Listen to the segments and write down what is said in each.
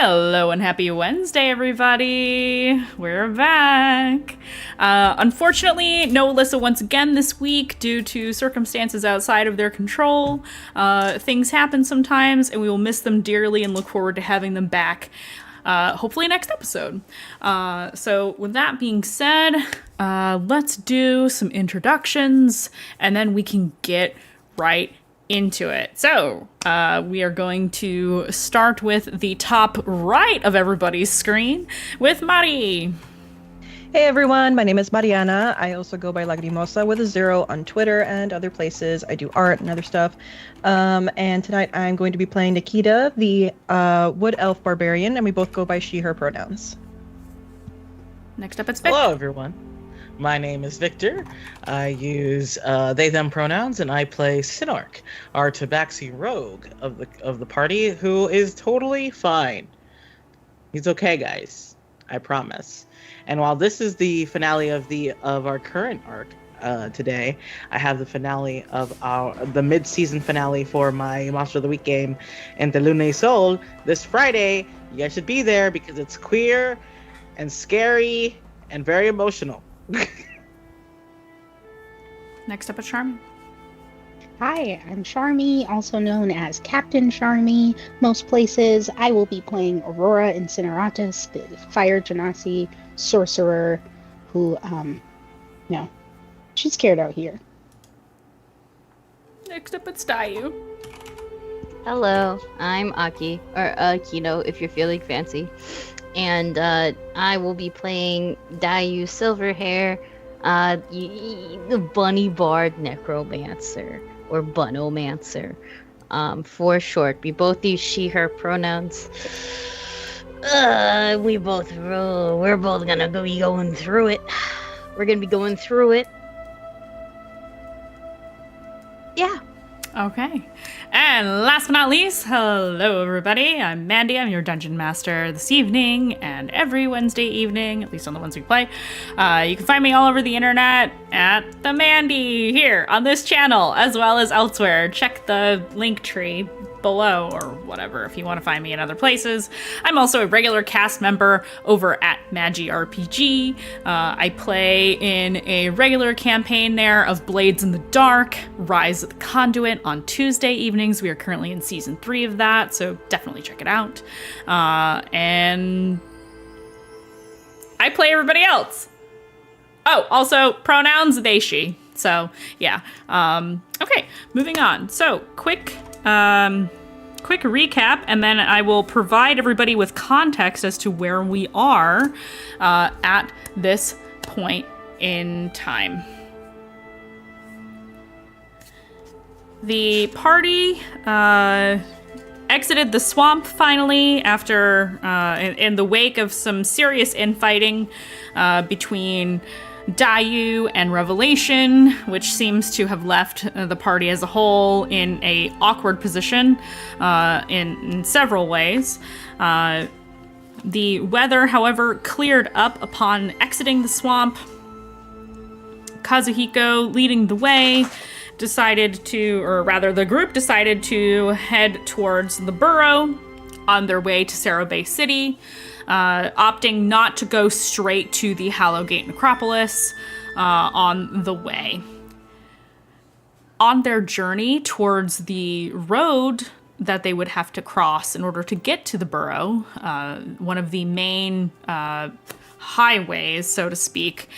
Hello and happy Wednesday, everybody. We're back. Unfortunately, no Alyssa once again this week due to circumstances outside of their control. Things happen sometimes, and we will miss them dearly and look forward to having them back. Hopefully next episode. So with that being said, let's do some introductions, and then we can get right into it. So, we are going to start with the top right of everybody's screen with Mari. Hey everyone, my name is Mariana. I also go by Lagrimosa with a 0 on Twitter and other places. I do art and other stuff. And tonight I'm going to be playing Nikita, the Wood Elf Barbarian, and we both go by she, her pronouns. Next up, it's Vic. Hello everyone. My name is Victor. I use they them pronouns, and I play Sinark, our Tabaxi rogue of the party, who is totally fine. He's okay, guys. I promise. And while this is the finale of our current arc today, I have the finale of the mid-season finale for my Monster of the Week game in the Lune Sol this Friday. You guys should be there because it's queer and scary and very emotional. Next up is Charmy. Hi, I'm Charmy, also known as Captain Charmy. Most places, I will be playing Aurora Incineratus, the Fire Genasi sorcerer who, she's scared out here. Next up, it's Dayu. Hello, I'm Aki, or Akino if you're feeling fancy. And I will be playing Dayu Silverhair, the Bunny Bard Necromancer, or Bunomancer, for short. We both use she, her pronouns. We're both gonna be going through it. We're gonna be going through it. Yeah. Okay. And last but not least, hello everybody. I'm Mandy. I'm your Dungeon Master this evening and every Wednesday evening, at least on the ones we play. You can find me all over the internet at the Mandy here on this channel, as well as elsewhere. Check the link tree below or whatever if you want to find me in other places. I'm also a regular cast member over at Magi RPG. I play in a regular campaign there of Blades in the Dark, Rise of the Conduit on Tuesday evenings. We are currently in season 3 of that, so definitely check it out. And I play everybody else. Oh, also pronouns they, she. So yeah. Okay, moving on. So quick recap, and then I will provide everybody with context as to where we are at this point in time. The party exited the swamp finally after, in the wake of some serious infighting between Dayu and Revelation, which seems to have left the party as a whole in a awkward position in several ways. The weather, however, cleared up upon exiting the swamp. Kazuhiko, leading the way, the group decided to head towards the burrow on their way to Cerro Bay City, opting not to go straight to the Hallowgate Necropolis on the way. On their journey towards the road that they would have to cross in order to get to the burrow, one of the main highways, so to speak,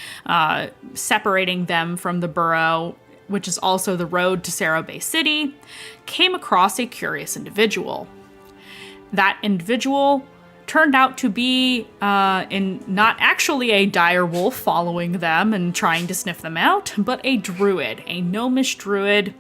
separating them from the burrow, which is also the road to Cerro Bay City, came across a curious individual. That individual turned out to be not actually a dire wolf following them and trying to sniff them out, but a druid, a gnomish druid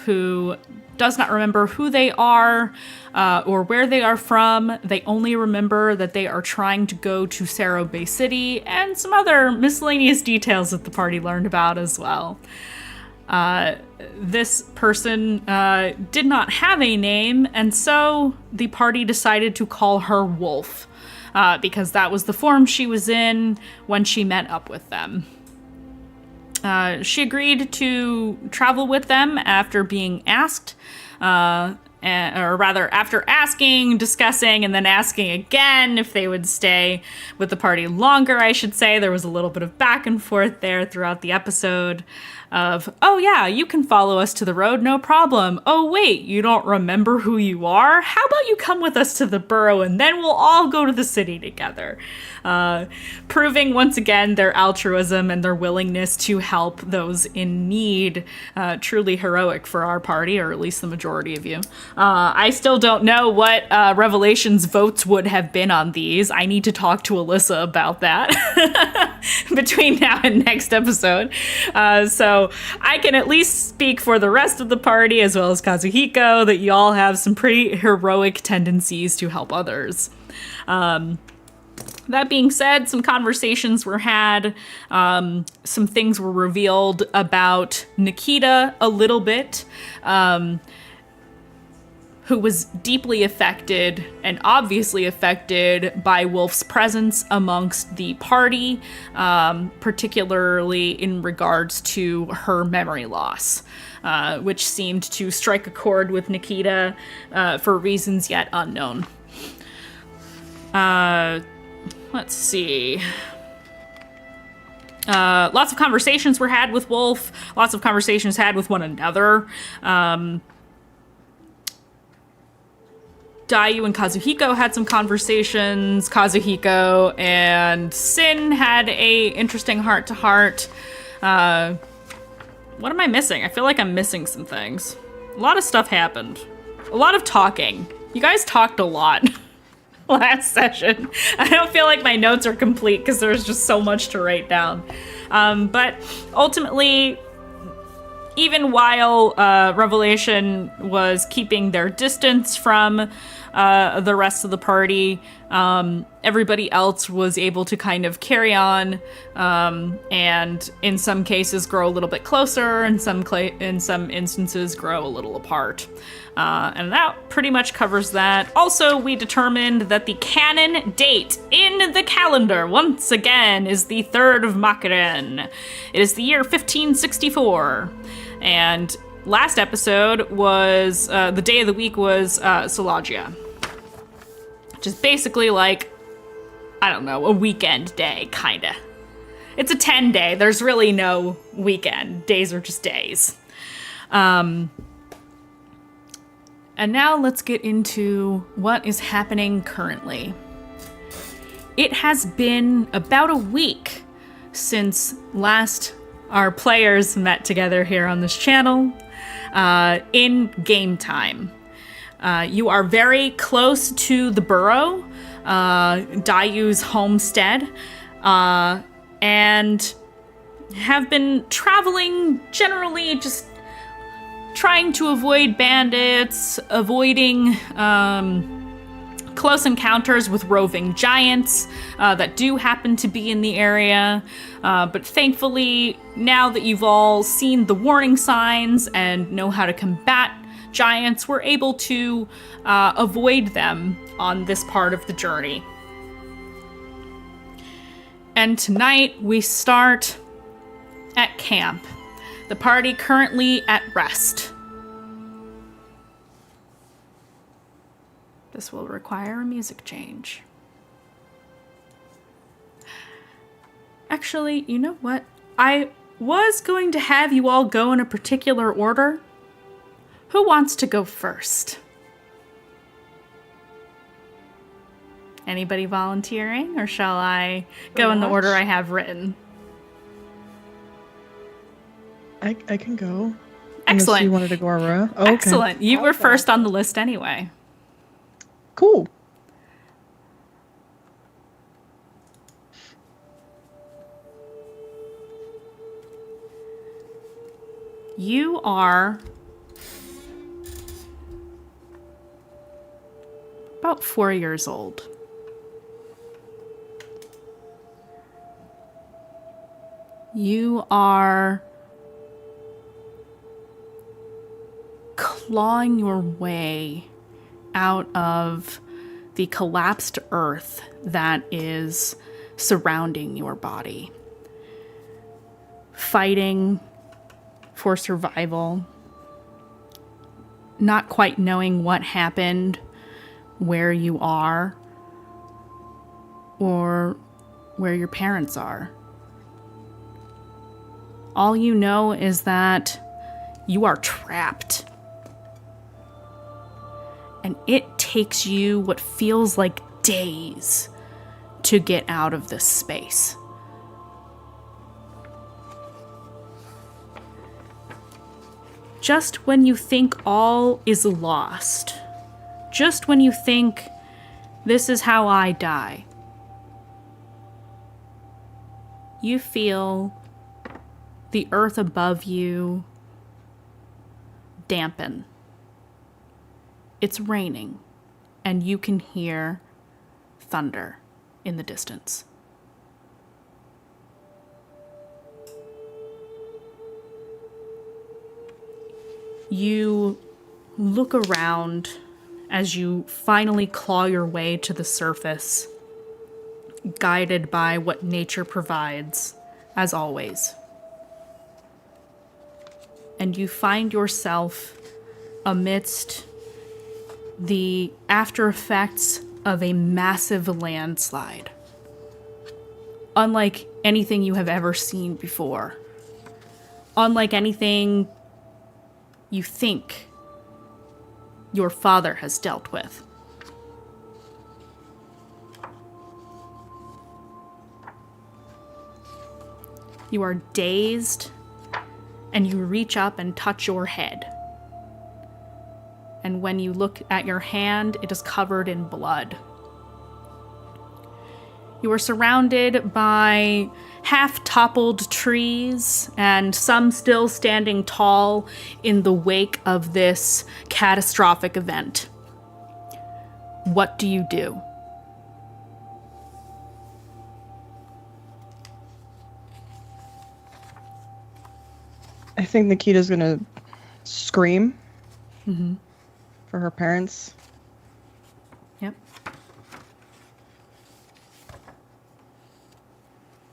who does not remember who they are or where they are from. They only remember that they are trying to go to Cerro Bay City and some other miscellaneous details that the party learned about as well. This person did not have a name, and so the party decided to call her Wolf, because that was the form she was in when she met up with them. She agreed to travel with them after being asked, or rather, after asking, discussing, and then asking again if they would stay with the party longer, I should say, there was a little bit of back and forth there throughout the episode of, oh yeah, you can follow us to the road, no problem. Oh wait, you don't remember who you are? How about you come with us to the burrow and then we'll all go to the city together? Proving once again their altruism and their willingness to help those in need. Truly heroic for our party, or at least the majority of you. I still don't know what Revelation's votes would have been on these. I need to talk to Alyssa about that between now and next episode. So I can at least speak for the rest of the party, as well as Kazuhiko, that y'all have some pretty heroic tendencies to help others. That being said, some conversations were had, some things were revealed about Nikita a little bit, who was deeply affected and obviously affected by Wolf's presence amongst the party, particularly in regards to her memory loss, which seemed to strike a chord with Nikita for reasons yet unknown. Let's see. Lots of conversations were had with Wolf. Lots of conversations had with one another. Dayu and Kazuhiko had some conversations. Kazuhiko and Sin had a interesting heart-to-heart. What am I missing? I feel like I'm missing some things. A lot of stuff happened. A lot of talking. You guys talked a lot last session. I don't feel like my notes are complete because there's just so much to write down. But ultimately, even while Revelation was keeping their distance from the rest of the party, everybody else was able to kind of carry on, and in some cases grow a little bit closer, in some instances grow a little apart. And that pretty much covers that. Also, we determined that the canon date in the calendar, once again, is the 3rd of Makaren. It is the year 1564. And last episode was, the day of the week was Solagia. Which is basically like, I don't know, a weekend day, kinda. It's a 10-day. There's really no weekend. Days are just days. And now let's get into what is happening currently. It has been about a week since last our players met together here on this channel in game time. You are very close to the burrow, Dayu's homestead, and have been traveling generally just trying to avoid bandits, avoiding close encounters with roving giants that do happen to be in the area. But thankfully, now that you've all seen the warning signs and know how to combat giants, we're able to avoid them on this part of the journey. And tonight we start at camp. The party currently at rest. This will require a music change. Actually, you know what? I was going to have you all go in a particular order. Who wants to go first? Anybody volunteering, or shall I go in the order I have written? I can go. Excellent. Unless you wanted to go, Aurora. Oh, okay. Excellent. You were first on the list anyway. Cool. You are about 4 years old. You are clawing your way out of the collapsed earth that is surrounding your body, fighting for survival, not quite knowing what happened, where you are, or where your parents are. All you know is that you are trapped. And it takes you what feels like days to get out of this space. Just when you think all is lost, just when you think, this is how I die, you feel the earth above you dampen. It's raining, and you can hear thunder in the distance. You look around as you finally claw your way to the surface, guided by what nature provides, as always. And you find yourself amidst the after effects of a massive landslide, unlike anything you have ever seen before, unlike anything you think your father has dealt with. You are dazed, and you reach up and touch your head. And when you look at your hand, it is covered in blood. You are surrounded by half-toppled trees, and some still standing tall in the wake of this catastrophic event. What do you do? I think Nikita's gonna scream for her parents. Yep.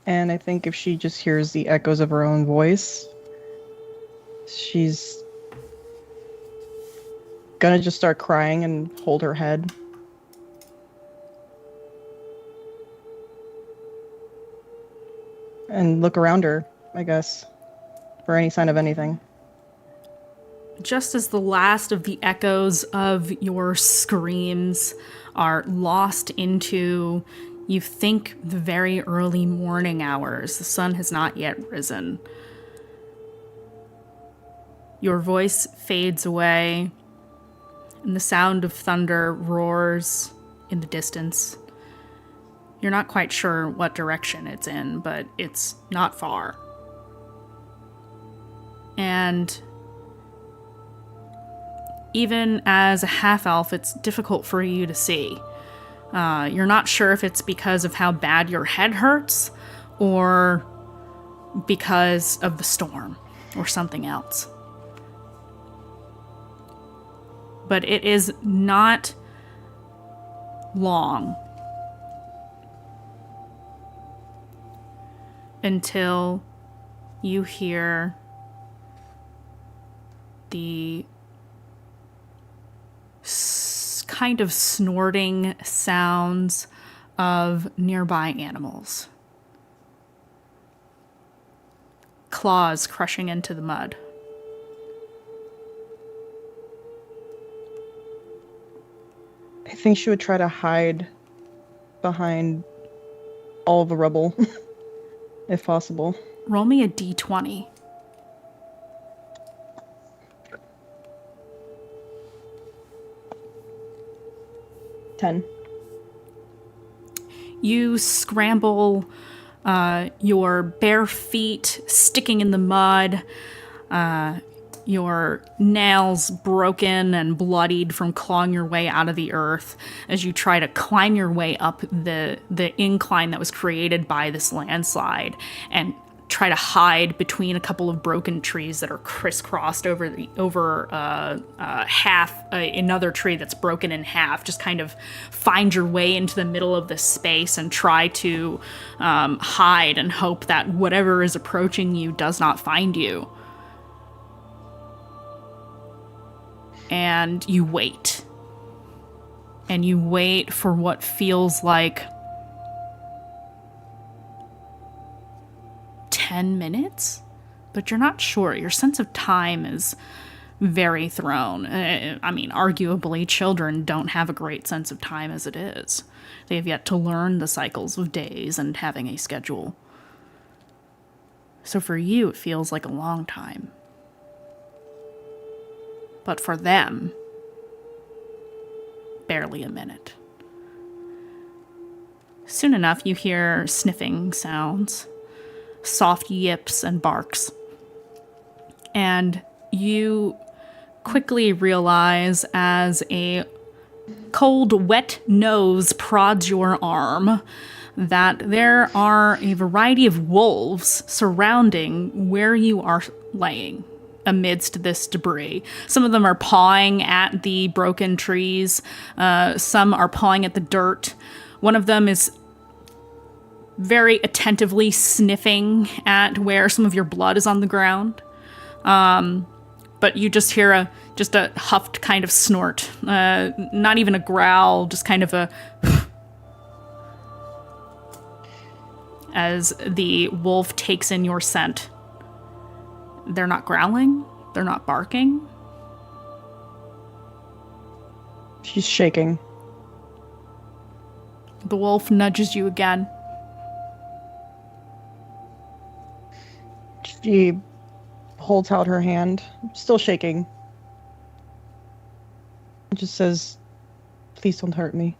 And I think if she just hears the echoes of her own voice, she's gonna just start crying and hold her head. And look around her, I guess, for any sign of anything. Just as the last of the echoes of your screams are lost into, you think, the very early morning hours, the sun has not yet risen. Your voice fades away, and the sound of thunder roars in the distance. You're not quite sure what direction it's in, but it's not far. And even as a half-elf, it's difficult for you to see. You're not sure if it's because of how bad your head hurts, or because of the storm, or something else. But it is not long until you hear the kind of snorting sounds of nearby animals. Claws crushing into the mud. I think she would try to hide behind all the rubble, if possible. Roll me a d20. 10. You scramble, your bare feet sticking in the mud, your nails broken and bloodied from clawing your way out of the earth as you try to climb your way up the incline that was created by this landslide, and try to hide between a couple of broken trees that are crisscrossed over half another tree that's broken in half. Just kind of find your way into the middle of this space and try to hide and hope that whatever is approaching you does not find you. and you wait. And you wait for what feels like 10 minutes, but you're not sure. Your sense of time is very thrown. I mean, arguably, children don't have a great sense of time as it is. They have yet to learn the cycles of days and having a schedule. So for you, it feels like a long time. But for them, barely a minute. Soon enough, you hear sniffing sounds, soft yips and barks. And you quickly realize as a cold, wet nose prods your arm that there are a variety of wolves surrounding where you are laying amidst this debris. Some of them are pawing at the broken trees. Some are pawing at the dirt. One of them is very attentively sniffing at where some of your blood is on the ground. But you just hear a huffed kind of snort. Not even a growl, just kind of a as the wolf takes in your scent. They're not growling. They're not barking. She's shaking. The wolf nudges you again. She holds out her hand, still shaking. It just says, "Please don't hurt me."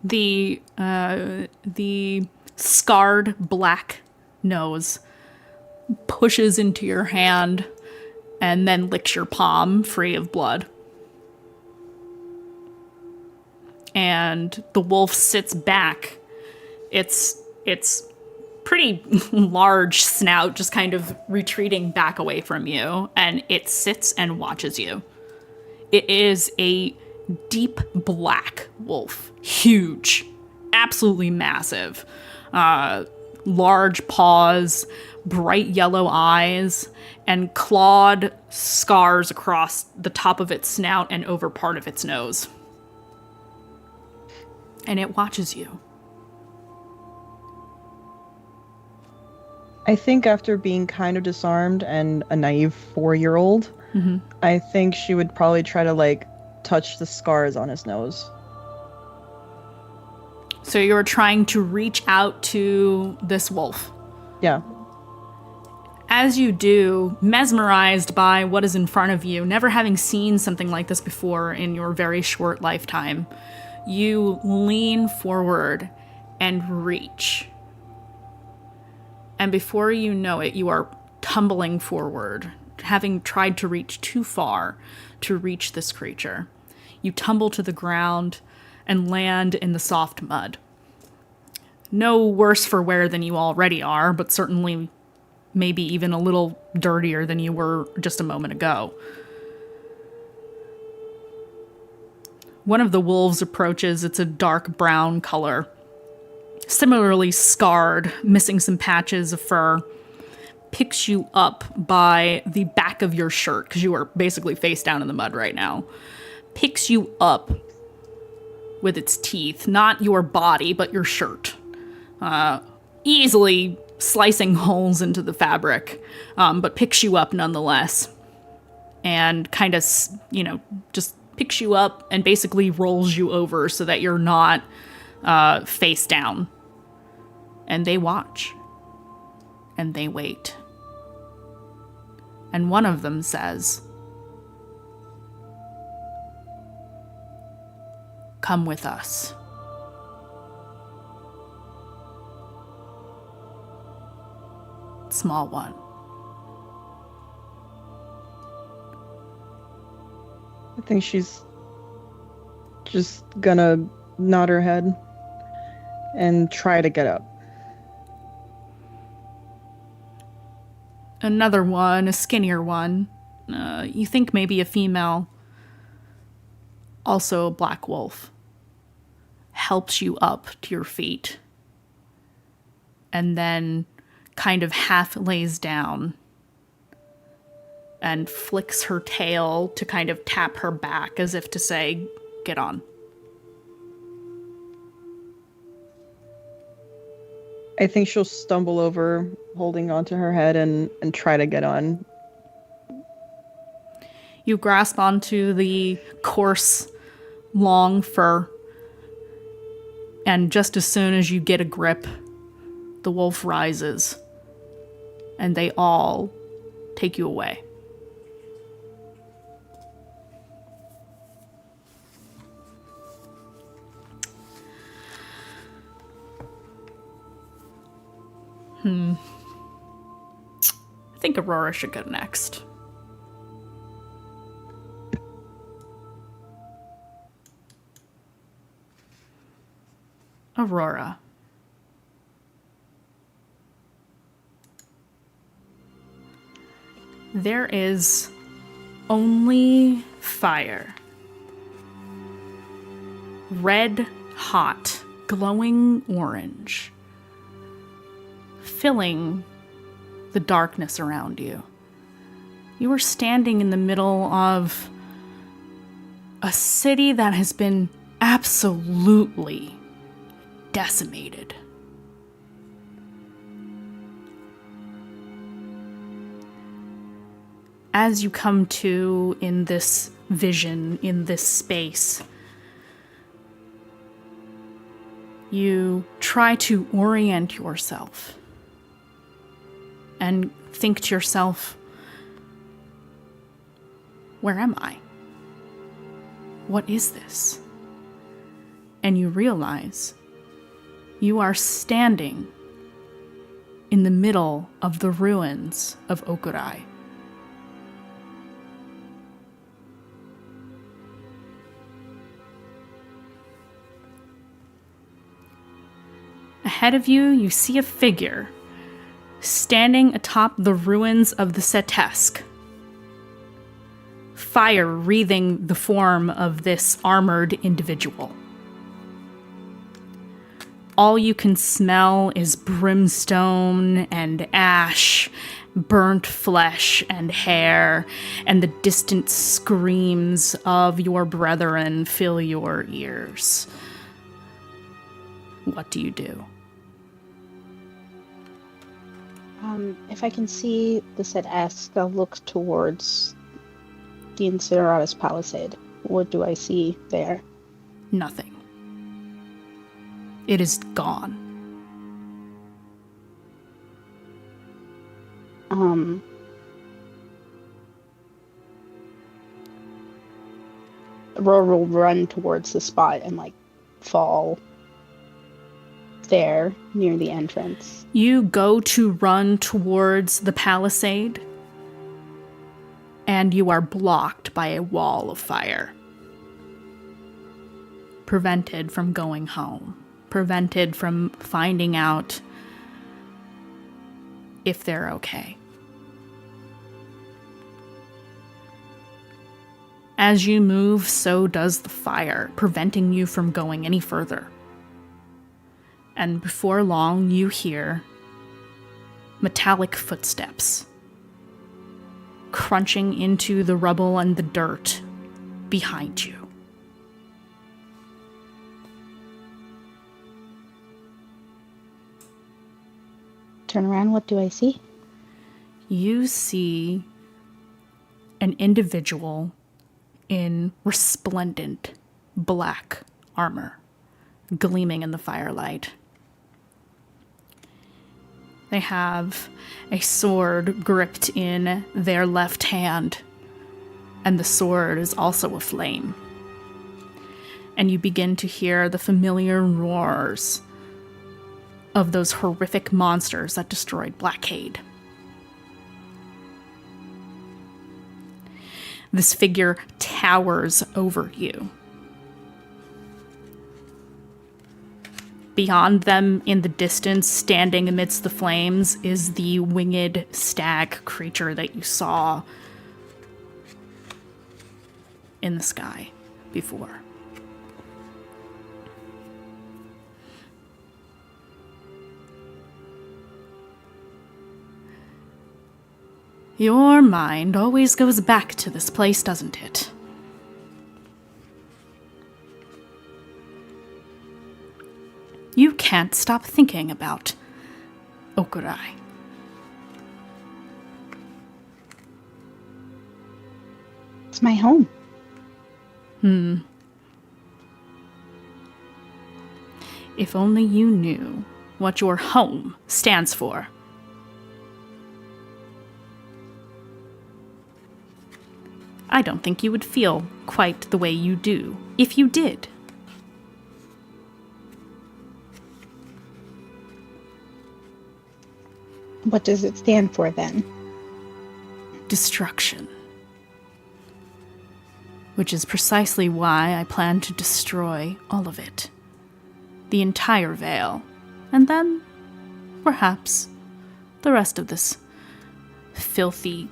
The scarred black nose pushes into your hand and then licks your palm free of blood. And the wolf sits back. It's pretty large snout just kind of retreating back away from you, and it sits and watches you. It is a deep black wolf. Huge. Absolutely massive. Large paws, bright yellow eyes, and clawed scars across the top of its snout and over part of its nose. And it watches you. I think after being kind of disarmed and a naive 4-year-old, I think she would probably try to, touch the scars on his nose. So you're trying to reach out to this wolf. Yeah. As you do, mesmerized by what is in front of you, never having seen something like this before in your very short lifetime, you lean forward and reach. And before you know it, you are tumbling forward, having tried to reach too far to reach this creature. You tumble to the ground and land in the soft mud. No worse for wear than you already are, but certainly maybe even a little dirtier than you were just a moment ago. One of the wolves approaches. It's a dark brown color, similarly scarred, missing some patches of fur. Picks you up by the back of your shirt, because you are basically face down in the mud right now. Picks you up with its teeth, not your body, but your shirt. Easily slicing holes into the fabric, but picks you up nonetheless. And kind of, just picks you up and basically rolls you over so that you're not face down. And they watch. And they wait. And one of them says, "Come with us." Small one. I think she's just gonna nod her head and try to get up. Another one, a skinnier one. You think maybe a female. Also a black wolf. Helps you up to your feet. And then kind of half lays down and flicks her tail to kind of tap her back as if to say, get on. I think she'll stumble over, holding onto her head, and try to get on. You grasp onto the coarse, long fur, and just as soon as you get a grip, the wolf rises, and they all take you away. I think Aurora should go next. Aurora. There is only fire. Red hot, glowing orange, filling the darkness around you. You are standing in the middle of a city that has been absolutely decimated. As you come to in this vision, in this space, you try to orient yourself and think to yourself, where am I? What is this? And you realize you are standing in the middle of the ruins of Okurai. Ahead of you, you see a figure standing atop the ruins of the Setesk. Fire wreathing the form of this armored individual. All you can smell is brimstone and ash, burnt flesh and hair, and the distant screams of your brethren fill your ears. What do you do? If I can see the said Ask, I'll look towards the Incineratus Palisade. What do I see there? Nothing. It is gone. Aurora will run towards the spot and fall there near the entrance. You go to run towards the palisade, and you are blocked by a wall of fire. Prevented from going home. Prevented from finding out if they're okay. As you move, so does the fire, preventing you from going any further. And before long, you hear metallic footsteps crunching into the rubble and the dirt behind you. Turn around, what do I see? You see an individual in resplendent black armor, gleaming in the firelight. They have a sword gripped in their left hand, and the sword is also aflame. And you begin to hear the familiar roars of those horrific monsters that destroyed Blackcade. This figure towers over you. Beyond them, in the distance, standing amidst the flames, is the winged stag creature that you saw in the sky before. Your mind always goes back to this place, doesn't it? You can't stop thinking about Okurai. It's my home. If only you knew what your home stands for. I don't think you would feel quite the way you do if you did. What does it stand for then? Destruction. Which is precisely why I plan to destroy all of it. The entire Vale. And then, perhaps, the rest of this filthy,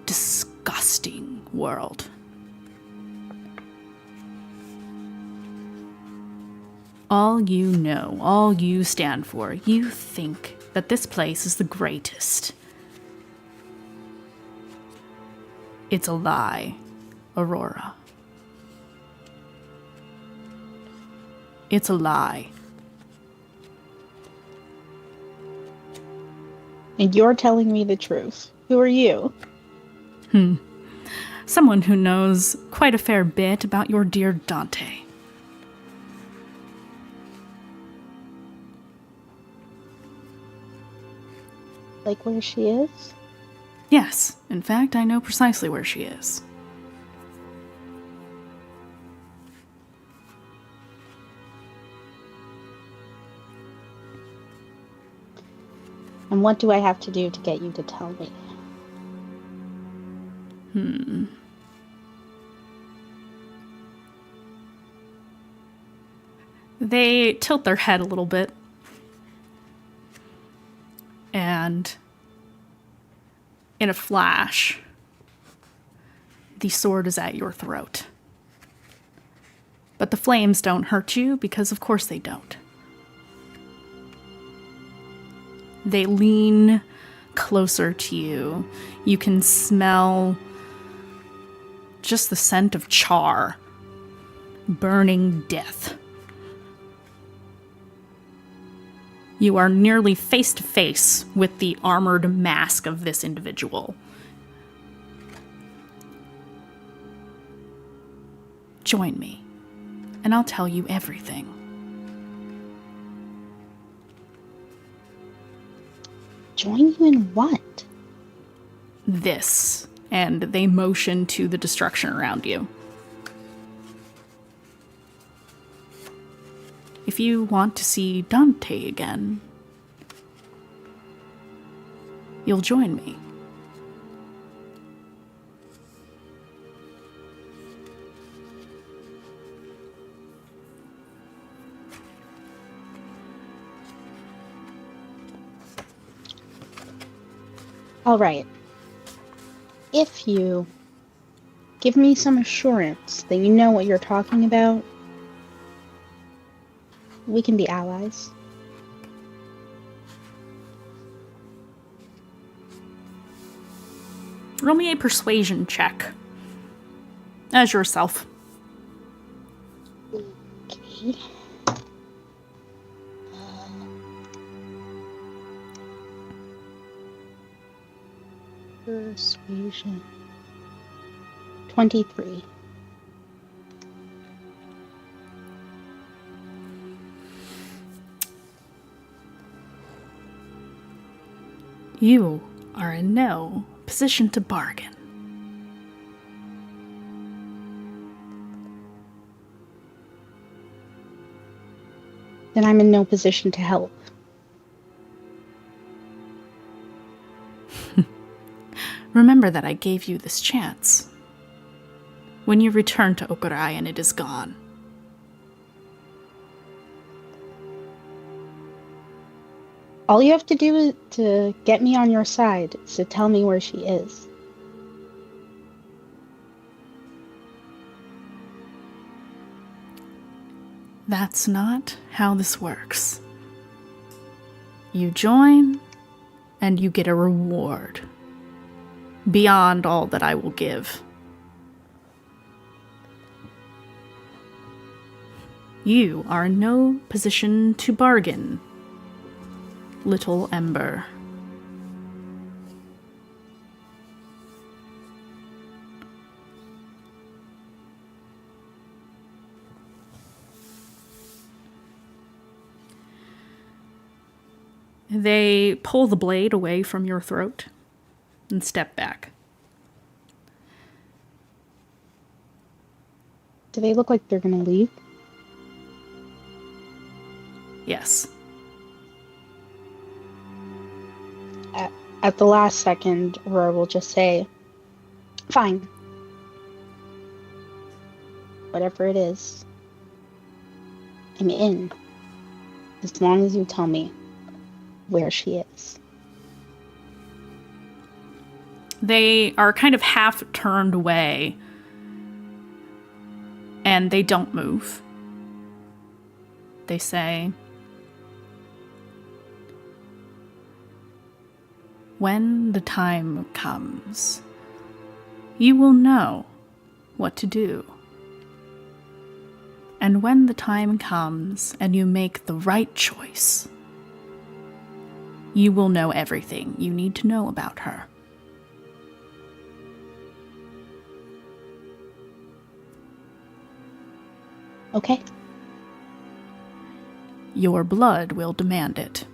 disgusting world. All you know, all you stand for, you think that this place is the greatest. It's a lie, Aurora. It's a lie. And you're telling me the truth. Who are you? Someone who knows quite a fair bit about your dear Dante. Like where she is? Yes, in fact, I know precisely where she is. And what do I have to do to get you to tell me? They tilt their head a little bit. And in a flash, the sword is at your throat. But the flames don't hurt you because of course they don't. They lean closer to you. You can smell just the scent of char, burning death. You are nearly face to face with the armored mask of this individual. Join me, and I'll tell you everything. Join you in what? This, and they motion to the destruction around you. If you want to see Dante again, you'll join me. All right. If you give me some assurance that you know what you're talking about, we can be allies. Roll me a persuasion check. As yourself. Okay. Persuasion. 23. You are in no position to bargain. Then I'm in no position to help. Remember that I gave you this chance. When you return to Okurai and it is gone. All you have to do to get me on your side is to tell me where she is. That's not how this works. You join, and you get a reward beyond all that I will give. You are in no position to bargain, little Ember. They pull the blade away from your throat and step back. Do they look like they're gonna leave? Yes. At the last second, Aurora will just say, "Fine. Whatever it is, I'm in. As long as you tell me where she is." They are kind of half turned away, and they don't move. They say, "When the time comes, you will know what to do. And when the time comes and you make the right choice, you will know everything you need to know about her." Okay. Your blood will demand it.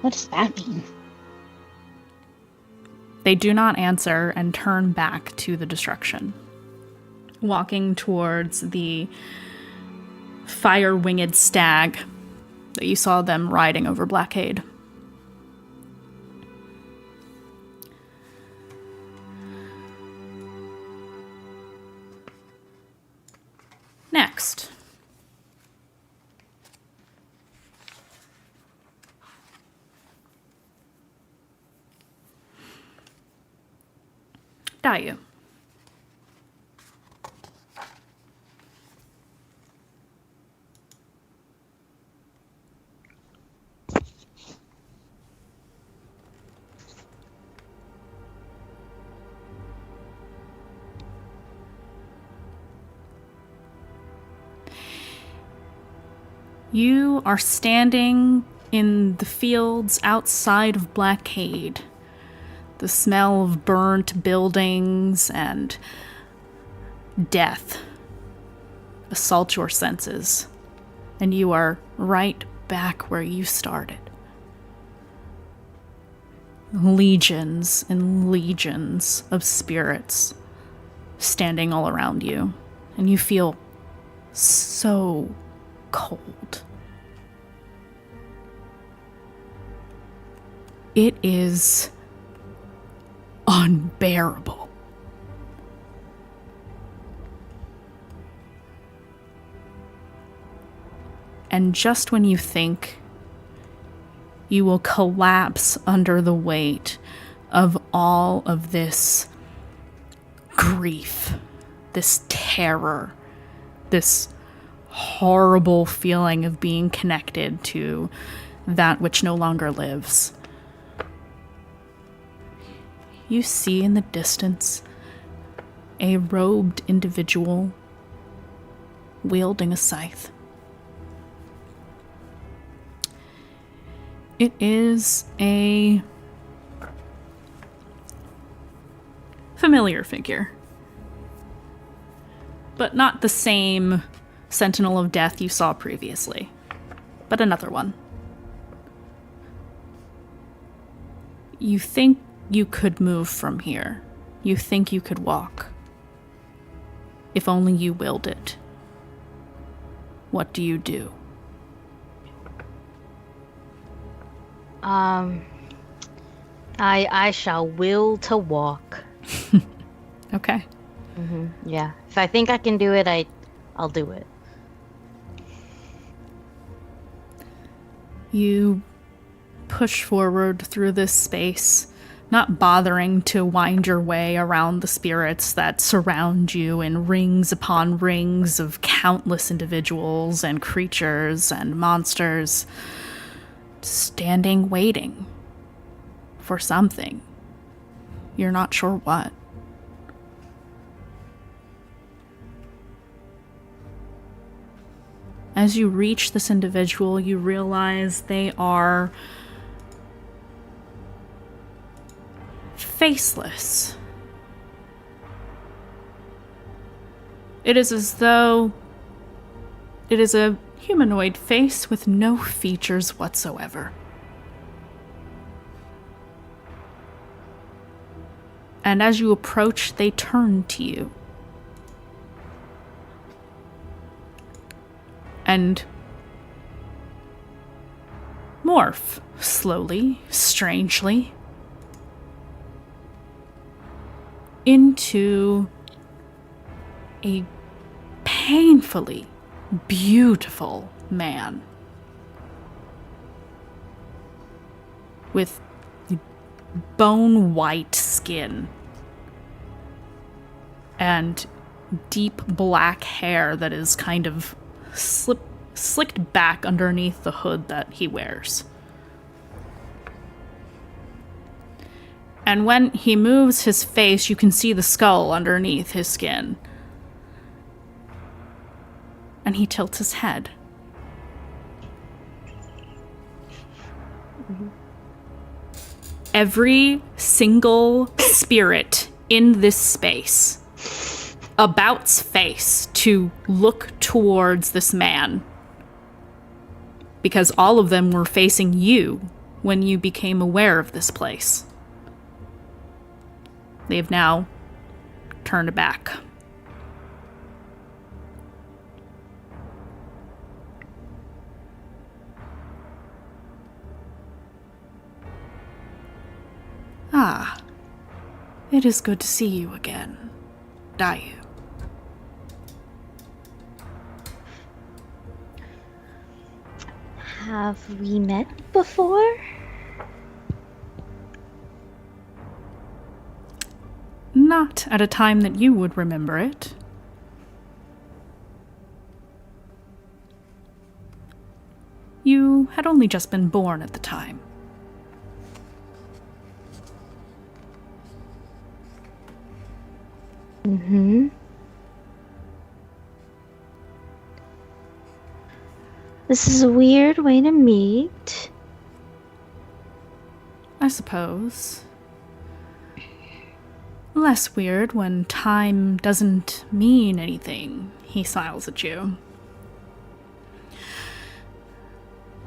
What does that mean? They do not answer and turn back to the destruction, walking towards the fire-winged stag that you saw them riding over Blackade. Next. Dayu. You are standing in the fields outside of Blackade. The smell of burnt buildings and death assault your senses, and you are right back where you started. Legions and legions of spirits standing all around you, and you feel so cold. It is unbearable. And just when you think you will collapse under the weight of all of this grief, this terror, this horrible feeling of being connected to that which no longer lives, you see in the distance a robed individual wielding a scythe. It is a familiar figure, but not the same Sentinel of Death you saw previously, but another one. You think you could move from here. You think you could walk. If only you willed it. What do you do? I shall will to walk. Okay. Yeah. If I think I can do it, I'll do it. You push forward through this space, not bothering to wind your way around the spirits that surround you in rings upon rings of countless individuals and creatures and monsters, standing waiting for something. You're not sure what. As you reach this individual, you realize they are faceless. It is as though it is a humanoid face with no features whatsoever. And as you approach, they turn to you. And morph slowly, strangely, into a painfully beautiful man with bone white skin and deep black hair that is kind of slicked back underneath the hood that he wears. And when he moves his face, you can see the skull underneath his skin. And he tilts his head. Every single spirit in this space abouts face to look towards this man, because all of them were facing you when you became aware of this place. They've now turned back. Ah, it is good to see you again, Dayu. Have we met before? Not at a time that you would remember it. You had only just been born at the time. Mm-hmm. This is a weird way to meet. I suppose. Less weird when time doesn't mean anything. He smiles at you.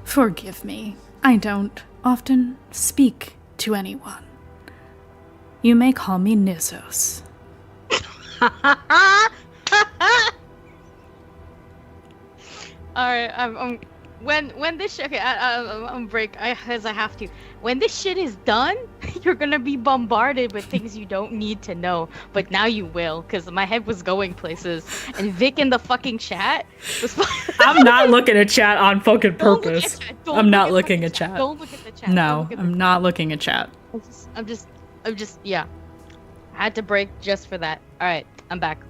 Forgive me. I don't often speak to anyone. You may call me Nizos. Alright, when this shit, okay, I'm break, because I have to. When this shit is done, you're gonna be bombarded with things you don't need to know, but now you will, because my head was going places, and Vic in the fucking chat was. I'm not looking at chat on fucking Don't look at purpose. chat. Don't I'm look not at looking fucking at chat. Don't look at the chat. No, Don't look at I'm not looking at chat. I'm just, yeah. I had to break just for that. Alright, I'm back.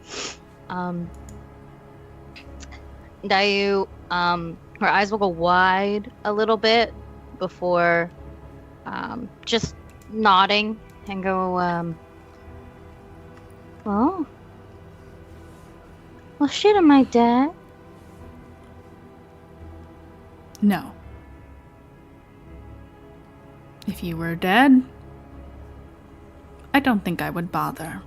Dayu, her eyes will go wide a little bit before, just nodding and go, well, shit, am I dead? No. If you were dead, I don't think I would bother.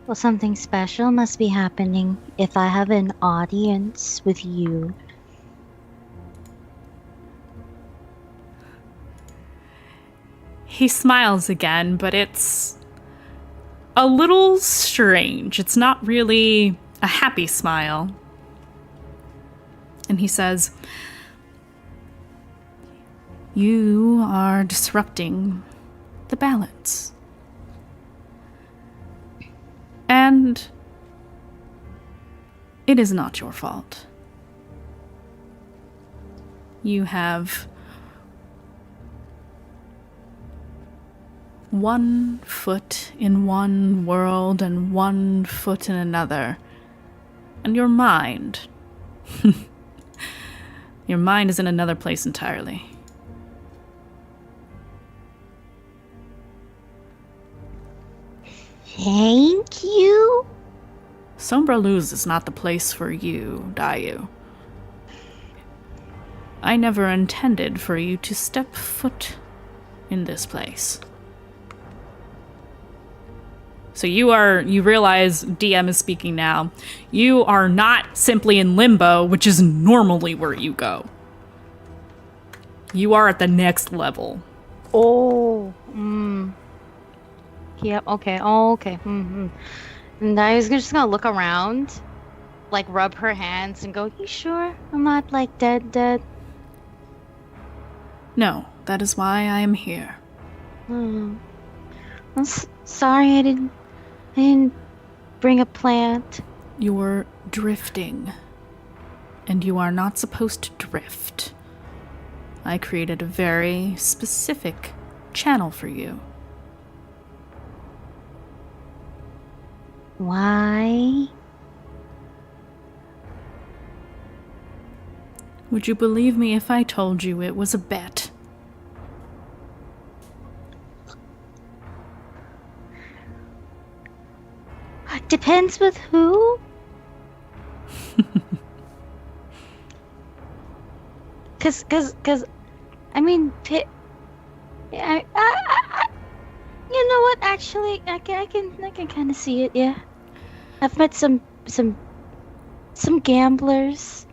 Well, something special must be happening if I have an audience with you. He smiles again, but it's a little strange. It's not really a happy smile. And he says, "You are disrupting the balance. And it is not your fault. You have one foot in one world and one foot in another. And your mind. Your mind is in another place entirely. Thank you. Sombra Luz is not the place for you, Dayu. I never intended for you to step foot in this place. So you realize DM is speaking now. You are not simply in limbo, which is normally where you go. You are at the next level. Oh. Yep, okay. Oh, okay. And I was just gonna look around, like rub her hands and go, you sure I'm not like dead? No, that is why I am here. I'm sorry I didn't bring a plant. You're drifting. And you are not supposed to drift. I created a very specific channel for you. Why? Would you believe me if I told you it was a bet? Depends with who? Cause, I mean, you know what? Actually, I can kind of see it. Yeah, I've met some gamblers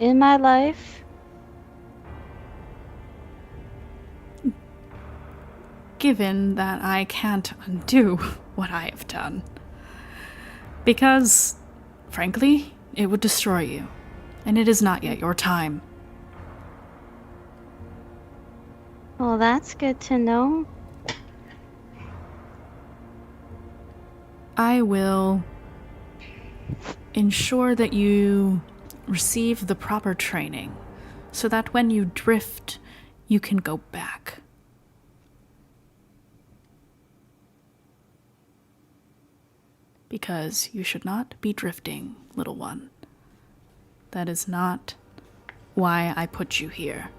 in my life. Given that I can't undo what I have done. Because, frankly, it would destroy you. And it is not yet your time. Well, that's good to know. I will ensure that you receive the proper training so that when you drift, you can go back. Because you should not be drifting, little one. That is not why I put you here.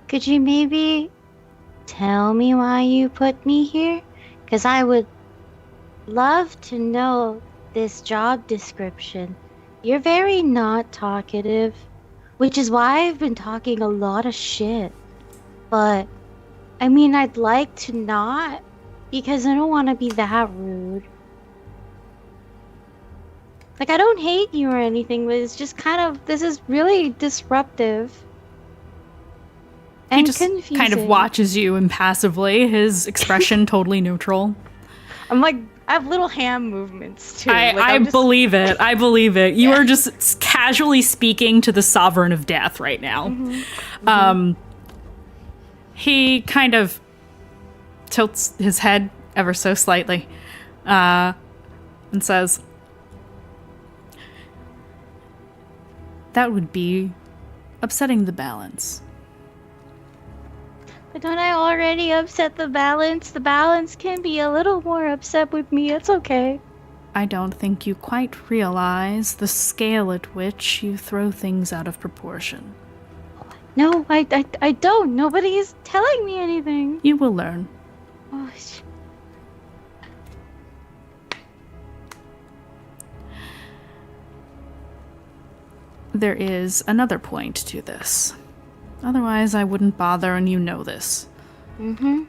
Could you maybe tell me why you put me here? Because I would love to know this job description. You're very not talkative, which is why I've been talking a lot of shit. But, I mean, I'd like to not, because I don't want to be that rude. Like, I don't hate you or anything, but it's just kind of, this is really disruptive. And he just confusing. kind of watches you impassively, his expression totally neutral. I'm like, I have little hand movements too. I believe it. I believe it. You are just casually speaking to the sovereign of death right now. He kind of tilts his head ever so slightly and says, that would be upsetting the balance. But don't I already upset the balance? The balance can be a little more upset with me. It's okay. I don't think you quite realize the scale at which you throw things out of proportion. No, I don't. Nobody is telling me anything. You will learn. Oh, There is another point to this. Otherwise, I wouldn't bother, and you know this. And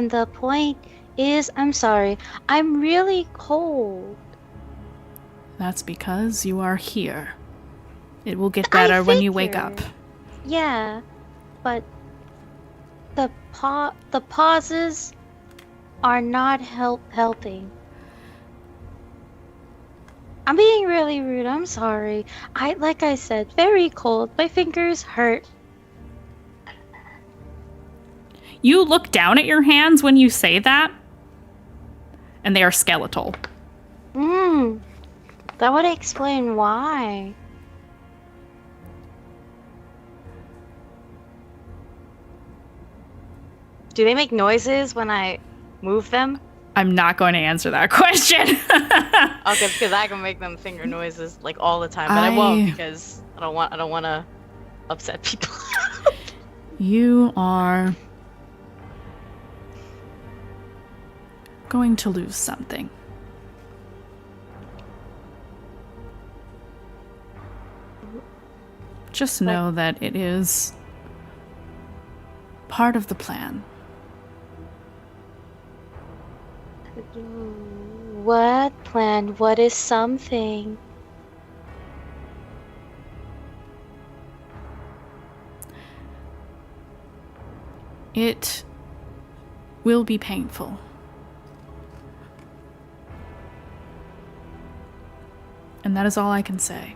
the point is, I'm sorry, I'm really cold. That's because you are here. It will get better when you wake up. Yeah, but the pauses are not helping. I'm being really rude. I'm sorry. Like I said, very cold. My fingers hurt. You look down at your hands when you say that, and they are skeletal. That would explain why. Do they make noises when I move them? I'm not going to answer that question. Okay, because I can make them finger noises like all the time, but I won't because I don't want to upset people. You are going to lose something. Just know that it is part of the plan. What plan? What is something? It will be painful. And that is all I can say.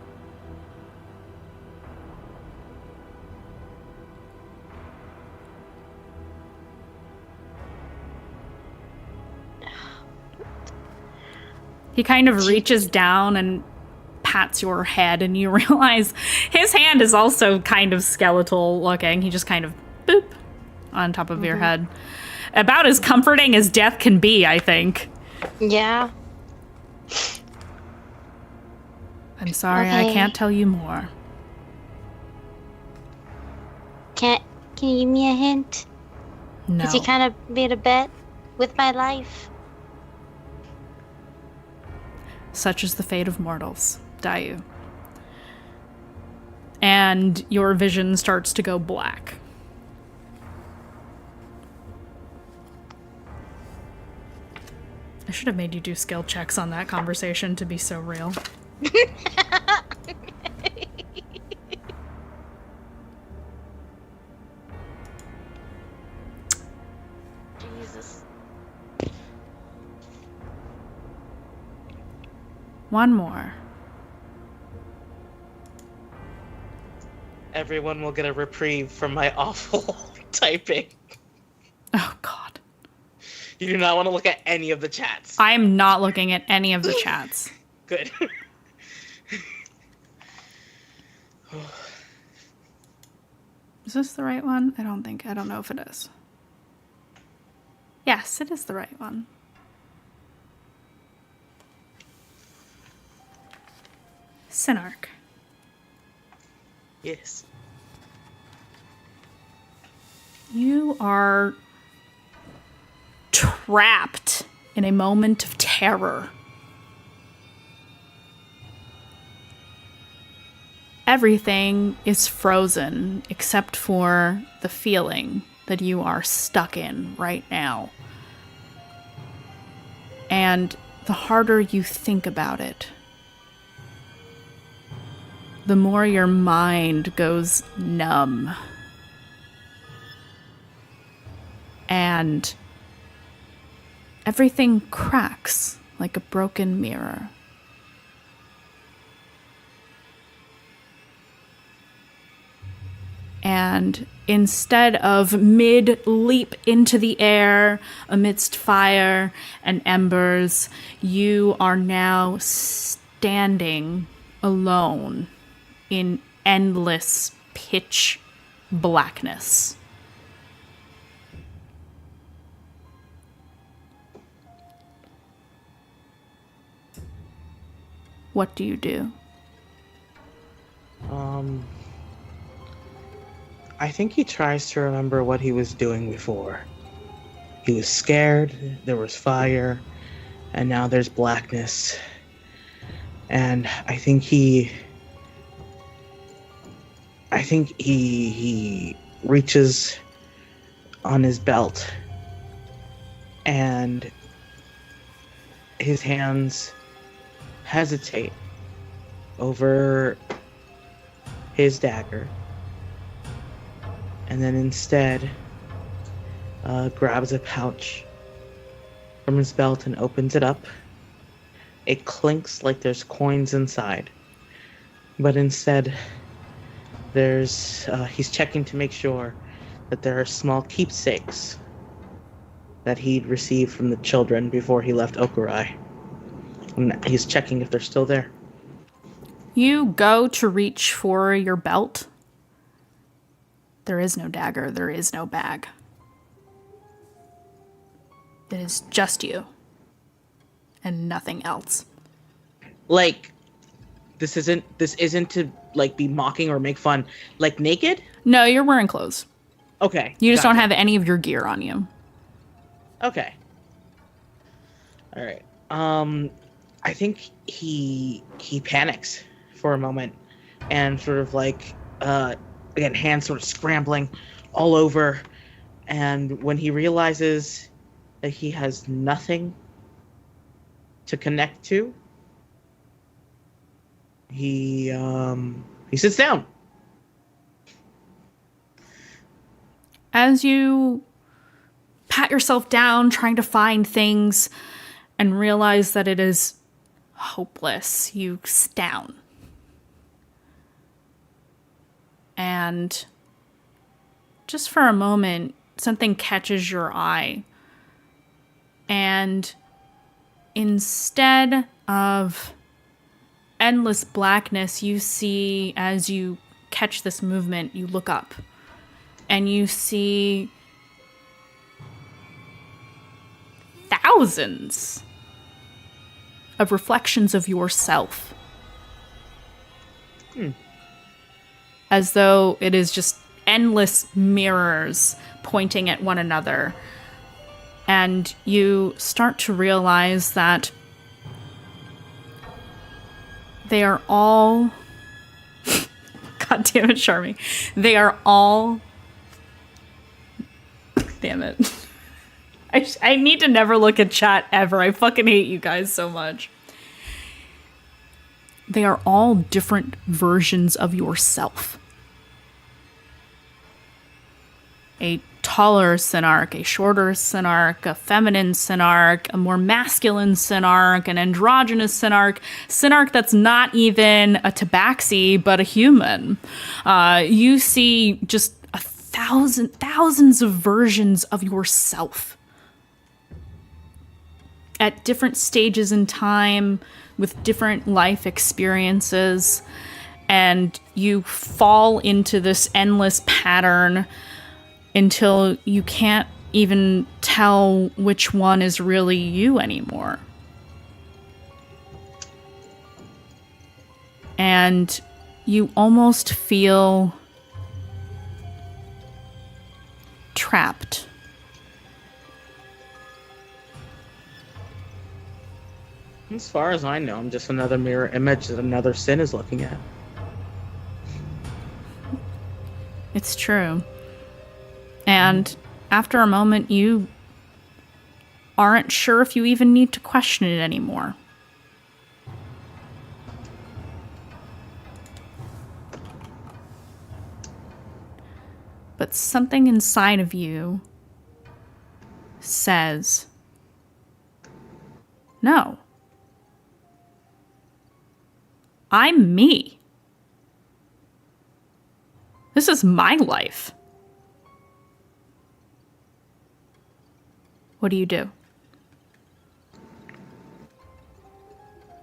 He kind of reaches down and pats your head, and you realize his hand is also kind of skeletal looking. He just kind of boop on top of your head. About as comforting as death can be, I think. Yeah. I'm sorry, I can't tell you more. Can you give me a hint? No. Because you kind of made a bet with my life. Such is the fate of mortals, Dayu. And your vision starts to go black. I should have made you do skill checks on that conversation to be so real. Jesus. One more. Everyone will get a reprieve from my awful typing. Oh, God. You do not want to look at any of the chats. I am not looking at any of the chats. Good. Is this the right one? I don't know if it is. Yes, it is the right one. Sinark. Yes. You are trapped in a moment of terror. Everything is frozen except for the feeling that you are stuck in right now. And the harder you think about it, the more your mind goes numb. And everything cracks like a broken mirror. And instead of mid-leap into the air amidst fire and embers, you are now standing alone in endless pitch blackness. What do you do? I think he tries to remember what he was doing before. He was scared, there was fire, and now there's blackness. And I think he reaches on his belt, and his hands hesitate over his dagger, and then instead grabs a pouch from his belt and opens it up. It clinks like there's coins inside, but instead there's he's checking to make sure that there are small keepsakes that he'd received from the children before he left Okurai. And he's checking if they're still there. You go to reach for your belt. There is no dagger. There is no bag. It is just you. And nothing else. Like, this isn't to, like, be mocking or make fun. Like, naked? No, you're wearing clothes. Okay. You just don't gotcha. have any of your gear on you. Okay. All right. I think he panics for a moment and sort of like again, hands sort of scrambling all over, and when he realizes that he has nothing to connect to, he sits down. As you pat yourself down, trying to find things, and realize that it is hopeless, you sit down. And just for a moment, something catches your eye. And instead of endless blackness, you see, as you catch this movement, you look up. And you see thousands of reflections of yourself. As though it is just endless mirrors pointing at one another. And you start to realize that they are all... God damn it, Charmy. They are all... Damn it. I need to never look at chat ever. I fucking hate you guys so much. They are all different versions of yourself. A taller Synarch, a shorter Synarch, a feminine Synarch, a more masculine Synarch, an androgynous Synarch that's not even a tabaxi, but a human. You see just thousands of versions of yourself at different stages in time with different life experiences, and you fall into this endless pattern until you can't even tell which one is really you anymore. And you almost feel trapped. As far as I know, I'm just another mirror image that another Sin is looking at. It's true. And after a moment, you aren't sure if you even need to question it anymore. But something inside of you says, no. I'm me. This is my life. What do you do?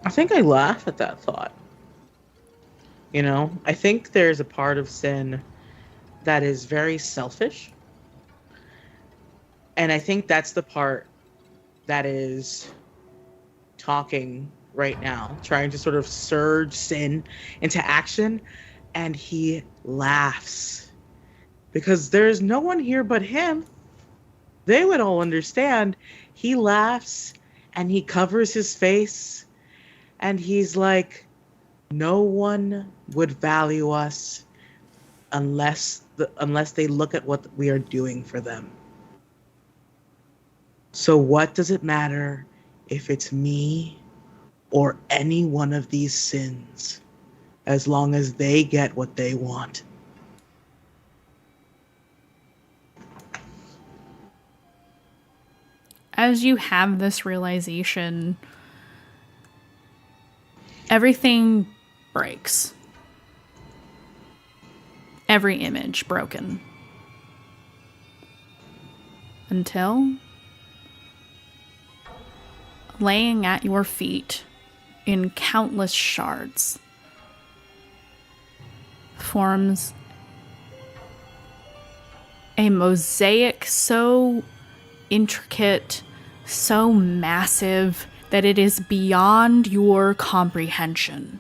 I think I laugh at that thought. You know, I think there's a part of Sin that is very selfish. And I think that's the part that is talking right now, trying to sort of surge Sin into action. And he laughs. Because there's no one here but him. They would all understand. He laughs and he covers his face. And he's like, no one would value us unless they look at what we are doing for them. So what does it matter if it's me or any one of these Sins, as long as they get what they want? As you have this realization, everything breaks. Every image broken. until laying at your feet in countless shards forms a mosaic so intricate, so massive that it is beyond your comprehension.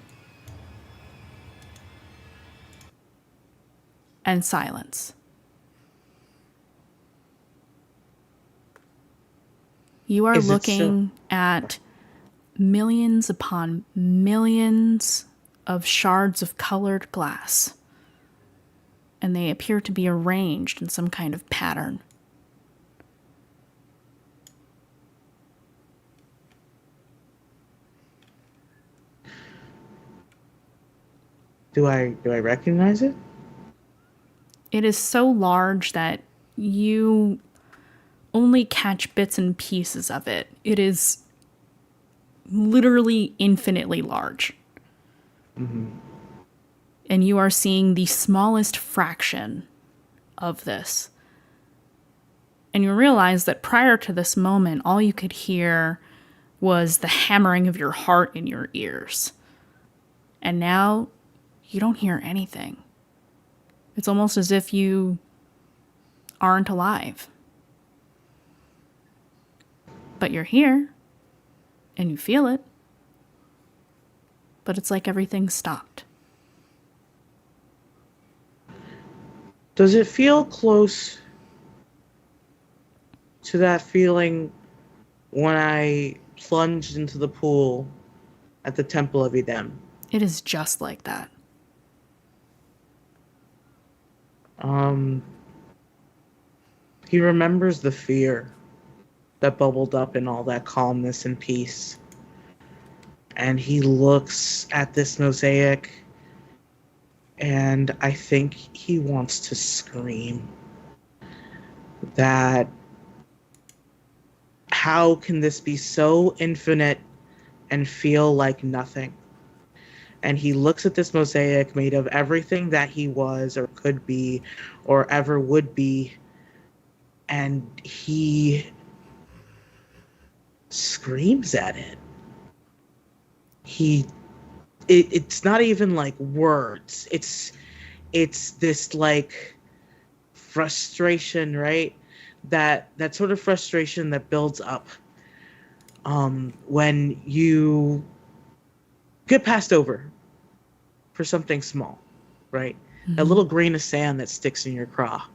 And silence. You are looking at millions upon millions of shards of colored glass, and they appear to be arranged in some kind of pattern. Do I recognize it? It is so large that you only catch bits and pieces of it. It is literally infinitely large. Mm-hmm. And you are seeing the smallest fraction of this. And you realize that prior to this moment, all you could hear was the hammering of your heart in your ears. And now you don't hear anything. It's almost as if you aren't alive. But you're here, and you feel it. But it's like everything stopped. Does it feel close to that feeling when I plunged into the pool at the Temple of Edem? It is just like that. He remembers the fear that bubbled up in all that calmness and peace. And he looks at this mosaic, and I think he wants to scream. That how can this be so infinite and feel like nothing? And he looks at this mosaic made of everything that he was or could be or ever would be, and he screams at it. It's not even like words. It's this like frustration, right? That sort of frustration that builds up when you get passed over for something small, right? Mm-hmm. A little grain of sand that sticks in your craw.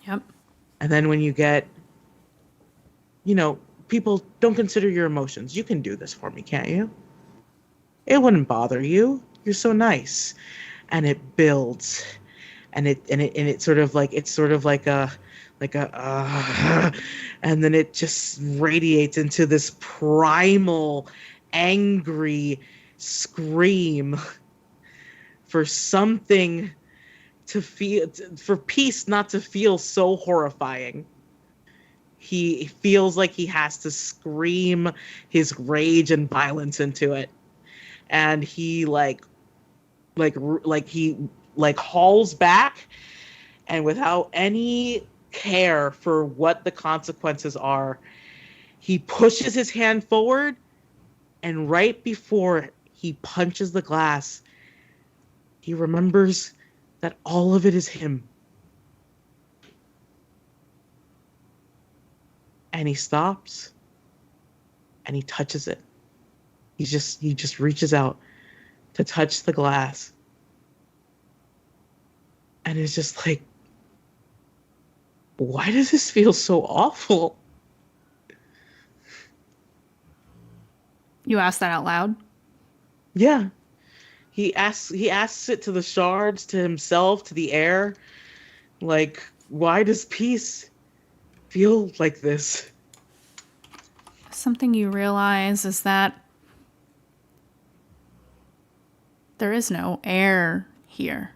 Yep. And then when you get, people don't consider your emotions. You can do this for me, can't you? It wouldn't bother you. You're so nice. And it builds. And it's sort of like and then it just radiates into this primal, angry scream for something to feel, for peace not to feel so horrifying. He feels like he has to scream his rage and violence into it. And he hauls back, and without any care for what the consequences are, he pushes his hand forward, and right before he punches the glass, he remembers that all of it is him. And he stops, and he touches it. He just reaches out to touch the glass. And it's just like, why does this feel so awful? You asked that out loud? Yeah. He asks it to the shards, to himself, to the air. Like, why does peace feel like this? Something you realize is that there is no air here.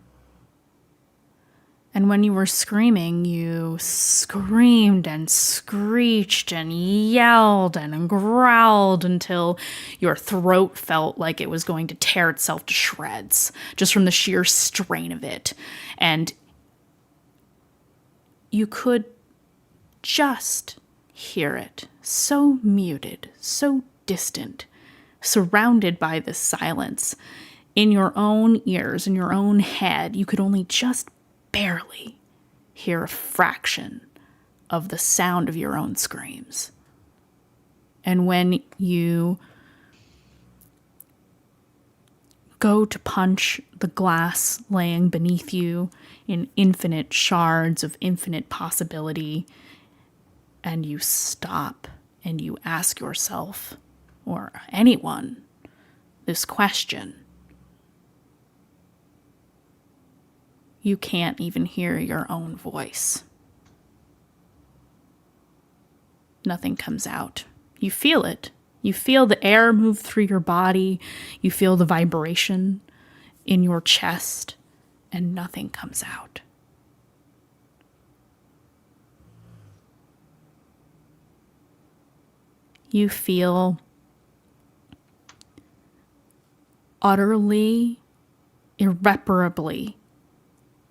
And when you were screaming, you screamed and screeched and yelled and growled until your throat felt like it was going to tear itself to shreds, just from the sheer strain of it. And you could just hear it. So muted, so distant, surrounded by this silence. In your own ears, in your own head, you could only just barely hear a fraction of the sound of your own screams. And when you go to punch the glass laying beneath you in infinite shards of infinite possibility, and you stop and you ask yourself, or anyone, this question, you can't even hear your own voice. Nothing comes out. You feel it. You feel the air move through your body. You feel the vibration in your chest, and nothing comes out. You feel utterly, irreparably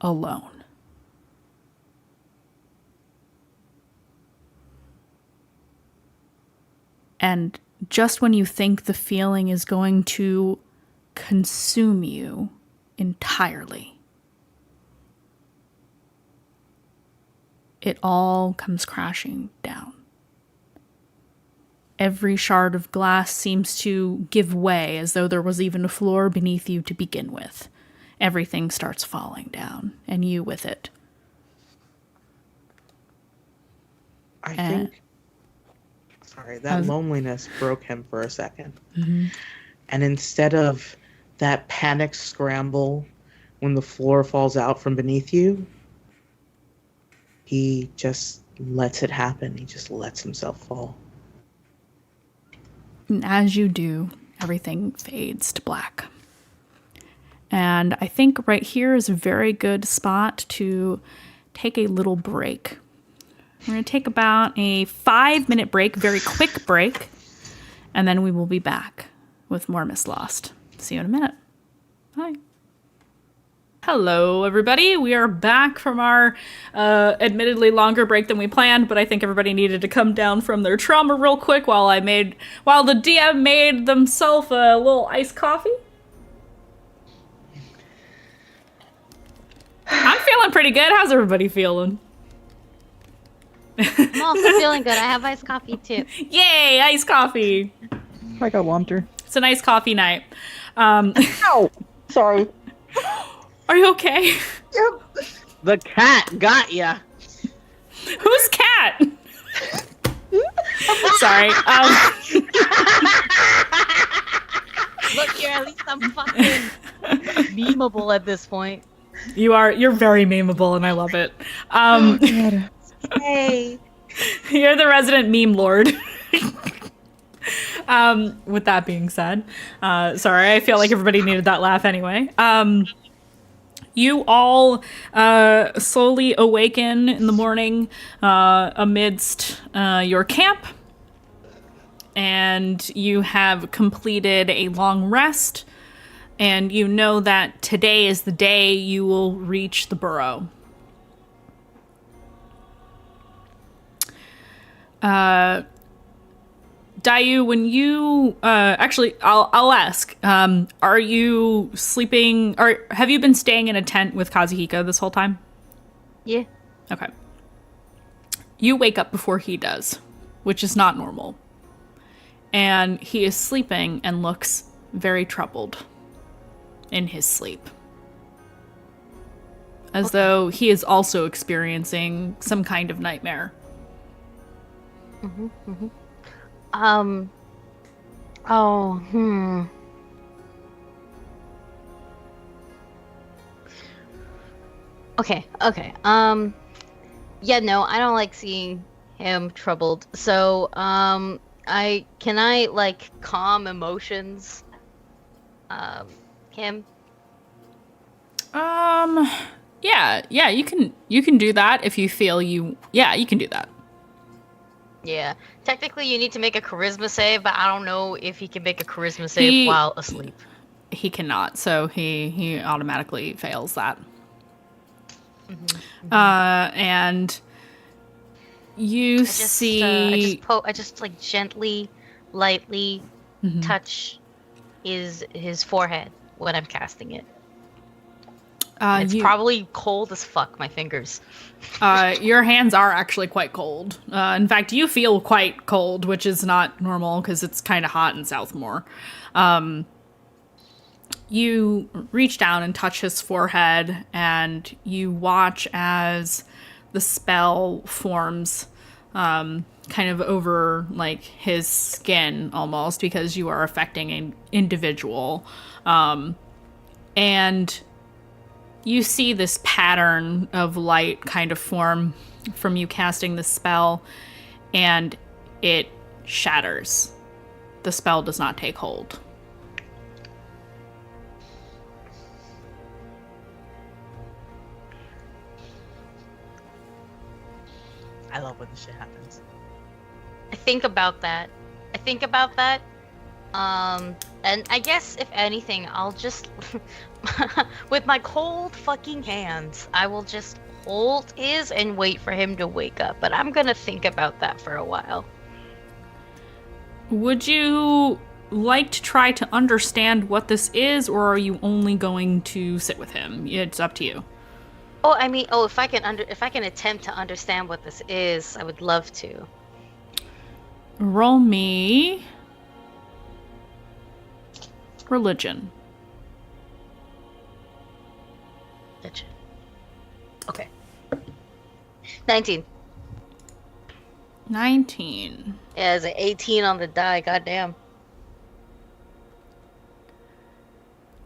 alone. And just when you think the feeling is going to consume you entirely, it all comes crashing down. Every shard of glass seems to give way, as though there was even a floor beneath you to begin with. Everything starts falling down, and you with it. I think... Sorry, that loneliness broke him for a second. Mm-hmm. And instead of that panic scramble when the floor falls out from beneath you, he just lets it happen. He just lets himself fall. And as you do, everything fades to black. And I think right here is a very good spot to take a little break. We're going to take about a 5-minute break, very quick break, and then we will be back with more Mistlost. See you in a minute. Bye. Hello, everybody. We are back from our admittedly longer break than we planned, but I think everybody needed to come down from their trauma real quick while the DM made themselves a little iced coffee. I'm feeling pretty good. How's everybody feeling? I'm also feeling good. I have iced coffee too. Yay, iced coffee. I got Womter. It's a nice coffee night. Ow! Sorry. Are you okay? Yep. The cat got ya. Who's cat? Sorry. Look, at least I'm fucking memeable at this point. You're very memeable, and I love it. Hey. You're the resident meme lord. With that being said, sorry, I feel like everybody needed that laugh anyway. You all slowly awaken in the morning amidst your camp, and you have completed a long rest, and you know that today is the day you will reach the burrow. Dayu, when you actually, I'll ask. Are you sleeping, or have you been staying in a tent with Kazuhiko this whole time? Yeah. Okay. You wake up before he does, which is not normal. And he is sleeping and looks very troubled in his sleep. As though he is also experiencing some kind of nightmare. Mm-hmm, mm-hmm. Okay. Yeah, no, I don't like seeing him troubled. So, can I like calm emotions? Him? Yeah, you can do that if you feel you can do that. Yeah. Technically, you need to make a charisma save, but I don't know if he can make a charisma save while asleep. He cannot, so he automatically fails that. Mm-hmm. And You I see. just like gently, lightly Mhm. touch his forehead when I'm casting it. It's probably cold as fuck, my fingers. Your hands are actually quite cold. In fact, you feel quite cold, which is not normal because it's kind of hot in Southmore. You reach down and touch his forehead, and you watch as the spell forms kind of over like his skin almost, because you are affecting an individual. And you see this pattern of light kind of form from you casting the spell, and it shatters. The spell does not take hold. I love when this shit happens. I think about that. And I guess if anything, I'll just with my cold fucking hands, I will just hold his and wait for him to wake up. But I'm gonna think about that for a while. Would you like to try to understand what this is, or are you only going to sit with him? It's up to you. Oh, I mean, if I can attempt to understand what this is, I would love to. Roll me religion. Okay. 19. 19. Yeah, it's an 18 on the die. Goddamn.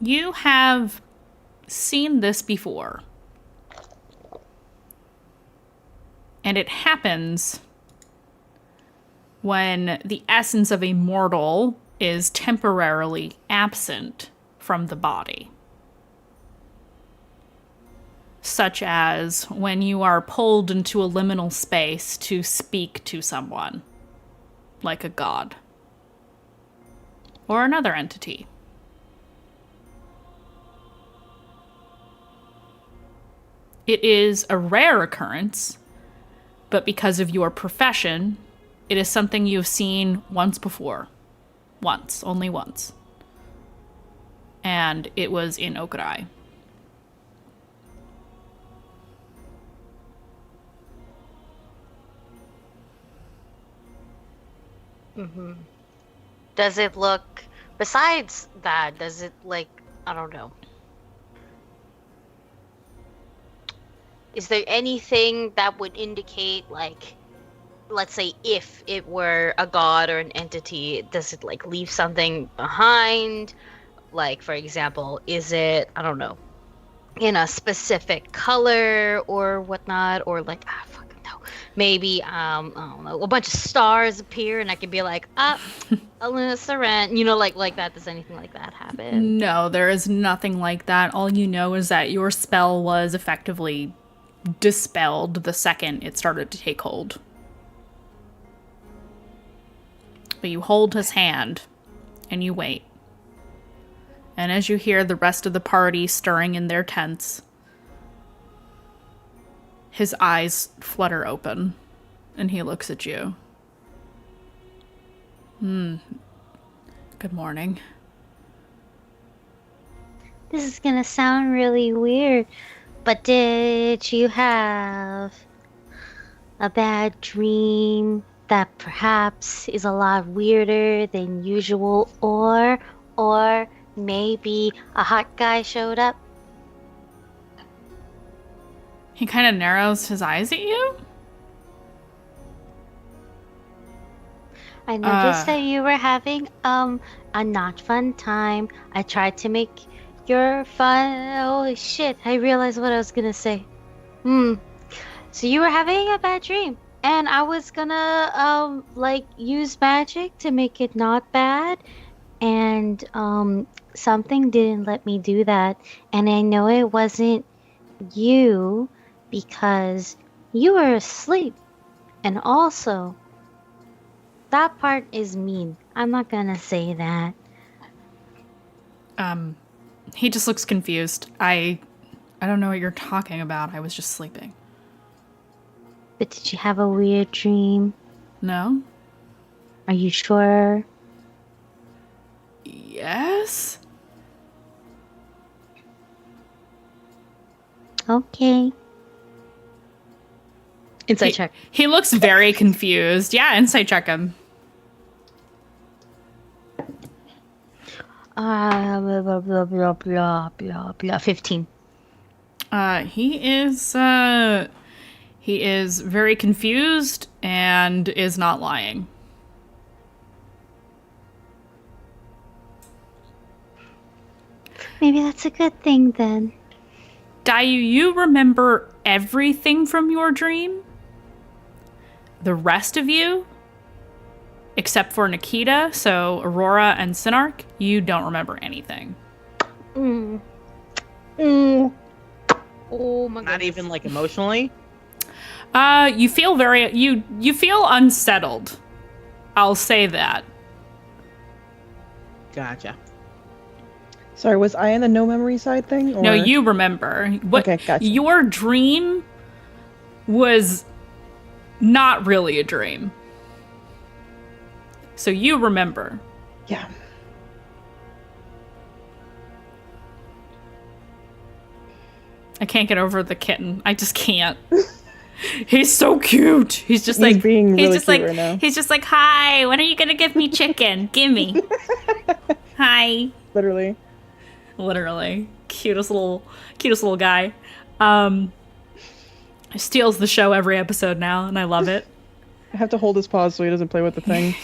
You have seen this before. And it happens when the essence of a mortal is temporarily absent from the body. Such as when you are pulled into a liminal space to speak to someone, like a god. Or another entity. It is a rare occurrence, but because of your profession, it is something you've seen once before. Once, only once. And it was in Okurai. Mm-hmm. Does it look, besides that, does it like, I don't know. Is there anything that would indicate, like, let's say if it were a god or an entity, does it like leave something behind? Like, for example, is it, I don't know, in a specific color or whatnot? Or like, I fucking know. Maybe, I don't know, a bunch of stars appear and I could be like, Elena Saran, you know, like that. Does anything like that happen? No, there is nothing like that. All you know is that your spell was effectively dispelled the second it started to take hold. But you hold his hand and you wait. And as you hear the rest of the party stirring in their tents, his eyes flutter open and he looks at you. Good morning. This is gonna sound really weird, but did you have a bad dream that perhaps is a lot weirder than usual, or maybe a hot guy showed up? He kind of narrows his eyes at you. I noticed that you were having a not fun time. I tried to make your fun. Oh shit, I realized what I was gonna say. So you were having a bad dream, and I was gonna like use magic to make it not bad, and something didn't let me do that. And I know it wasn't you because you were asleep. And also, that part is mean. I'm not gonna say that. He just looks confused. I don't know what you're talking about. I was just sleeping. But did you have a weird dream? No? Are you sure? Yes? Okay. Insight check. He looks very confused. Yeah, insight check him. Blah, blah, blah, blah, blah, blah, blah. 15. He is very confused and is not lying. Maybe that's a good thing then. Dayu, you remember everything from your dream? The rest of you, except for Nikita, so Aurora and Sinark, you don't remember anything. Oh my god. Not even like emotionally. You feel very you feel unsettled. I'll say that. Gotcha. Sorry, was I in the no memory side thing? Or... No, you remember. What Okay, gotcha. Your dream was not really a dream. So you remember. Yeah. I can't get over the kitten. I just can't. He's so cute. He's just like being really he's just cute like right now. he's just like, "Hi, when are you going to give me chicken? Gimme." Hi. Literally. Literally. Cutest little guy. Steals the show every episode now, and I love it. I have to hold his paws so he doesn't play with the thing.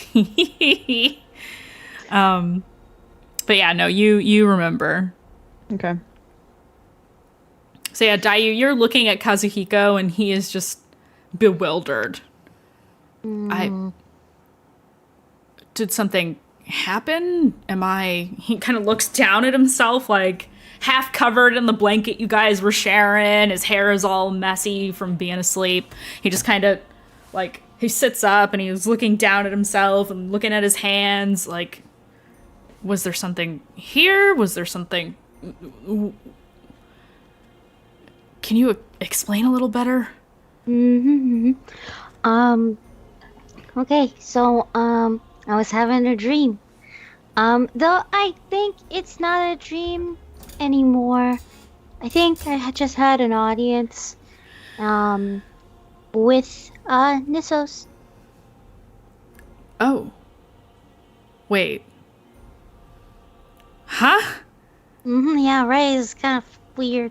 But yeah, no, you remember. Okay. So yeah, Dayu, you're looking at Kazuhiko and he is just bewildered. Did something happen? He kind of looks down at himself, like half covered in the blanket you guys were sharing. His hair is all messy from being asleep. He just kind of like, he sits up and he's looking down at himself and looking at his hands like, was there something here? Was there something... Can you explain a little better? Okay, so, I was having a dream. Though I think it's not a dream anymore. I think I just had an audience, with, Nissos. Oh. Wait. Huh? Yeah, right, it's kind of weird.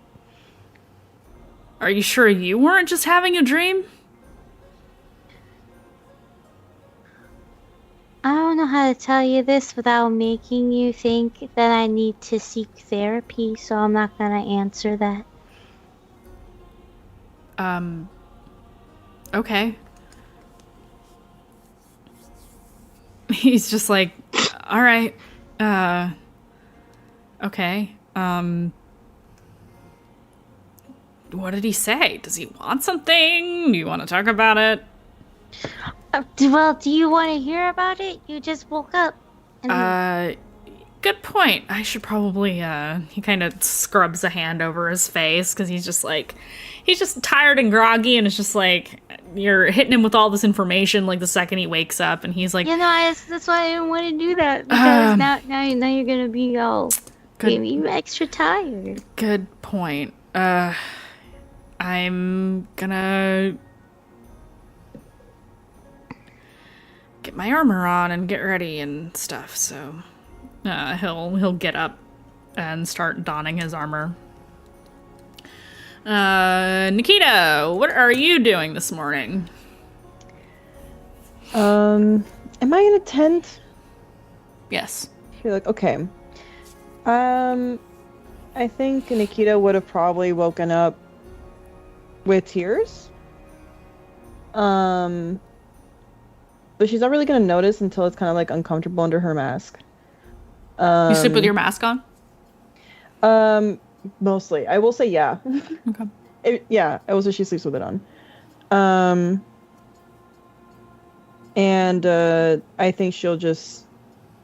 Are you sure you weren't just having a dream? I don't know how to tell you this without making you think that I need to seek therapy, so I'm not gonna answer that. Okay. He's just like, all right, okay, what did he say? Does he want something? Do you want to talk about it? Well, do you want to hear about it? You just woke up. Good point. I should probably, he kind of scrubs a hand over his face because he's just tired and groggy and it's just like, you're hitting him with all this information like the second he wakes up and he's like... You know, that's why I didn't want to do that because now you're going to be all maybe extra tired. Good point. I'm gonna get my armor on and get ready and stuff, so he'll get up and start donning his armor. Nikita, what are you doing this morning? Am I in a tent? Yes. You're like, okay. I think Nikita would have probably woken up with tears. But she's not really gonna notice until it's kind of like uncomfortable under her mask. You sleep with your mask on? Mostly. I will say yeah. Okay. Yeah, also she sleeps with it on. And I think she'll just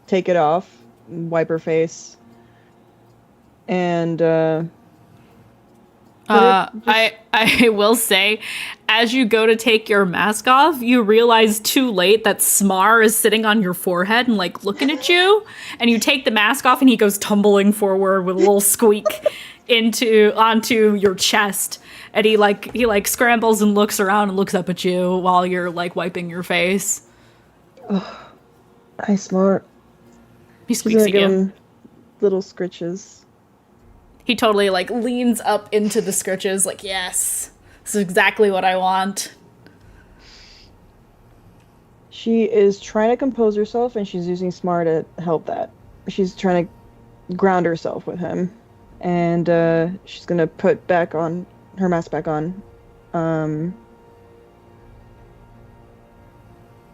take it off, wipe her face, and I will say, as you go to take your mask off, you realize too late that Smar is sitting on your forehead and like looking at you. And you take the mask off, and he goes tumbling forward with a little squeak onto your chest. And he scrambles and looks around and looks up at you while you're like wiping your face. Oh, hi, Smart. He squeaks at you. Little scritches. He totally like leans up into the scritches, like, yes, this is exactly what I want. She is trying to compose herself, and she's using Smart to help that. She's trying to ground herself with him, and she's gonna put her mask back on.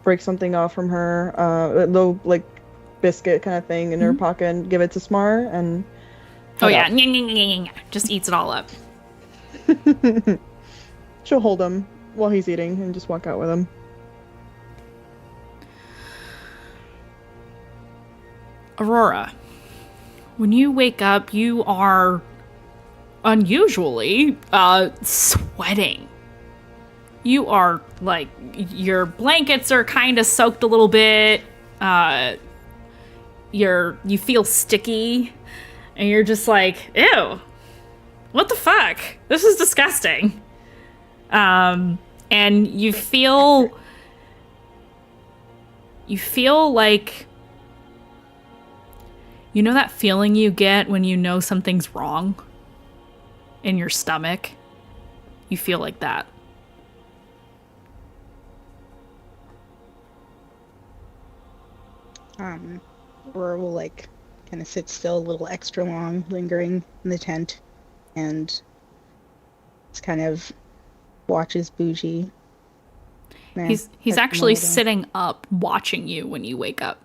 Break something off from her, a little like biscuit kind of thing in her pocket, and give it to Smart, and oh yeah, just eats it all up. She'll hold him while he's eating and just walk out with him. Aurora, when you wake up, you are unusually sweating. You are like, your blankets are kind of soaked a little bit. You feel sticky. And you're just like, ew, what the fuck? This is disgusting. And you feel like, you know that feeling you get when you know something's wrong in your stomach? You feel like that. Aurora will like kind of sit still a little extra long, lingering in the tent, and just kind of watches Bougie. He's actually sitting up watching you when you wake up.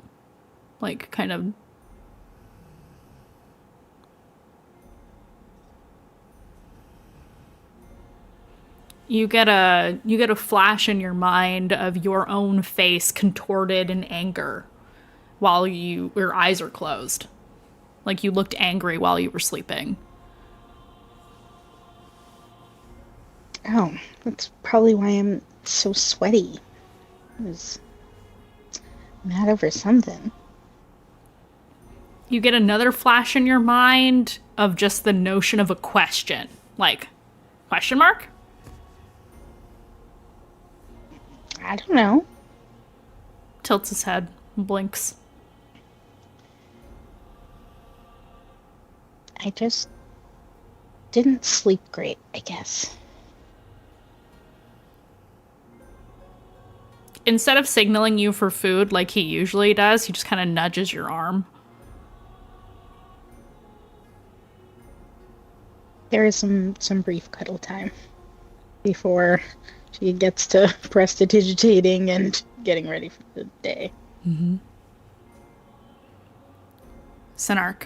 Like, kind of... You get a flash in your mind of your own face contorted in anger while your eyes are closed. Like you looked angry while you were sleeping. Oh, that's probably why I'm so sweaty. I was mad over something. You get another flash in your mind of just the notion of a question. Like, question mark? I don't know. Tilts his head, blinks. I just didn't sleep great, I guess. Instead of signaling you for food like he usually does, he just kind of nudges your arm. There is some brief cuddle time before she gets to prestidigitating and getting ready for the day. Mm-hmm. Synarch.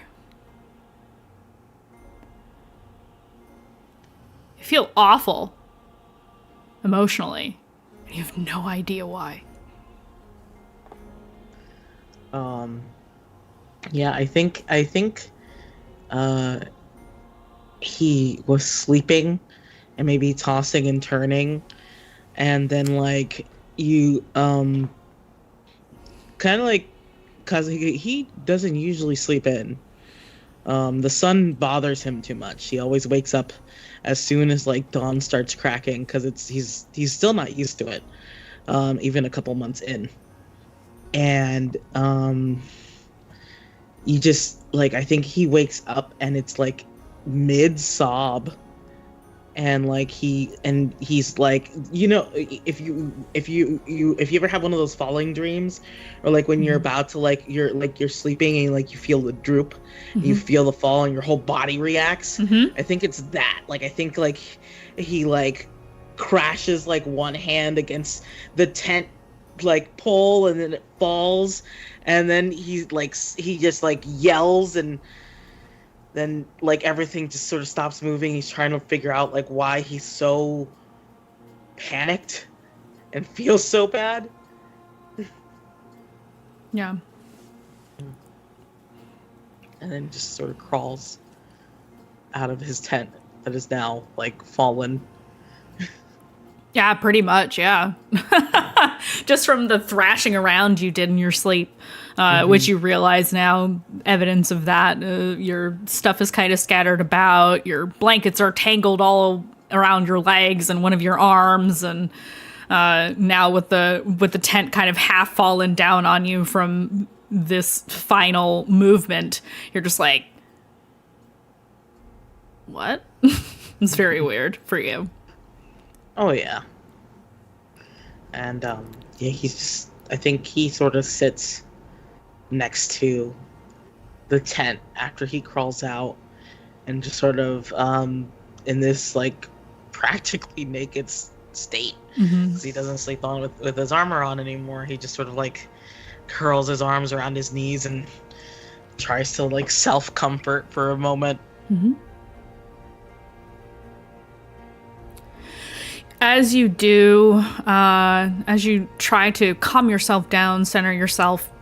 You feel awful. Emotionally. And you have no idea why. Yeah, I think he was sleeping and maybe tossing and turning, and then like you kind of like, cause he doesn't usually sleep in. The sun bothers him too much. He always wakes up as soon as like dawn starts cracking, because he's still not used to it, even a couple months in. And you just like, I think he wakes up and it's like mid sob, and like he's like, you know, if you ever have one of those falling dreams, or like when you're about to like you're sleeping and like you feel the droop, you feel the fall and your whole body reacts. I think it's that. Like I think like he like crashes like one hand against the tent like pole, and then it falls, and then he just like yells, and then like everything just sort of stops moving. He's trying to figure out like why he's so panicked and feels so bad. Yeah. And then just sort of crawls out of his tent that is now like fallen. Yeah, pretty much, yeah. Just from the thrashing around you did in your sleep, which you realize now, evidence of that. Your stuff is kind of scattered about. Your blankets are tangled all around your legs and one of your arms, and now with the tent kind of half fallen down on you from this final movement, you're just like, what? It's very weird for you. Oh yeah. And yeah, I think he sort of sits next to the tent after he crawls out, and just sort of in this like practically naked state, because he doesn't sleep on with his armor on anymore. He just sort of like curls his arms around his knees and tries to like self-comfort for a moment. As you do, as you try to calm yourself down, center yourself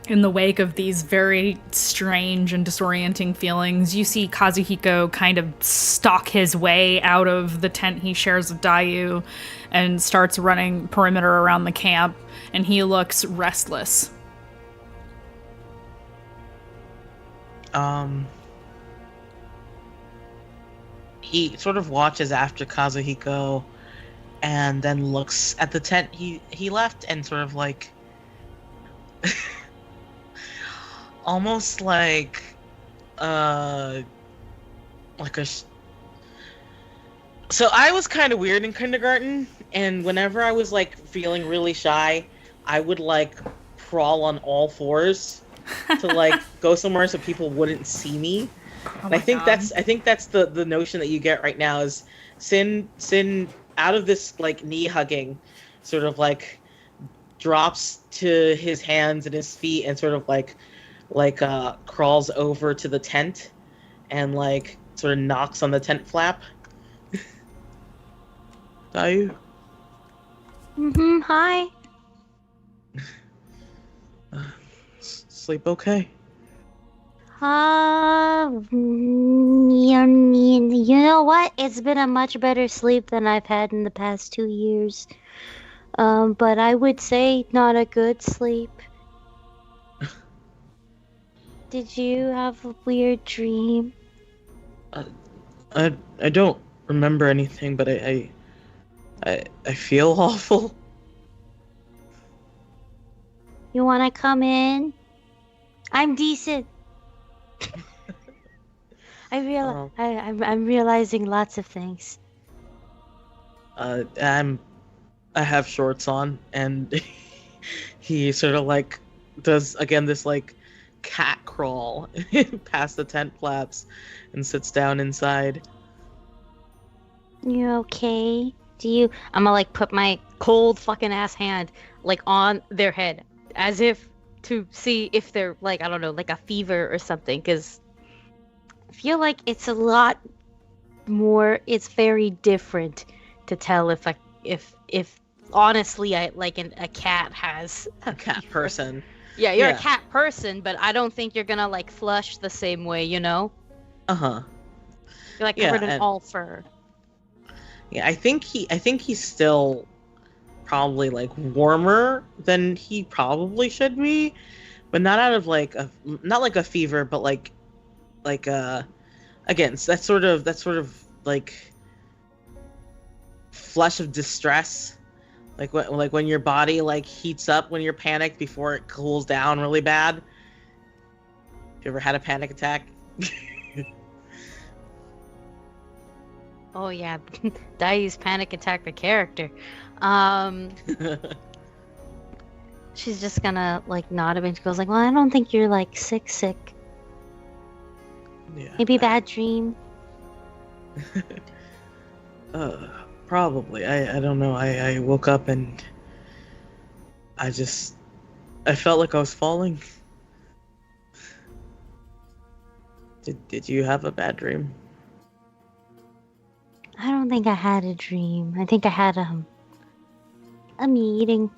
in the wake of these very strange and disorienting feelings, you see Kazuhiko kind of stalk his way out of the tent he shares with Dayu and starts running perimeter around the camp, and he looks restless. He sort of watches after Kazuhiko and then looks at the tent he left and sort of like almost like a so I was kind of weird in kindergarten, and whenever I was like feeling really shy, I would like crawl on all fours to like go somewhere so people wouldn't see me. And I think that's the notion that you get right now is Sin out of this like knee hugging sort of like drops to his hands and his feet and sort of like crawls over to the tent and like sort of knocks on the tent flap. Dayu? Hi. Sleep okay? You know what? It's been a much better sleep than I've had in the past 2 years. But I would say not a good sleep. Did you have a weird dream? I don't remember anything, but I feel awful. You wanna come in? I'm decent. I'm realizing lots of things. I have shorts on, and he sort of like does again this like cat crawl past the tent flaps and sits down inside. You okay? I'm gonna like put my cold fucking ass hand like on their head as if to see if they're like, I don't know, like a fever or something, because I feel like it's a lot more, it's very different to tell if honestly I like a cat has a cat fever. Person. Yeah, you're a cat person, but I don't think you're gonna like flush the same way, you know? Uh-huh. You're like covered in all fur. Yeah, I think he's still probably like warmer than he probably should be, but not out of like not like a fever, but like again, so that's sort of like flush of distress, like when your body like heats up when you're panicked before it cools down really bad. You ever had a panic attack? Oh yeah, Dai's panic attack the character. She's just gonna like nod a bit. She goes like, "Well, I don't think you're like sick. Yeah. Maybe bad dream." Probably. I don't know. I woke up and I felt like I was falling. Did you have a bad dream? I don't think I had a dream. I think I had a meeting.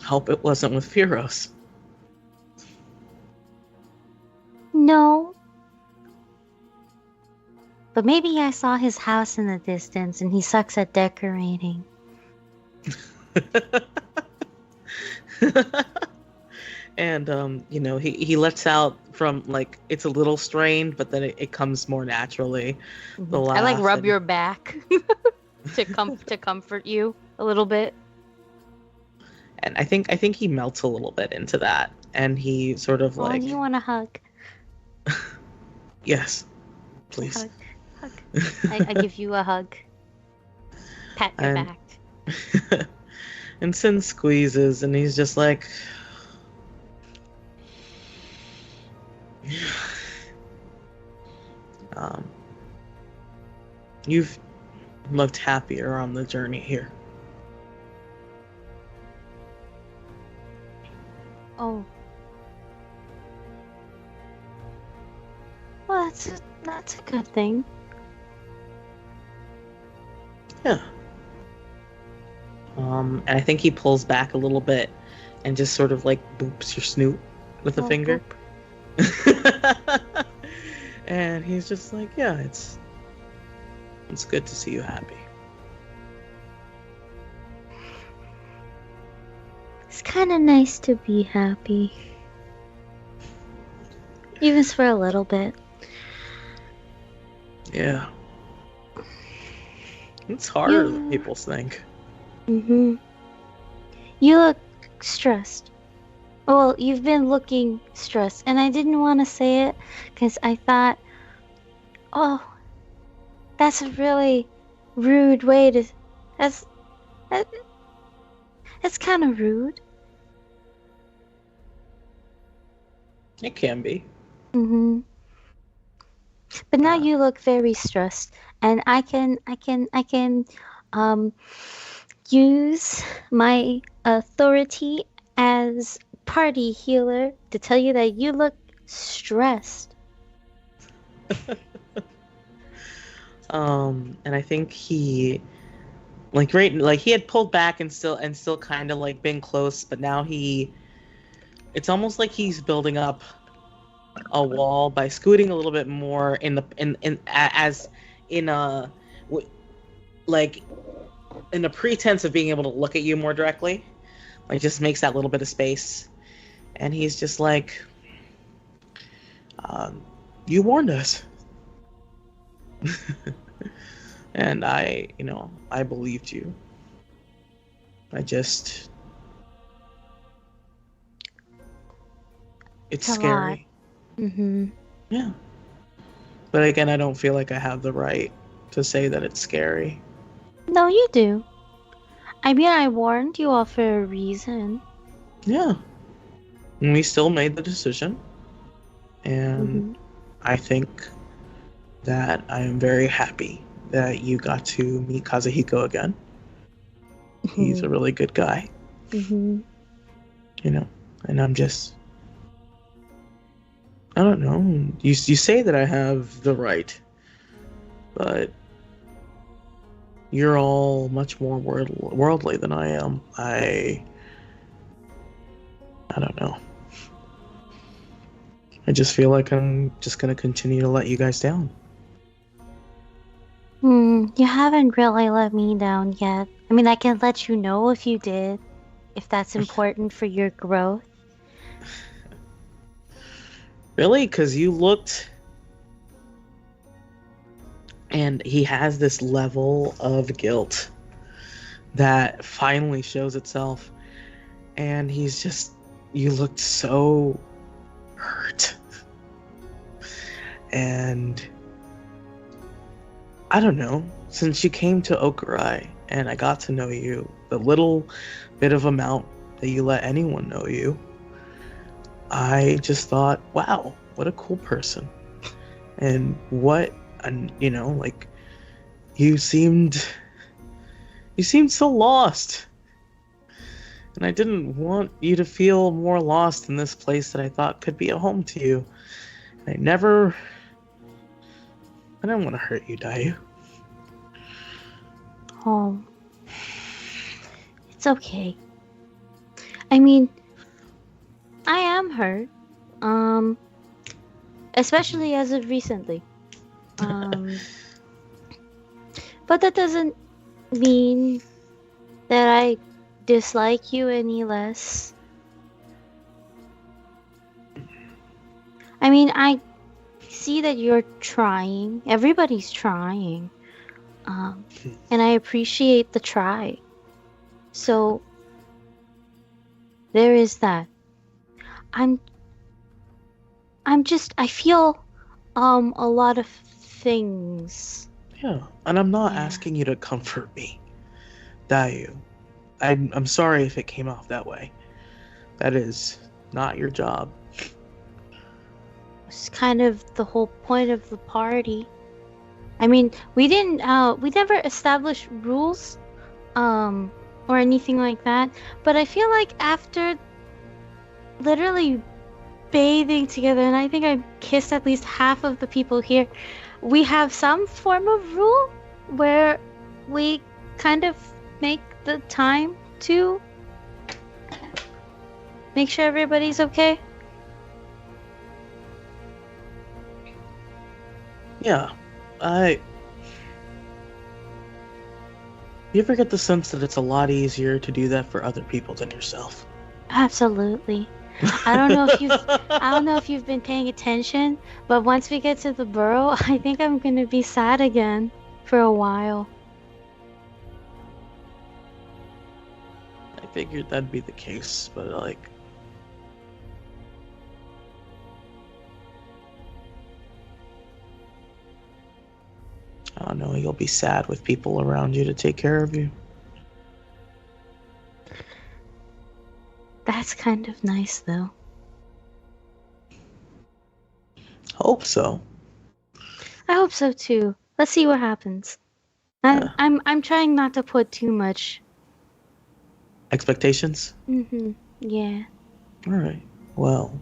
Hope it wasn't with Firos. No. But maybe I saw his house in the distance and he sucks at decorating. And he lets out from, like, it's a little strained, but then it comes more naturally. The I like laugh rub and- your back to comfort you a little bit. And I think he melts a little bit into that, and he sort of Oh, like, do you want a hug? yes, please. Hug. I give you a hug. Pat your And- back. And Sin squeezes, and he's just like, you've looked happier on the journey here. Oh. Well, that's a good thing. Yeah. And I think he pulls back a little bit and just sort of like boops your snoot with a Oh, finger. And he's just like, yeah, it's good to see you happy. It's kind of nice to be happy. Even for a little bit. Yeah. It's harder than Yeah. people think. You look stressed. Well, you've been looking stressed, and I didn't want to say it because I thought, oh, that's a really rude way to. That's kind of rude. It can be. But now you look very stressed, and I can use my authority as party healer to tell you that you look stressed. And I think he, like, he had pulled back and still kind of like been close, but now it's almost like he's building up a wall by scooting a little bit more in a pretense of being able to look at you more directly. Like, just makes that little bit of space, and he's just like, you warned us. And I believed you. It's It's a scary. Yeah. But again, I don't feel like I have the right to say that it's scary. No, you do. I mean, I warned you all for a reason. Yeah. And we still made the decision. And I think that I am very happy that you got to meet Kazuhiko again. He's a really good guy. And I'm just, I don't know. You say that I have the right, but you're all much more worldly than I am. I don't know. I just feel like I'm just gonna continue to let you guys down. You haven't really let me down yet. I mean, I can let you know if you did, if that's important for your growth. Really? Because you looked... And he has this level of guilt that finally shows itself. And he's just... You looked so hurt. And... I don't know. Since you came to Okurai and I got to know you, the little bit of amount that you let anyone know you, I just thought, wow, what a cool person. And what, like, you seemed so lost. And I didn't want you to feel more lost in this place that I thought could be a home to you. And I didn't want to hurt you, Dayu. Oh. It's okay. I mean, I am hurt. especially as of recently. Um, but that doesn't mean that I dislike you any less. I mean, I see that you're trying. Everybody's trying. And I appreciate the try. So, there is that. I feel, a lot of things. Yeah, and I'm not Yeah. asking you to comfort me, Dayu. I'm sorry if it came off that way. That is not your job. It's kind of the whole point of the party. I mean, we never established rules, or anything like that. But I feel like after literally bathing together, and I think I kissed at least half of the people here, we have some form of rule where we kind of make the time to make sure everybody's okay. Yeah, you ever get the sense that it's a lot easier to do that for other people than yourself? Absolutely. I don't know if you've been paying attention, but once we get to the burrow, I think I'm gonna be sad again for a while. I figured that'd be the case, but like, I don't know, you'll be sad with people around you to take care of you. That's kind of nice, though. Hope so. I hope so too. Let's see what happens. Yeah. I'm trying not to put too much. Expectations? Yeah. Alright, well,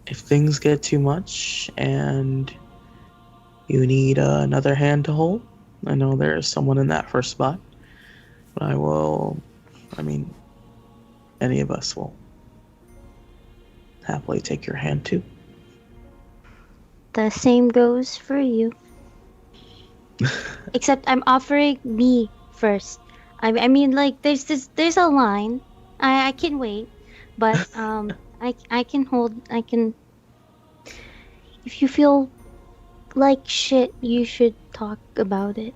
if things get too much and you need another hand to hold, I know there's someone in that first spot, but any of us will happily take your hand too. The same goes for you. Except I'm offering me first. I mean, like, there's a line. I can wait, but I can. If you feel like shit, you should talk about it.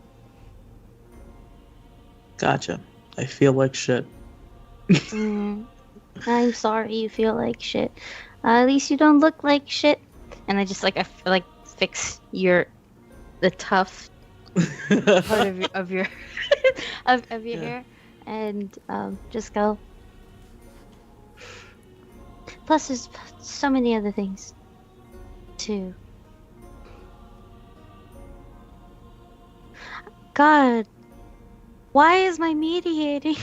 Gotcha. I feel like shit. I'm sorry you feel like shit. At least you don't look like shit. And I just fix the tough part of your hair, and just go. Plus, there's so many other things too. God, why is my mediating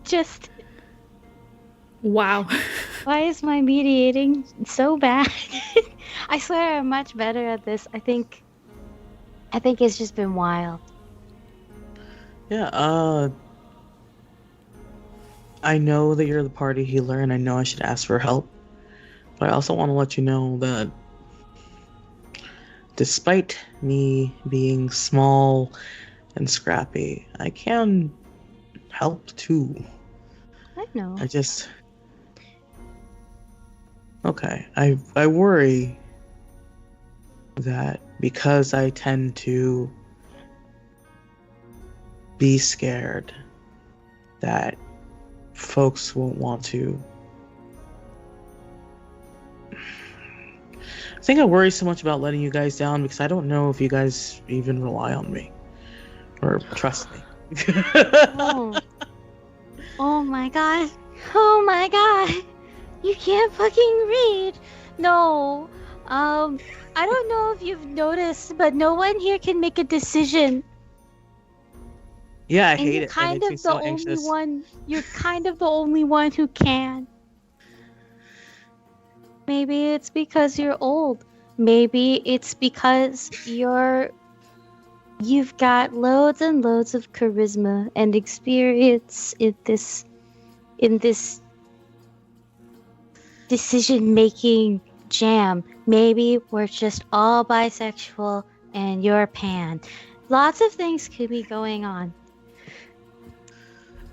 just? Wow. Why is my mediating so bad? I swear I'm much better at this. I think it's just been wild. Yeah, I know that you're the party healer, and I know I should ask for help, but I also want to let you know that despite me being small and scrappy, I can help too. I know. Okay, I worry that because I tend to be scared that folks won't want to. I think I worry so much about letting you guys down because I don't know if you guys even rely on me or trust me. Oh my god. Oh my god. You can't fucking read. No. I don't know if you've noticed, but no one here can make a decision. Yeah, I And hate you're it. It kind makes me of so the anxious. only one. You're kind of the only one who can. Maybe it's because you're old. Maybe it's because you've got loads and loads of charisma and experience in this decision-making jam. Maybe we're just all bisexual and you're pan. Lots of things could be going on.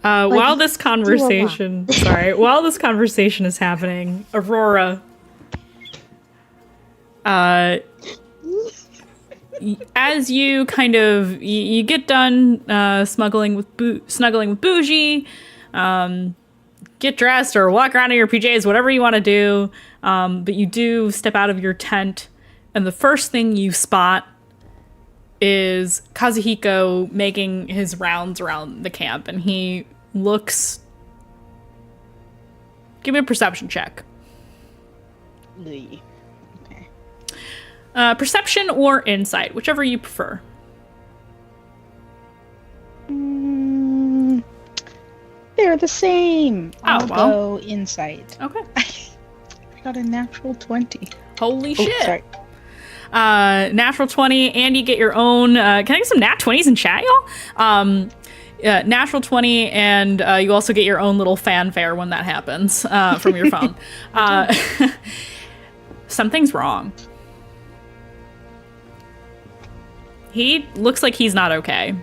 While this conversation is happening, Aurora, as you kind of you get done snuggling with Bougie, get dressed or walk around in your PJs, whatever you want to do, but you do step out of your tent, and the first thing you spot is Kazuhiko making his rounds around the camp, and he looks... Give me a perception check. Okay. Perception or insight, whichever you prefer. They're the same. I'll well. go insight. Okay. I got a natural 20. Holy shit. Sorry. Natural 20, and you get your own... can I get some nat 20s in chat, y'all? Natural 20, and you also get your own little fanfare when that happens from your phone. Something's wrong. He looks like he's not okay,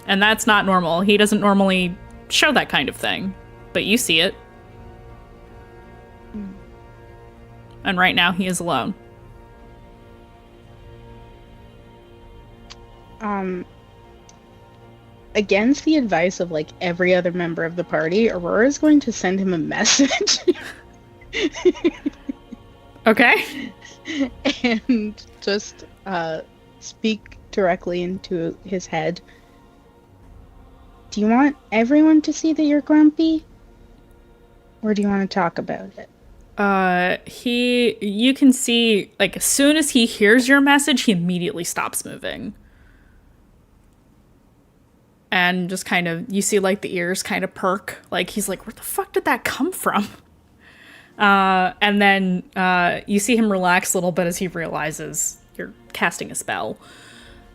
and that's not normal. He doesn't normally show that kind of thing, but you see it. And right now he is alone. Against the advice of like every other member of the party, Aurora is going to send him a message. Okay. And just speak directly into his head. Do you want everyone to see that you're grumpy? Or do you want to talk about it? You can see, like, as soon as he hears your message, he immediately stops moving. And just kind of, you see, like, the ears kind of perk. Like, he's like, where the fuck did that come from? And then you see him relax a little bit as he realizes you're casting a spell.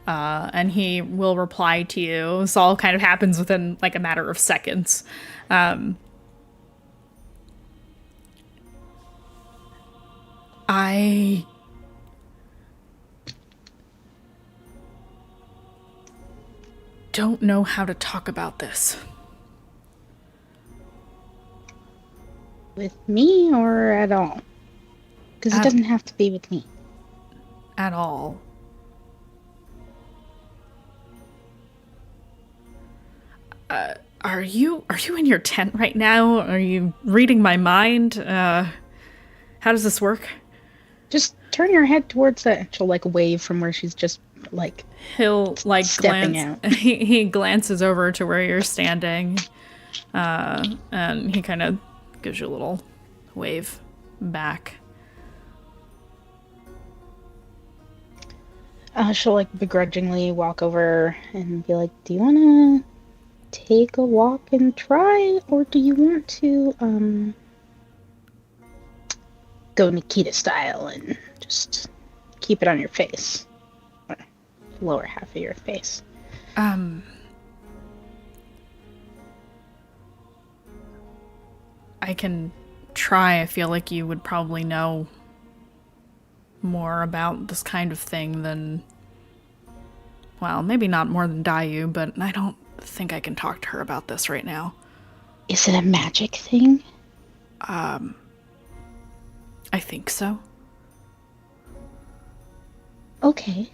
And he will reply to you. This all kind of happens within, like, a matter of seconds. I don't know how to talk about this. With me or at all? Because it doesn't have to be with me. At all. Are you in your tent right now? Are you reading my mind? How does this work? Just turn your head towards it. She'll like wave from where she's just like he'll like stepping glance out. he glances over to where you're standing, and he kind of gives you a little wave back. She'll like begrudgingly walk over and be like, do you want to take a walk and try, or do you want to go Nikita style and just keep it on your face, or lower half of your face? I can try. I feel like you would probably know more about this kind of thing than, well, maybe not more than Dayu, but I don't think I can talk to her about this right now. Is it a magic thing? I think so. Okay.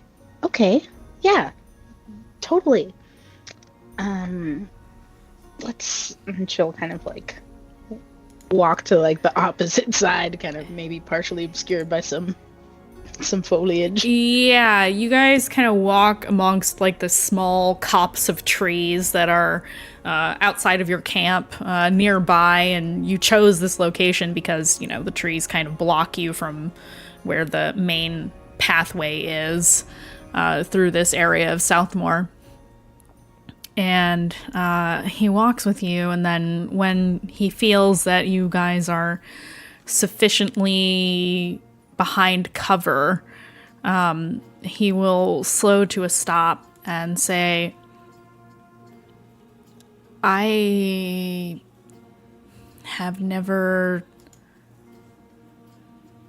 Yeah. Totally. Let's... And she'll kind of like walk to like the opposite side, kind of maybe partially obscured by some foliage. Yeah, you guys kind of walk amongst like the small copse of trees that are outside of your camp nearby, and you chose this location because, you know, the trees kind of block you from where the main pathway is through this area of Southmore. And he walks with you, and then when he feels that you guys are sufficiently behind cover, he will slow to a stop and say, I have never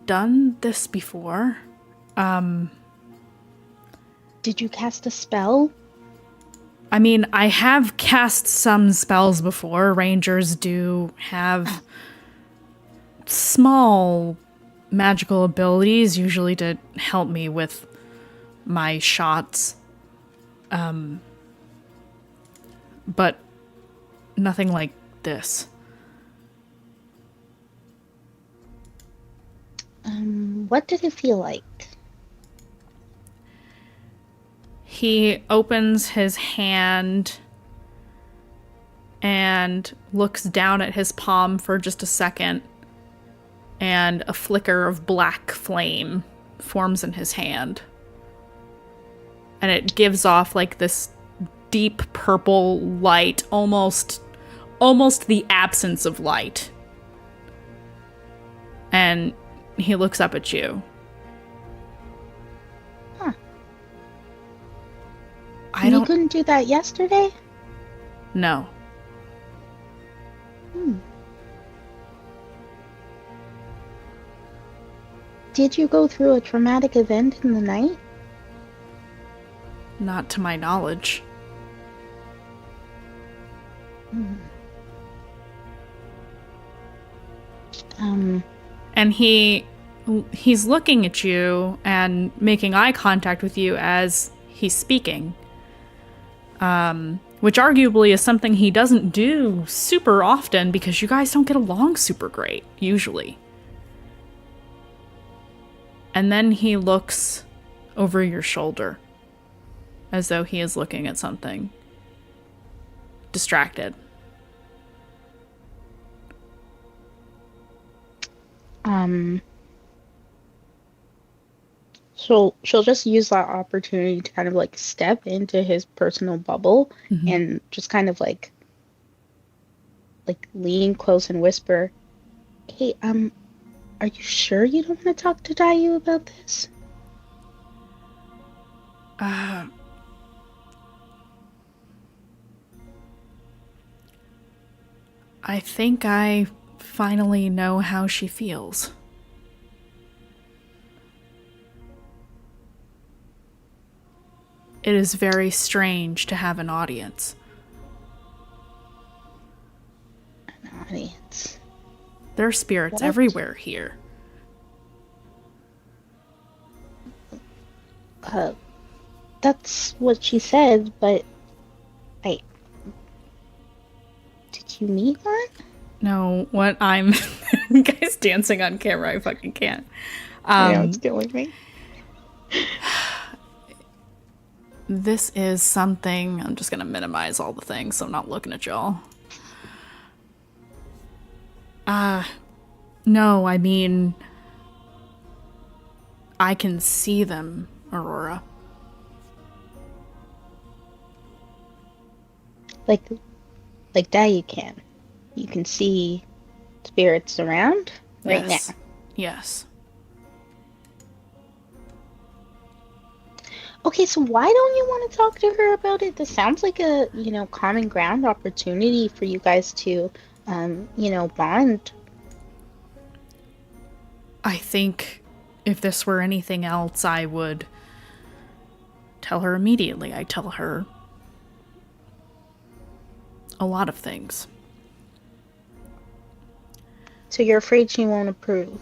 done this before. Did you cast a spell? I mean, I have cast some spells before. Rangers do have small magical abilities, usually to help me with my shots. But nothing like this. What did it feel like? He opens his hand and looks down at his palm for just a second, and a flicker of black flame forms in his hand. And it gives off like this deep purple light, almost the absence of light. And he looks up at you. Huh. You couldn't do that yesterday? No. Did you go through a traumatic event in the night? Not to my knowledge. And he's looking at you and making eye contact with you as he's speaking. Which arguably is something he doesn't do super often because you guys don't get along super great, usually. And then he looks over your shoulder as though he is looking at something. Distracted. She'll just use that opportunity to kind of like step into his personal bubble and just kind of like lean close and whisper, "Hey, are you sure you don't want to talk to Dayu about this?" I think I finally know how she feels. It is very strange to have an audience. An audience. There are spirits What? everywhere here. That's what she said, but wait. Did you meet one? No, what I'm... Guys dancing on camera, I fucking can't. Yeah, it's killing me. This is something... I'm just gonna minimize all the things so I'm not looking at y'all. No, I mean... I can see them, Aurora. Like that you can. You can see spirits around right Yes. now. Yes. Okay, so why don't you want to talk to her about it? This sounds like a, common ground opportunity for you guys to, bond. I think if this were anything else, I would tell her immediately. I tell her a lot of things. So you're afraid she won't approve.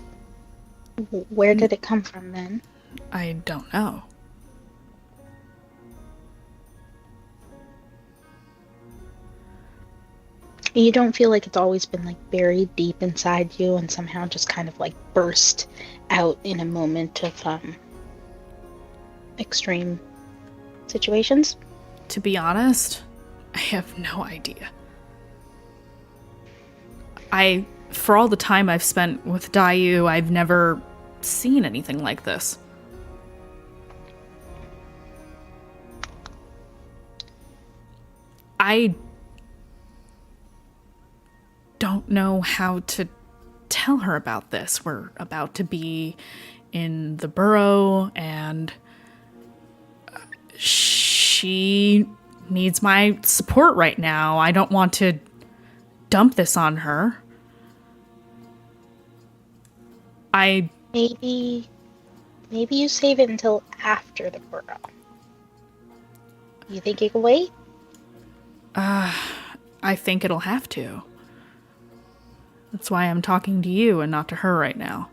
Where did it come from then? I don't know. You don't feel like it's always been like buried deep inside you and somehow just kind of like burst out in a moment of extreme situations? To be honest, I have no idea. For all the time I've spent with Dayu, I've never seen anything like this. I don't know how to tell her about this. We're about to be in the burrow, and she needs my support right now. I don't want to dump this on her. I Maybe you save it until after the burrow. You think it can wait? I think it'll have to. That's why I'm talking to you and not to her right now.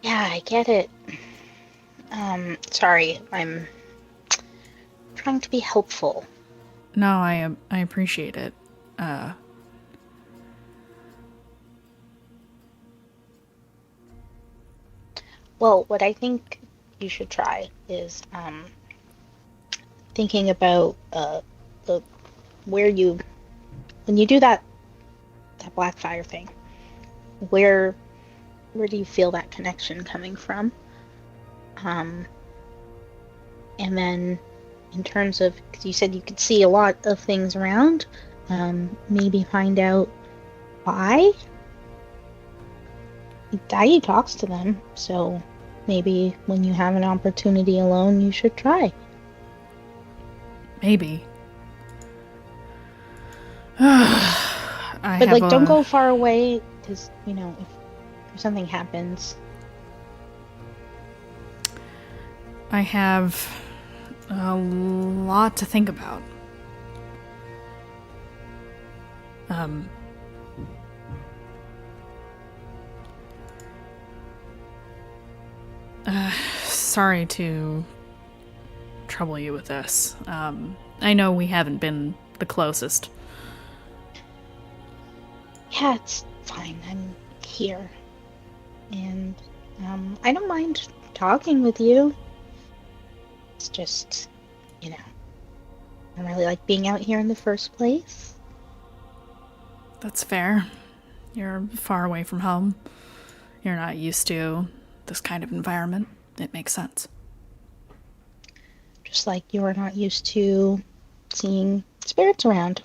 Yeah, I get it. Sorry, I'm trying to be helpful. No, I appreciate it. Well, what I think you should try is thinking about when you do that black fire thing, where do you feel that connection coming from? And then in terms of, because you said you could see a lot of things around, maybe find out why. Dai talks to them, so maybe when you have an opportunity alone, you should try. Maybe. But don't go far away, because, if something happens. I have a lot to think about. Sorry to trouble you with this. I know we haven't been the closest. Yeah, it's fine. I'm here. And I don't mind talking with you. It's just, I don't really like being out here in the first place. That's fair. You're far away from home. You're not used to this kind of environment. It makes sense. Just like you're not used to seeing spirits around.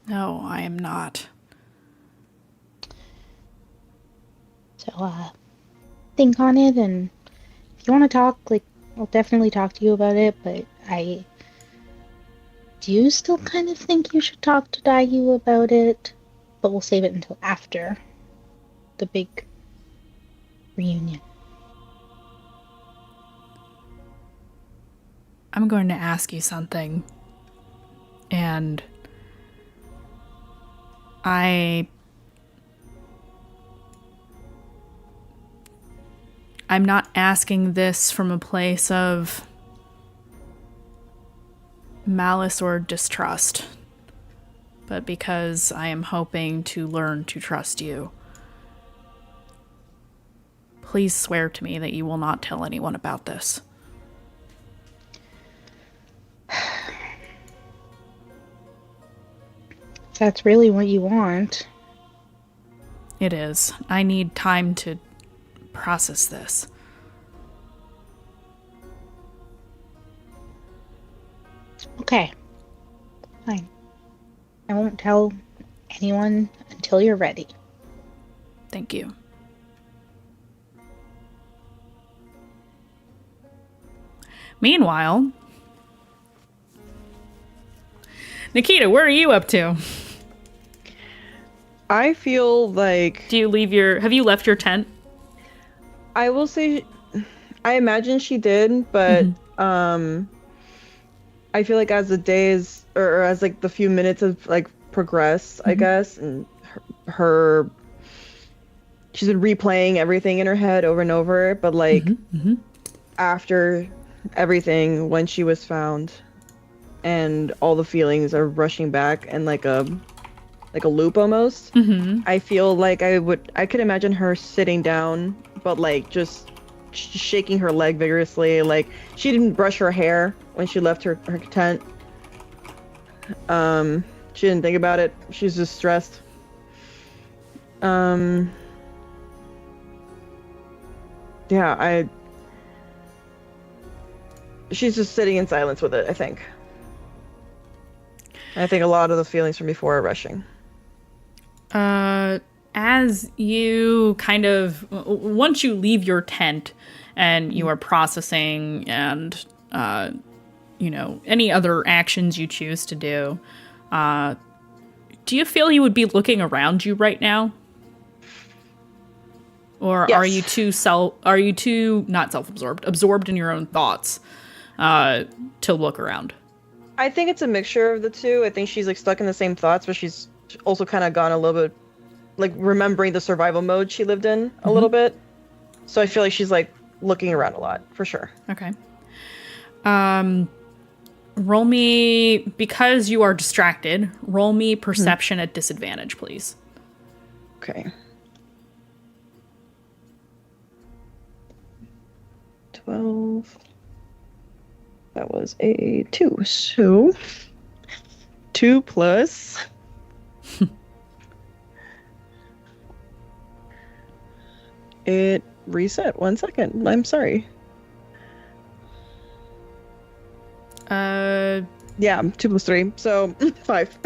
No, I am not. So, think on it, and if you want to talk, I'll definitely talk to you about it, but I do still kind of think you should talk to Dayu about it, but we'll save it until after the big reunion. I'm going to ask you something, and I'm not asking this from a place of malice or distrust, but because I am hoping to learn to trust you. Please swear to me that you will not tell anyone about this. If that's really what you want. It is. I need time to process this. Okay. Fine. I won't tell anyone until you're ready. Thank you. Meanwhile, Nikita, where are you up to? I feel like Have you left your tent? I will say I imagine she did, but I feel like as the days or as the few minutes have progressed, I guess, and she's been replaying everything in her head over and over, but after everything, when she was found and all the feelings are rushing back and like a loop almost. I feel like I could imagine her sitting down, but just shaking her leg vigorously. She didn't brush her hair when she left her tent. She didn't think about it. She's just stressed. She's just sitting in silence with it, I think. I think a lot of the feelings from before are rushing. As you once you leave your tent and you are processing and, any other actions you choose to do, do you feel you would be looking around you right now? Or Yes. are you too not self-absorbed, absorbed in your own thoughts to look around? I think it's a mixture of the two. I think she's like stuck in the same thoughts, but she's also kind of gone a little bit, like remembering the survival mode she lived in a little bit. So I feel like she's like looking around a lot for sure. Okay. Roll me, because you are distracted, roll me perception at disadvantage, please. Okay. 12. That was a 2. So 2 plus. It reset. 1 second. I'm sorry. Yeah, 2 plus 3. So 5.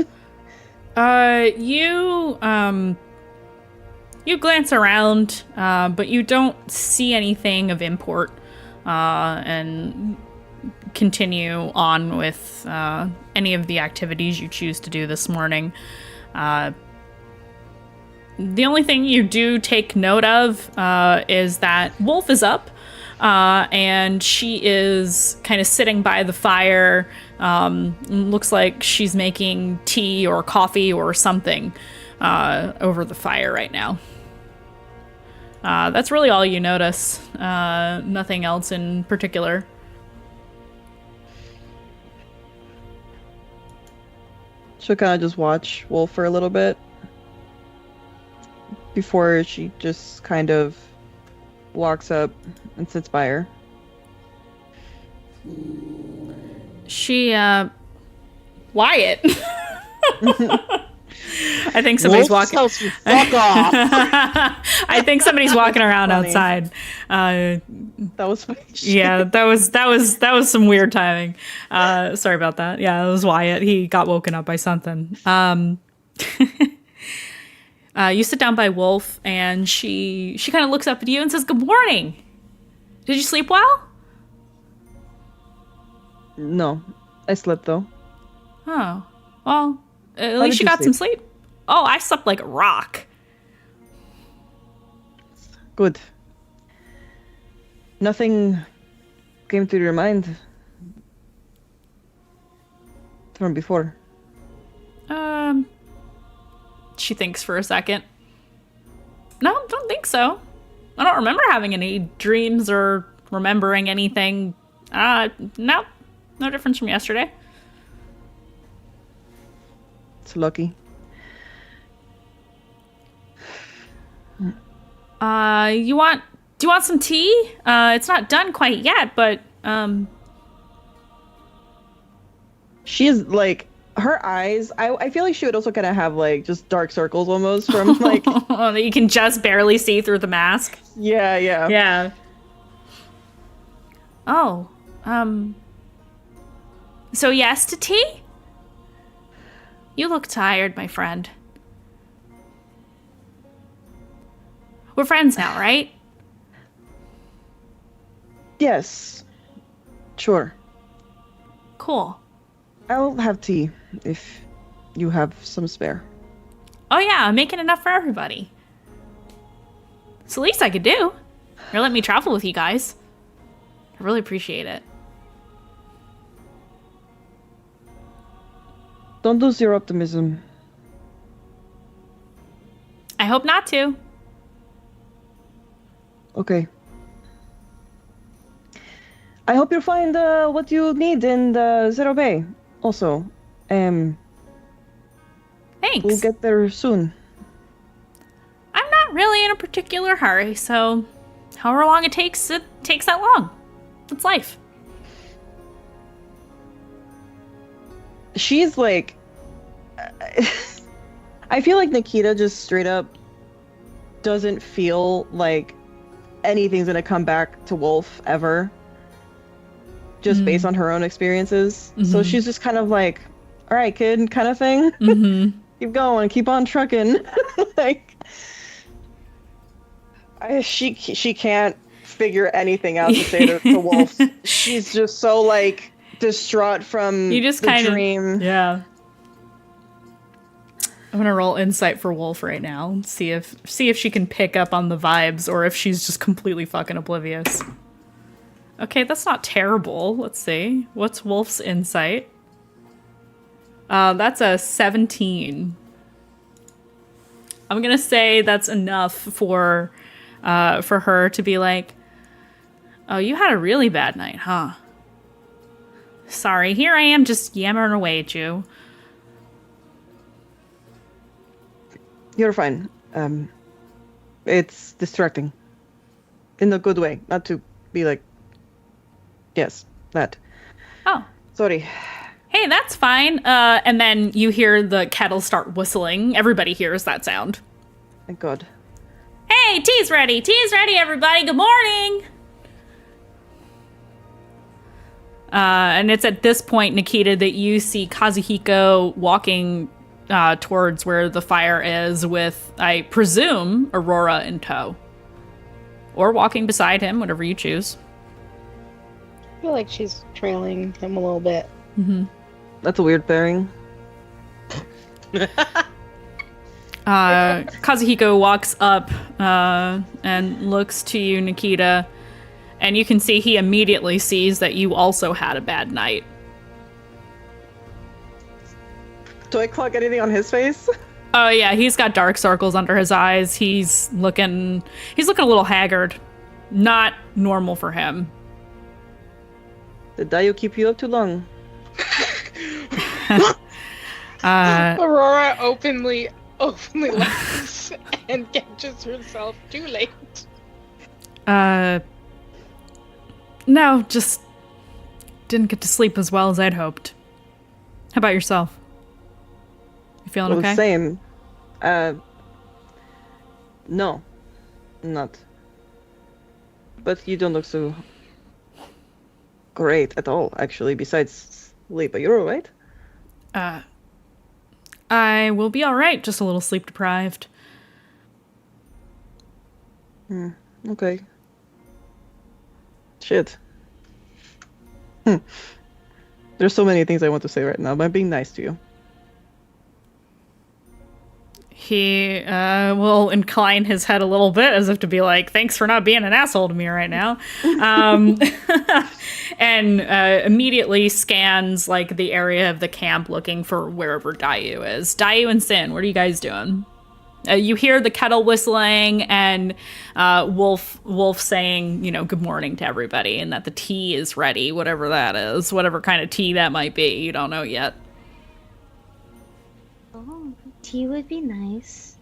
You glance around, but you don't see anything of import, and continue on with any of the activities you choose to do this morning. The only thing you do take note of is that Wolf is up, and she is kind of sitting by the fire. Looks like she's making tea or coffee or something over the fire right now. That's really all you notice. Nothing else in particular. She'll kind of just watch Wolf for a little bit before she just kind of walks up and sits by her. She, Wyatt. I think somebody's walking. Tells you, fuck off. I think somebody's walking around funny. outside. That was funny. Yeah, that was some weird timing. Sorry about that. Yeah, it was Wyatt. He got woken up by something. You sit down by Wolf, and she kind of looks up at you and says, "Good morning. Did you sleep well?" No, I slept though. Oh, well, at How least did you you got some sleep. Oh, I slept like a rock. Good. Nothing came through your mind from before. She thinks for a second. No, don't think so. I don't remember having any dreams or remembering anything. No difference from yesterday. It's lucky. Do you want some tea? It's not done quite yet, but She is like, her eyes, I feel like she would also kind of have like just dark circles almost from like, that you can just barely see through the mask. yeah. Yeah. Oh, so yes to tea? You look tired, my friend. We're friends now, right? Yes. Sure. Cool. I'll have tea if you have some spare. Oh yeah, I'm making enough for everybody. It's the least I could do. You're letting me travel with you guys. I really appreciate it. Don't lose your optimism. I hope not to. Okay. I hope you'll find what you need in the Zero Bay. Also, Thanks. we'll get there soon. I'm not really in a particular hurry, so however long it takes that long. It's life. She's like, I feel like Nikita just straight up doesn't feel like anything's gonna come back to Wolf ever. Just based on her own experiences. So she's just kind of like, all right, kid, kind of thing. Keep going, keep on trucking. Like, she can't figure anything out to say to Wolf. She's just so like distraught from You just the kind dream. of, yeah. I'm gonna roll insight for Wolf right now. See if she can pick up on the vibes or if she's just completely fucking oblivious. Okay, that's not terrible. Let's see. What's Wolf's insight? That's a 17. I'm gonna say that's enough for her to be like, oh, you had a really bad night, huh? Sorry, here I am just yammering away at you. You're fine. It's distracting. In a good way. Not to be like, yes, that. Oh. Sorry. Hey, that's fine. And then you hear the kettle start whistling. Everybody hears that sound. Thank God. Hey, tea's ready. Tea's ready, everybody. Good morning. And it's at this point, Nikita, that you see Kazuhiko walking towards where the fire is with, I presume, Aurora in tow. Or walking beside him, whatever you choose. I feel like she's trailing him a little bit. Mm-hmm. That's a weird pairing. Kazuhiko walks up and looks to you, Nikita, and you can see he immediately sees that you also had a bad night. Do I clock anything on his face? Oh yeah, he's got dark circles under his eyes. He's looking a little haggard. Not normal for him. Did Dayo keep you up too long? Aurora openly laughs and catches herself too late. No, just didn't get to sleep as well as I'd hoped. How about yourself? You feeling okay? Same. No. Not. But you don't look so great at all, actually, besides sleep. Are you alright? I will be alright, just a little sleep deprived. Okay. Shit. There's so many things I want to say right now, but I'm being nice to you. He will incline his head a little bit as if to be like, thanks for not being an asshole to me right now. And immediately scans like the area of the camp looking for wherever Dayu is. Dayu and Sin, what are you guys doing? You hear the kettle whistling and Wolf saying, good morning to everybody and that the tea is ready, whatever that is, whatever kind of tea that might be. You don't know yet. Oh, tea would be nice.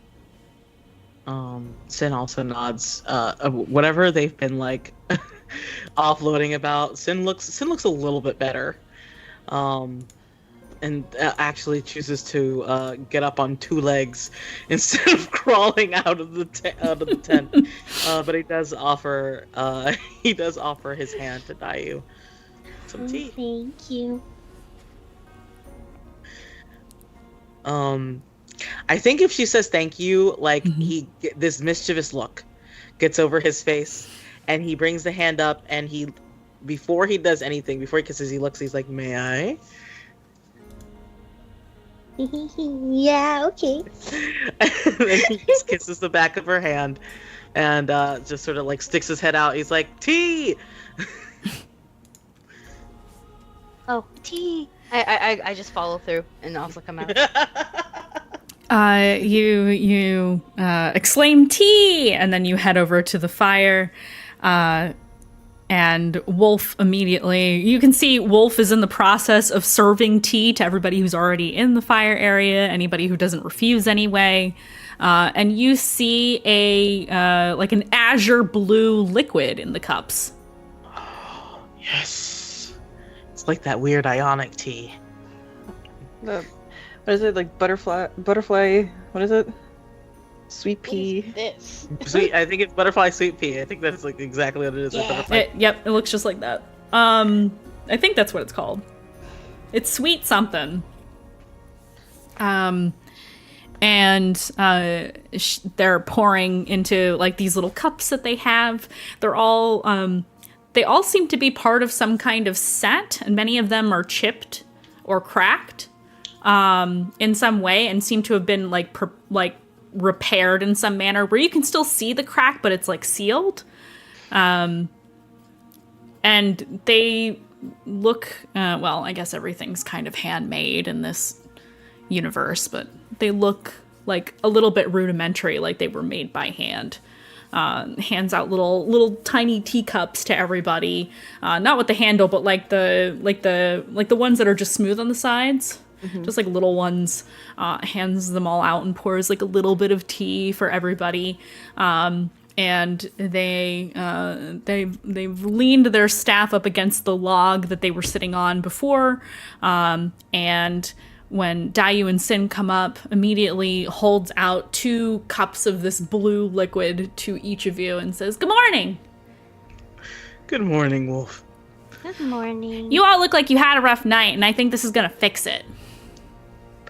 Sin also nods. Whatever they've been like offloading about, Sin looks a little bit better. And actually chooses to get up on two legs instead of crawling out of the tent. But he does offer his hand to Dayu some tea. Thank you. I think if she says thank you, like this mischievous look gets over his face, and he brings the hand up, and before he does anything, before he kisses, he looks. He's like, "May I?" Yeah, okay. And then he just kisses the back of her hand, and just sort of like sticks his head out. He's like, "Tea." Oh, tea. I just follow through and also come out. You exclaim tea, and then you head over to the fire. And Wolf immediately, you can see Wolf is in the process of serving tea to everybody who's already in the fire area, anybody who doesn't refuse anyway. And you see like an azure blue liquid in the cups. Oh, yes. It's like that weird ionic tea. What is it, like butterfly, what is it? Sweet pea. What is this? Sweet, I think it's butterfly sweet pea. I think that's like exactly what it is. Yeah. Like butterfly. Yep, it looks just like that. I think that's what it's called. It's sweet something. And they're pouring into like these little cups that they have. They're all they all seem to be part of some kind of set, and many of them are chipped or cracked. in some way and seem to have been like repaired in some manner where you can still see the crack, but it's like sealed. And they look, well, I guess everything's kind of handmade in this universe, but they look like a little bit rudimentary, like they were made by hand. Hands out little tiny teacups to everybody, not with the handle, but like the ones that are just smooth on the sides, just like little ones. Hands them all out and pours like a little bit of tea for everybody. And they've leaned their staff up against the log that they were sitting on before, and when Dayu and Sin come up, immediately holds out 2 cups of this blue liquid to each of you and says, "Good morning." Good morning, Wolf. Good morning. You all look like you had a rough night, and I think this is gonna fix it.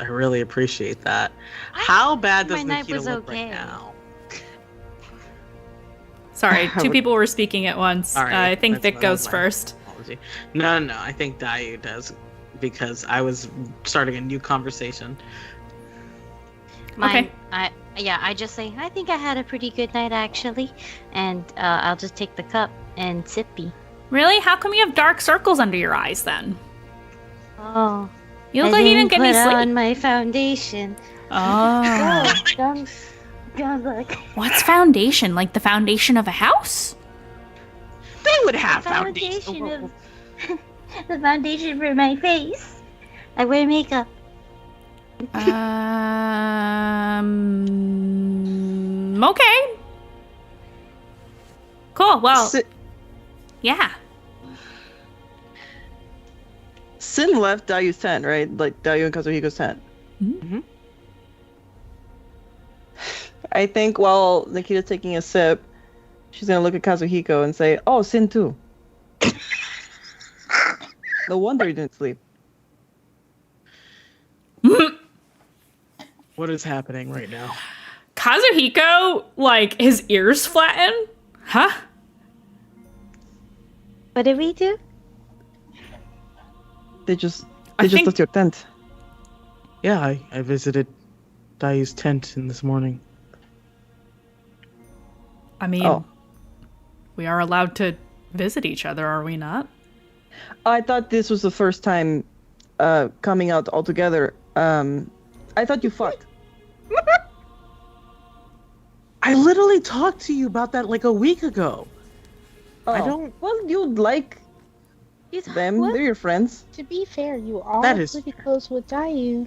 I really appreciate that. How bad does my night Nikita was look okay. right now? Sorry, 2 people were speaking at once. All right, I think that's Vic goes my first. apology. No, I think Dayu does, because I was starting a new conversation. Mine, Okay. I just say, I think I had a pretty good night actually. And I'll just take the cup and sippy. Really? How come you have dark circles under your eyes then? Oh. You look like you didn't get any put sleep. on my foundation. Oh. Don't look. What's foundation? Like the foundation of a house? They would have Foundation foundation. of the foundation for my face. I wear makeup. Okay. Cool. Well, Si- yeah. Sin left Dayu's tent, right? Like Dayu and Kazuhiko's tent. Mhm. I think while Nikita's taking a sip, she's gonna look at Kazuhiko and say, "Oh, Sin too." No wonder you didn't sleep. What is happening right now? Kazuhiko, like, his ears flatten? Huh? What did we do? They just I left think your tent. Yeah, I visited Dayu's tent this morning. I mean, Oh. we are allowed to visit each other, are we not? I thought this was the first time coming out all together. I thought you fucked. I literally talked to you about that like a week ago. Oh. I don't- Well, you'd like them. What? They're your friends. To be fair, you are That is pretty fair. close with Dayu.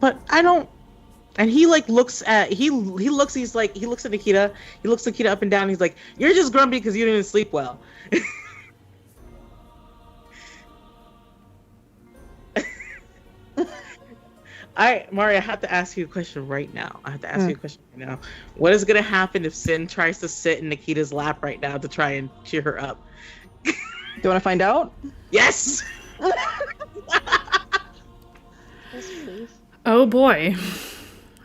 But I don't. And he like looks at he looks he's like he looks at Nikita. He looks Nikita up and down. He's like, "You're just grumpy because you didn't sleep well." Mari, I have to ask you a question right now. What is gonna happen if Sin tries to sit in Nikita's lap right now to try and cheer her up? Do you want to find out? Yes. Yes, please. Oh boy.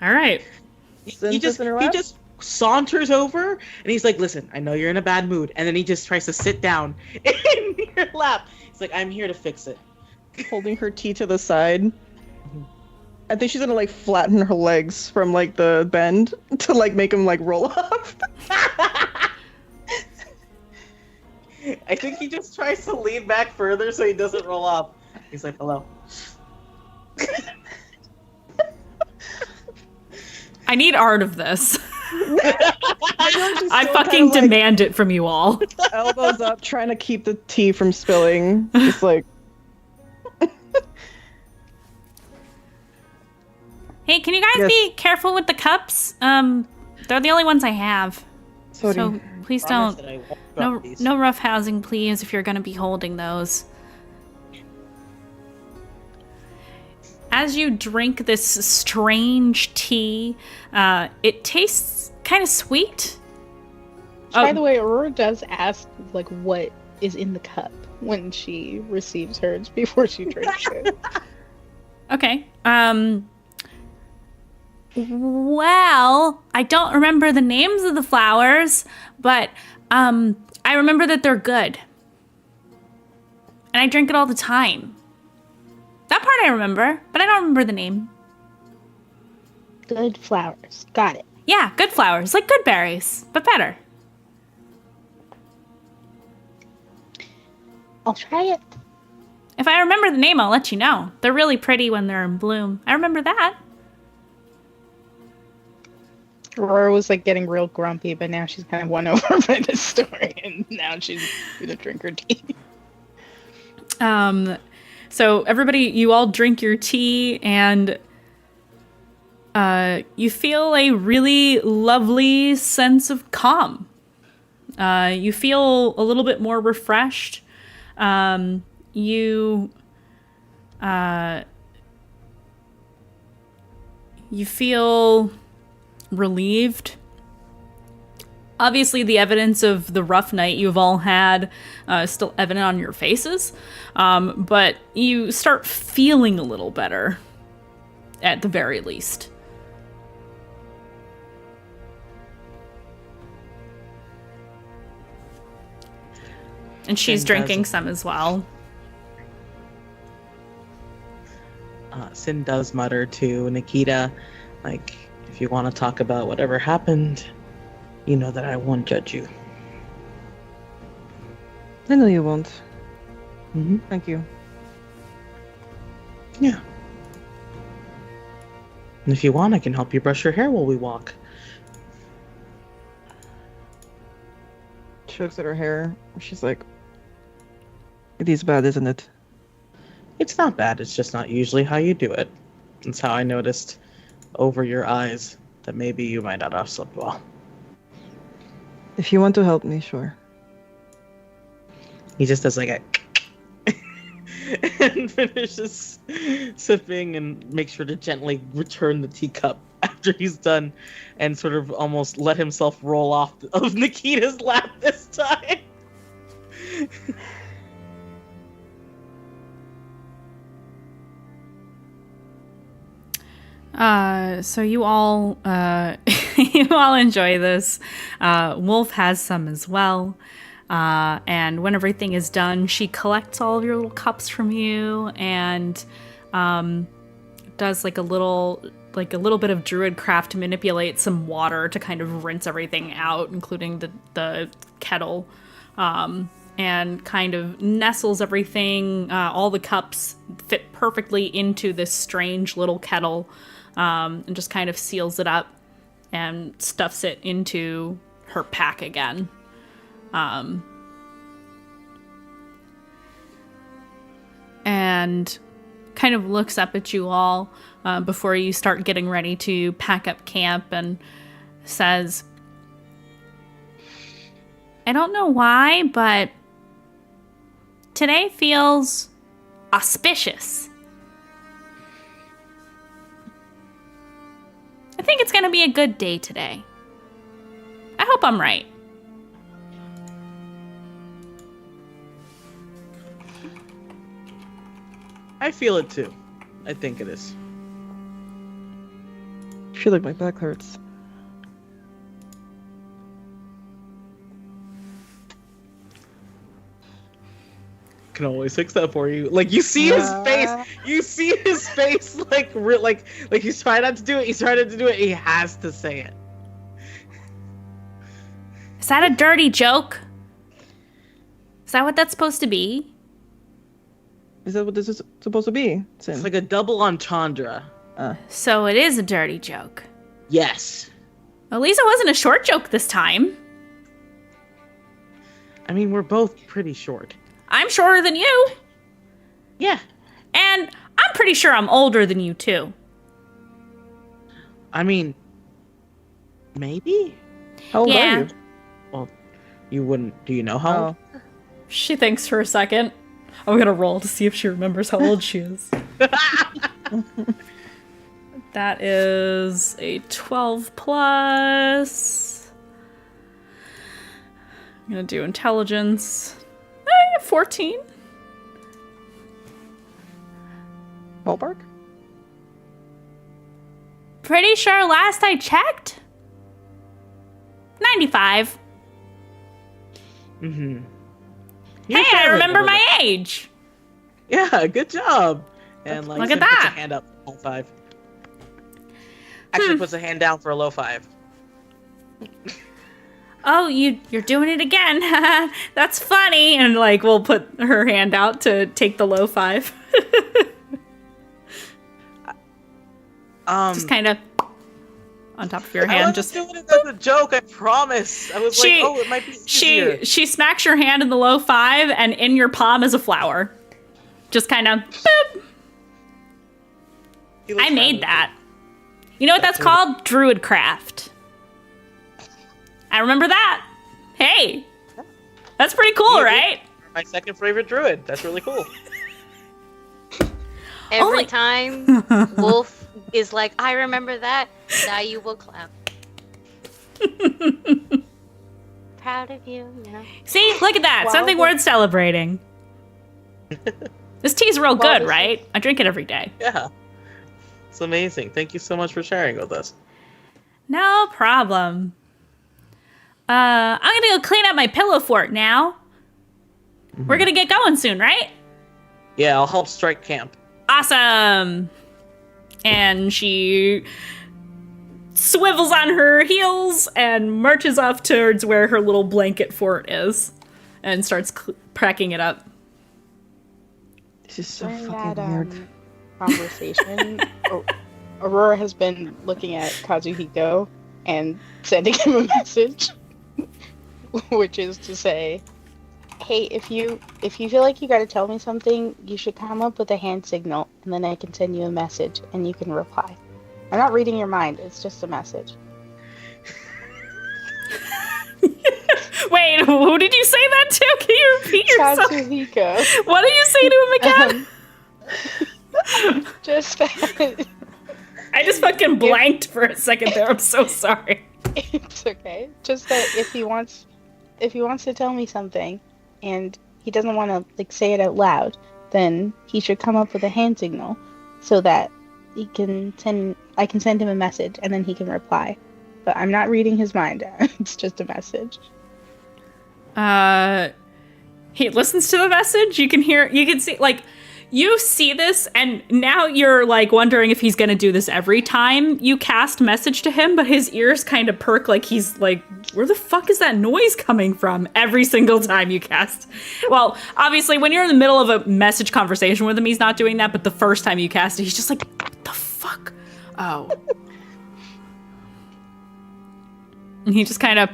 All right. Sin He just sits in her lap? saunters over and he's like, "Listen, I know you're in a bad mood," and then he just tries to sit down in your lap. He's like, "I'm here to fix it." Holding her tea to the side. I think she's gonna like flatten her legs from like the bend to like make him like roll up. I think he just tries to lean back further so he doesn't roll off. He's like, "Hello." I need art of this. I still fucking kinda, like- demand it from you all. Elbows up, trying to keep the tea from spilling. Just like Hey, can you guys Yes. be careful with the cups? They're the only ones I have. sorry. So please Promise don't. that I won't No, drop these. no rough housing, please, if you're going to be holding those. As you drink this strange tea, it tastes kind of sweet. By Oh. the way, Aurora does ask like what is in the cup when she receives hers before she drinks it. Okay. Well, I don't remember the names of the flowers, but I remember that they're good. And I drink it all the time. That part That I remember, but I don't remember the name. Good flowers. Got it. Yeah, good flowers, like good berries, but better. I'll try it. If I remember the name, I'll let you know. They're really pretty when they're in bloom. I remember that. Aurora was like getting real grumpy, but now she's kind of won over by the story, and now she's gonna drink her tea. So everybody, you all drink your tea, and you feel a really lovely sense of calm. You feel a little bit more refreshed. You feel relieved. Obviously, the evidence of the rough night you've all had is still evident on your faces, but you start feeling a little better, at the very least. And she's drinking some as well. Sin does mutter to Nikita, like, if you want to talk about whatever happened, you know that I won't judge you. I know you won't. Mm-hmm. Thank you. Yeah. And if you want, I can help you brush your hair while we walk. She looks at her hair. She's like, it is bad, isn't it? It's not bad, it's just not usually how you do it. It's how I noticed over your eyes that maybe you might not have slept well. If you want to help me, sure. He just does like a and finishes sipping and makes sure to gently return the teacup after he's done and sort of almost let himself roll off of Nikita's lap this time. So you all, you all enjoy this. Wolf has some as well. And when everything is done, she collects all of your little cups from you and, does like a little bit of druid craft to manipulate some water to kind of rinse everything out, including the kettle, and kind of nestles everything. All the cups fit perfectly into this strange little kettle. And just kind of seals it up and stuffs it into her pack again. And kind of looks up at you all before you start getting ready to pack up camp and says, I don't know why, but today feels auspicious. I think it's going to be a good day today. I hope I'm right. I feel it too. I think it is. I feel like my back hurts. Can always fix that for you. Like, you see his face. You see his face like he's trying not to do it. He's trying not to do it. He has to say it. Is that a dirty joke? Is that what that's supposed to be? Is that what this is supposed to be? Sin? It's like a double entendre. So it is a dirty joke. Yes. At least it wasn't a short joke this time. I mean, we're both pretty short. I'm shorter than you. Yeah. And I'm pretty sure I'm older than you, too. I mean, maybe? How old are you? Well, you wouldn't. Do you know how old? She thinks for a second. I'm gonna roll to see if she remembers how old she is. That is a 12 plus. I'm gonna do intelligence. 14. Ballpark? Pretty sure last I checked. 95. Mm-hmm. Hey, I remember my age. Yeah, good job. and like Look at Sin puts a that. hand up for a high five. Actually, puts a hand down for a low five. Oh, you're doing it again. That's funny. And like we'll put her hand out to take the low five. Just kind of on top of your I hand. wasn't doing it as a joke. I promise. I was like, oh, it might be easier. She smacks your hand in the low five, and in your palm is a flower. Just kind of. Boop. I made that. You know what that's called? Druidcraft. I remember that. Hey, that's pretty cool, right? My second favorite druid. That's really cool. Every time Wolf is like, I remember that, now you will clap. Proud of you, you know. See, look at that. Something worth celebrating. This tea's real good, right? I drink it every day. Yeah. It's amazing. Thank you so much for sharing with us. No problem. I'm gonna go clean up my pillow fort now. We're gonna get going soon, right? Yeah, I'll help strike camp. Awesome. And she swivels on her heels and marches off towards where her little blanket fort is and starts cracking it up. This is so During fucking that weird. conversation, Aurora has been looking at Kazuhiko and sending him a message, which is to say, hey, if you feel like you gotta tell me something, you should come up with a hand signal, and then I can send you a message, and you can reply. I'm not reading your mind, it's just a message. Wait, who did you say that to? Can you repeat yourself? Kazuhiko. What did you say to him again? Just that I just fucking blanked for a second there. I'm so sorry. it's okay. Just that if he wants to tell me something and he doesn't want to like say it out loud, then he should come up with a hand signal so that I can send him a message and then he can reply. But I'm not reading his mind. It's just a message. He listens to the message. You can see, like, you see this, and now you're, like, wondering if he's gonna do this every time you cast message to him, but his ears kind of perk like he's, like, where the fuck is that noise coming from every single time you cast? Well, obviously, when you're in the middle of a message conversation with him, he's not doing that, but the first time you cast it, he's just like, what the fuck? Oh. And he just kind of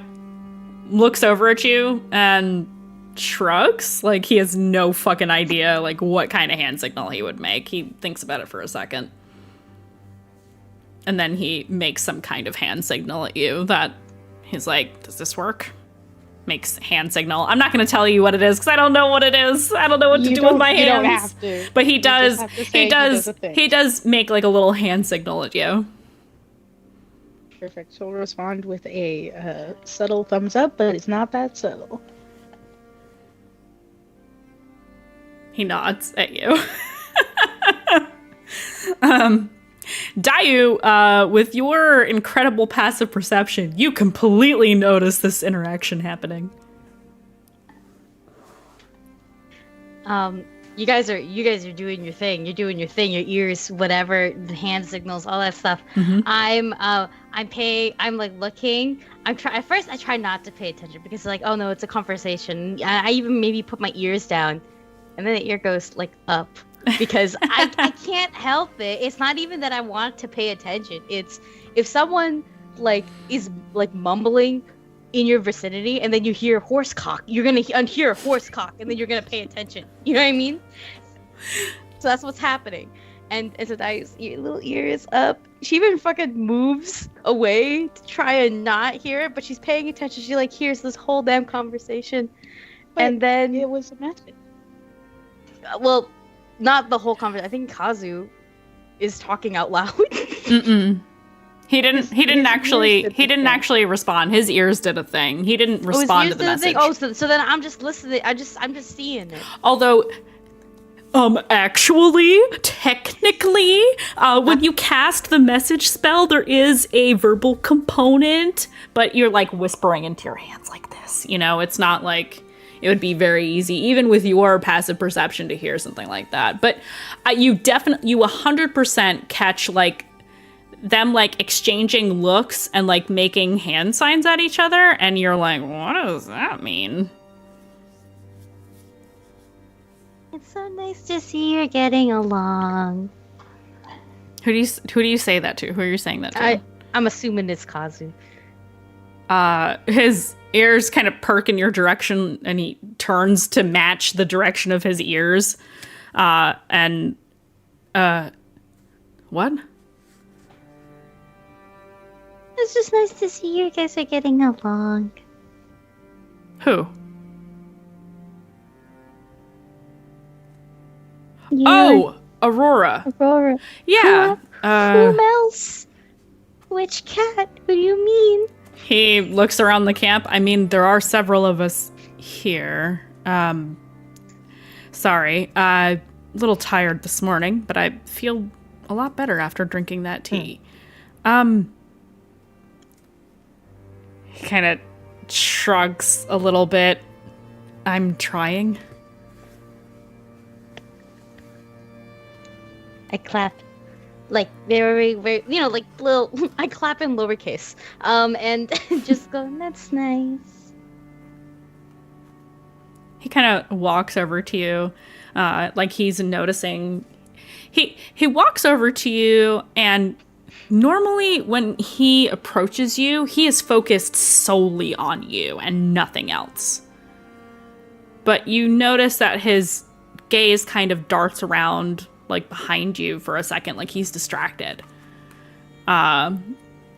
looks over at you and shrugs, like he has no fucking idea like what kind of hand signal he would make. He thinks about it for a second. And then he makes some kind of hand signal at you that he's like, does this work? Makes hand signal. I'm not going to tell you what it is because I don't know what it is. I don't know what to do with my hands. You don't have to. But he does. He does make like a little hand signal at you. Perfect. So we'll respond with a subtle thumbs up, but it's not that subtle. He nods at you. Dayu, with your incredible passive perception, you completely notice this interaction happening. You guys are doing your thing. You're doing your thing. Your ears, whatever, the hand signals, all that stuff. Mm-hmm. I'm like looking. At first I try not to pay attention because like, oh no, it's a conversation. I even maybe put my ears down, and then the ear goes like up because I can't help it. It's not even that I want to pay attention. It's if someone like is like mumbling in your vicinity and then you hear horse cock, you're gonna hear a horse cock and then you're gonna pay attention. You know what I mean? So that's what's happening. And so Dayu's little ear is up. She even fucking moves away to try and not hear it, but she's paying attention. She like hears this whole damn conversation. But and then it was a message. Well, not the whole conversation. I think Kazu is talking out loud. Mm-mm. He didn't actually respond. His ears did a thing. He didn't respond to the message. So then I'm just listening. I'm just seeing it. Although, actually, technically, when you cast the message spell, there is a verbal component, but you're like whispering into your hands like this. You know, it's not like it would be very easy, even with your passive perception, to hear something like that. But you 100% catch like them like exchanging looks and like making hand signs at each other, and you're like, what does that mean? It's so nice to see you're getting along. Who do you say that to? Who are you saying that to? I'm assuming it's Kazu. His ears kind of perk in your direction, and he turns to match the direction of his ears. What? It's just nice to see you guys are getting along. Who? You Oh, Aurora. and Aurora. Yeah. Who else? Which cat? Who do you mean? He looks around the camp. I mean, there are several of us here. Sorry. A little tired this morning, but I feel a lot better after drinking that tea. He kind of shrugs a little bit. I'm trying. I clap, like very, very, like little. I clap in lowercase, and just go. That's nice. He kind of walks over to you, like he's noticing. He walks over to you, and normally when he approaches you, he is focused solely on you and nothing else. But you notice that his gaze kind of darts around, like behind you for a second, like he's distracted. And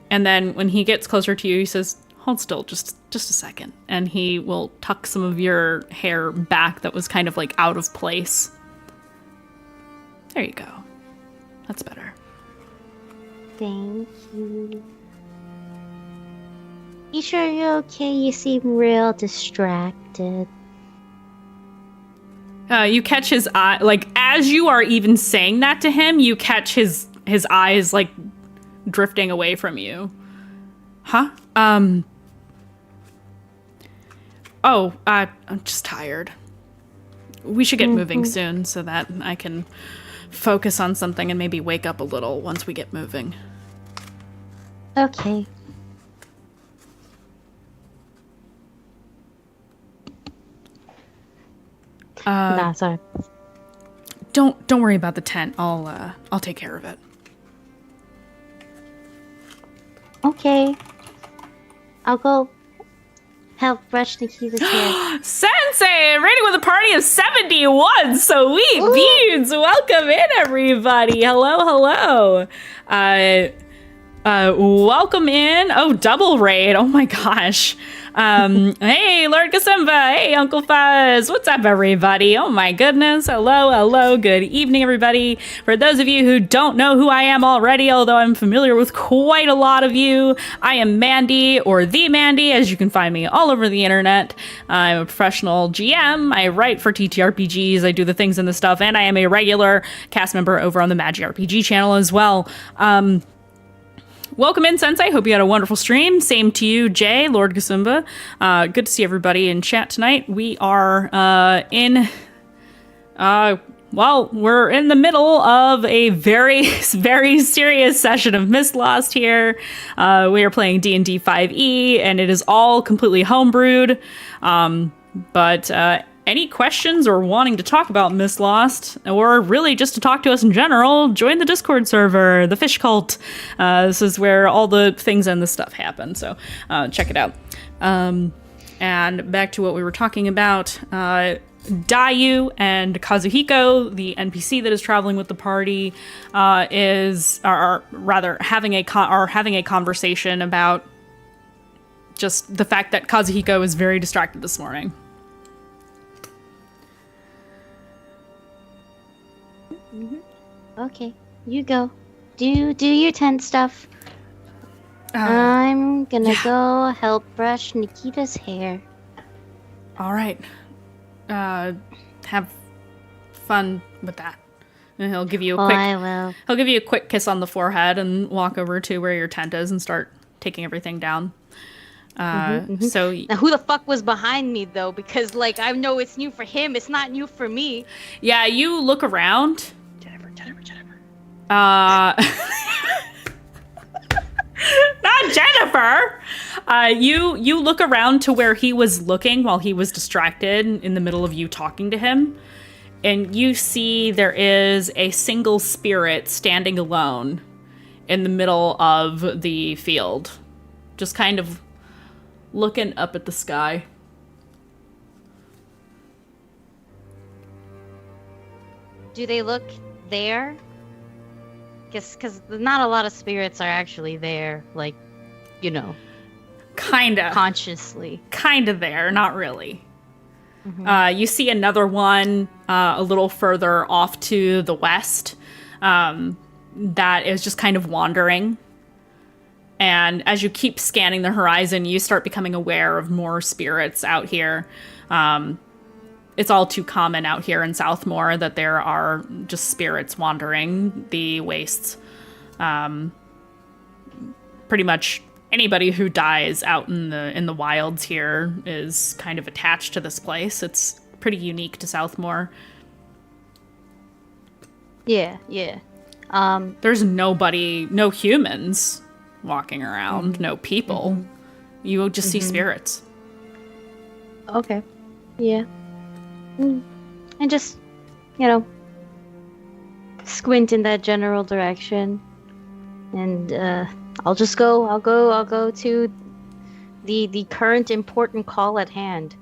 then when he gets closer to you, he says, "Hold still, just a second." And he will tuck some of your hair back that was kind of like out of place. There you go. That's better. Thank you. You sure you're okay? You seem real distracted. You catch his eye, like as you are even saying that to him, you catch his eyes like drifting away from you. Huh? I'm just tired. We should get moving soon so that I can focus on something and maybe wake up a little once we get moving. Okay. Nah, sorry. Don't worry about the tent. I'll take care of it. Okay. I'll go help brush Nikita's hair. Sensei, raiding with a party of 71 sweet beans. Welcome in, everybody. Hello. Welcome in. Oh, double raid. Oh my gosh. Hey, Lord Gasimba. Hey, Uncle Fuzz. What's up, everybody? Oh my goodness. Hello. Good evening, everybody. For those of you who don't know who I am already, although I'm familiar with quite a lot of you, I am Mandy, or the Mandy, as you can find me all over the internet. I'm a professional GM. I write for TTRPGs. I do the things and the stuff, and I am a regular cast member over on the Magi RPG channel as well. Welcome in, Sensei. Hope you had a wonderful stream. Same to you, Jay, Lord Gasimba. Good to see everybody in chat tonight. We are we're in the middle of a very, very serious session of Mistlost here. We are playing D&D 5e, and it is all completely homebrewed. But any questions or wanting to talk about Mistlost, or really just to talk to us in general, join the Discord server, the Fish Cult. This is where all the things and the stuff happen, so check it out. And back to what we were talking about, Dayu and Kazuhiko, the NPC that is traveling with the party, are having a conversation about just the fact that Kazuhiko is very distracted this morning. Okay, you go. Do your tent stuff. I'm gonna go help brush Nikita's hair. All right. Have fun with that. And he'll give you a I will. He'll give you a quick kiss on the forehead and walk over to where your tent is and start taking everything down. So Now, who the fuck was behind me though? Because like I know it's new for him, it's not new for me. yeah, you look around. Jennifer. Not Jennifer. You look around to where he was looking while he was distracted in the middle of you talking to him, and you see there is a single spirit standing alone in the middle of the field, just kind of looking up at the sky. Do they look there? Because not a lot of spirits are actually there, like, you know, Kinda. consciously. Kinda there, not really. You see another one a little further off to the west that is just kind of wandering. And as you keep scanning the horizon, you start becoming aware of more spirits out here. It's all too common out here in Southmore that there are just spirits wandering the wastes. Pretty much anybody who dies out in the wilds here is kind of attached to this place. It's pretty unique to Southmore. Yeah. There's no humans walking around, no people. You will just see spirits. Okay. Yeah. And just, you know, squint in that general direction. And I'll go to the current important call at hand.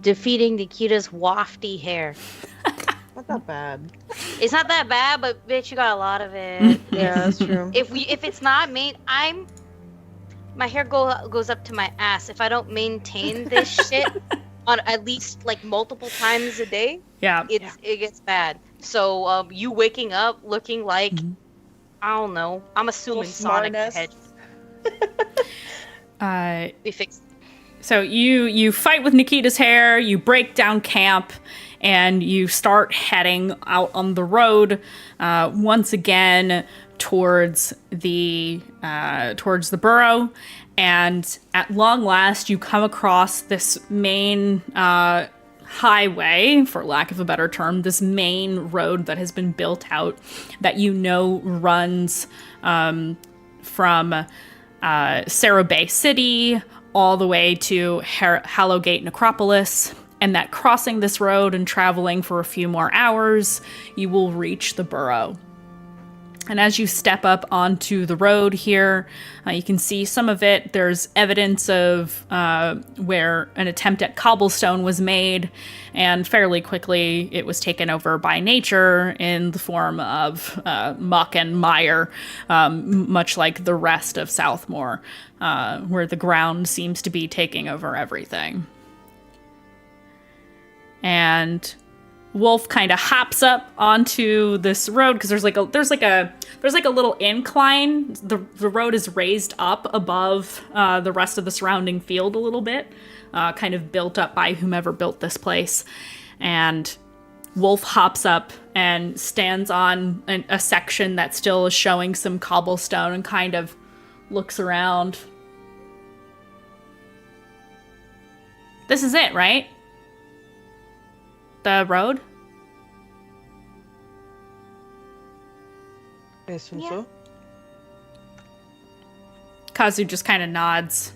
Defeating Nikita's wafty hair. Not that bad. It's not that bad, but bitch, you got a lot of it. Yeah, that's true. If it's not my hair goes up to my ass. If I don't maintain this shit on at least like multiple times a day, it gets bad. So you waking up looking like I don't know. I'm assuming Sonic the Hedgehog. We fixed. So you fight with Nikita's hair, you break down camp, and you start heading out on the road once again towards the burrow. And at long last, you come across this main highway, for lack of a better term, this main road that has been built out that you know runs from Sarah Bay City all the way to Hallowgate Necropolis, and that crossing this road and traveling for a few more hours, you will reach the burrow. And as you step up onto the road here, you can see some of it. There's evidence of where an attempt at cobblestone was made, and fairly quickly it was taken over by nature in the form of muck and mire, much like the rest of Southmore, where the ground seems to be taking over everything. And Wolf kind of hops up onto this road because there's like a little incline. The road is raised up above the rest of the surrounding field a little bit, kind of built up by whomever built this place. And Wolf hops up and stands on a section that still is showing some cobblestone and kind of looks around. This is it, right? The road? I assume so. Kazu just kind of nods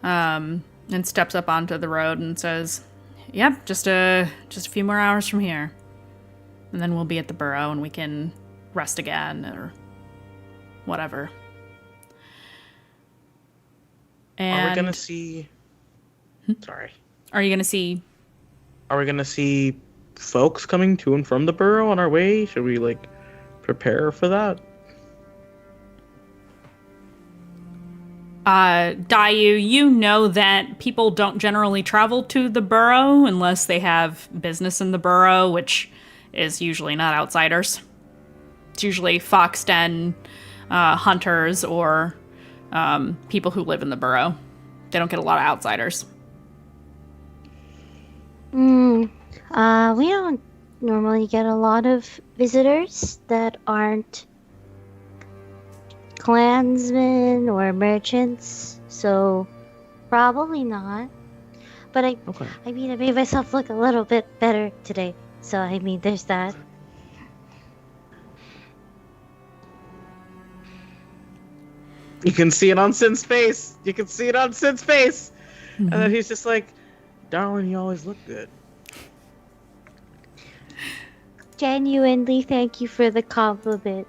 and steps up onto the road and says, yep, just a few more hours from here. And then we'll be at the burrow and we can rest again or whatever. And Are we gonna see... Sorry. Are you gonna see... Are we gonna see folks coming to and from the burrow on our way? Should we, like, prepare for that? Dayu, you know that people don't generally travel to the burrow unless they have business in the burrow, which is usually not outsiders. It's usually fox den hunters or people who live in the burrow. They don't get a lot of outsiders. We don't normally get a lot of visitors that aren't clansmen or merchants, so probably not. But I mean, I made myself look a little bit better today, so I mean, there's that. You can see it on Sin's face. You can see it on Sin's face. And then he's just like, darling, you always look good. Genuinely, thank you for the compliment.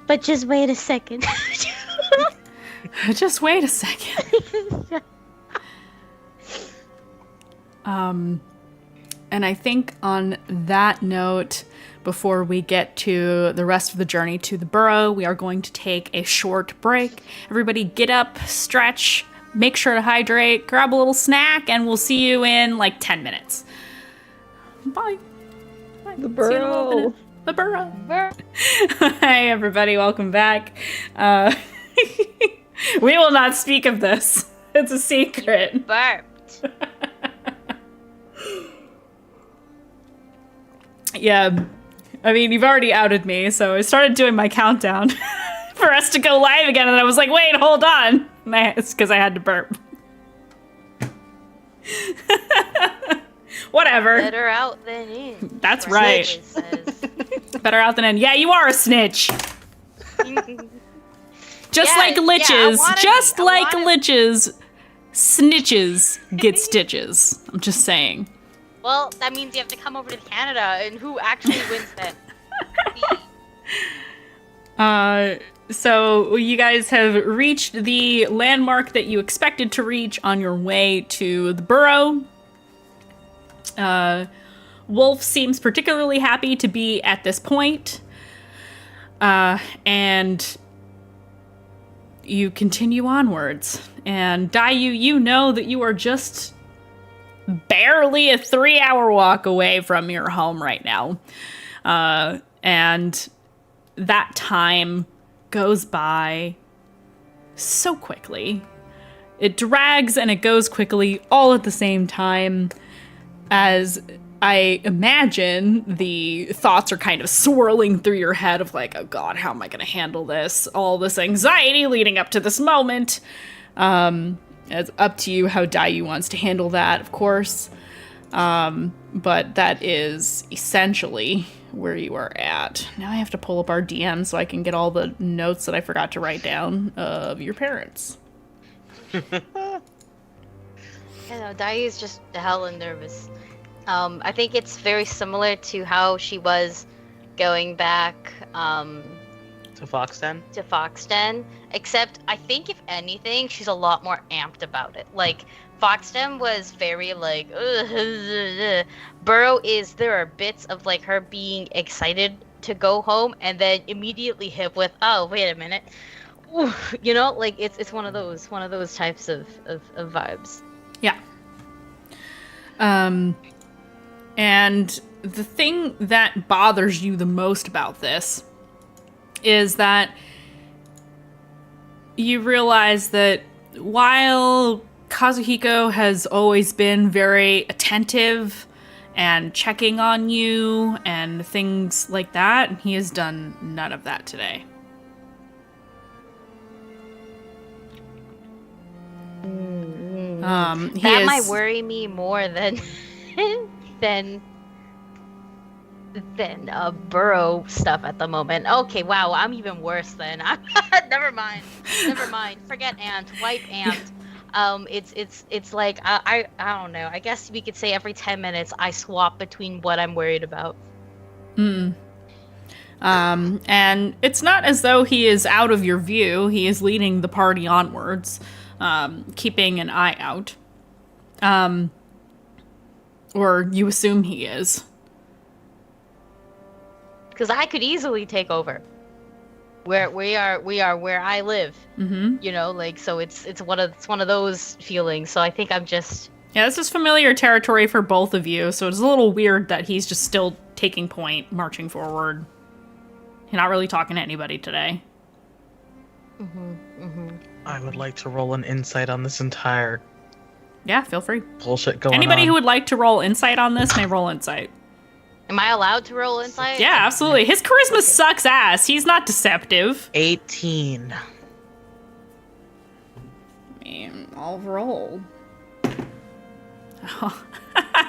But just wait a second. Just wait a second. And I think on that note, before we get to the rest of the journey to the burrow, we are going to take a short break. Everybody get up, stretch, make sure to hydrate, grab a little snack, and we'll see you in like 10 minutes. Bye. Bye. The See you in a little burrow. minute. The burrow. Hi, everybody. Welcome back. We will not speak of this. It's a secret. Burped. Yeah. I mean, you've already outed me, so I started doing my countdown for us to go live again, and I was like, wait, hold on. It's because I had to burp. Whatever. Better out than in. That's right. Says. Better out than in. Yeah, you are a snitch. Just Yeah, like yeah, liches. I wanna be. Liches. Snitches get stitches. I'm just saying. Well, that means you have to come over to Canada, and who actually wins then? So you guys have reached the landmark that you expected to reach on your way to the burrow. Wolf seems particularly happy to be at this point. And you continue onwards. And Dayu, you know that you are just barely a 3-hour walk away from your home right now. And that time goes by so quickly. It drags and it goes quickly all at the same time, as I imagine the thoughts are kind of swirling through your head of like, oh god, how am I going to handle this? All this anxiety leading up to this moment. It's up to you how Dayu wants to handle that, of course. But that is essentially where you are at. Now I have to pull up our DM so I can get all the notes that I forgot to write down of your parents. You know, Dai's just hella nervous. I think it's very similar to how she was going back To Foxden? to Foxden, except I think if anything, she's a lot more amped about it. Like, Foxden was very like, Burrow is, there are bits of like her being excited to go home and then immediately hit with, oh, wait a minute. Ooh, you know, like it's one of those types of vibes. Yeah. And the thing that bothers you the most about this is that you realize that while Kazuhiko has always been very attentive and checking on you and things like that, he has done none of that today. That might worry me more than than Burrow stuff at the moment. Okay, wow, I'm even worse then. Never mind. Forget Ant. Wipe Ant. It's like I don't know. I guess we could say every 10 minutes I swap between what I'm worried about. And it's not as though he is out of your view. He is leading the party onwards, keeping an eye out. Or you assume he is. Because I could easily take over. Where we are where I live. Mm-hmm. You know, like, so it's one of those feelings. So I think I'm just. Yeah, this is familiar territory for both of you, so it's a little weird that he's just still taking point, marching forward. He's not really talking to anybody today. I would like to roll an insight on this entire Yeah, feel free. bullshit going on. Anybody who would like to roll insight on this may roll insight. Am I allowed to roll insight? Yeah, absolutely. His charisma sucks ass. He's not deceptive. 18. I'll roll. Oh.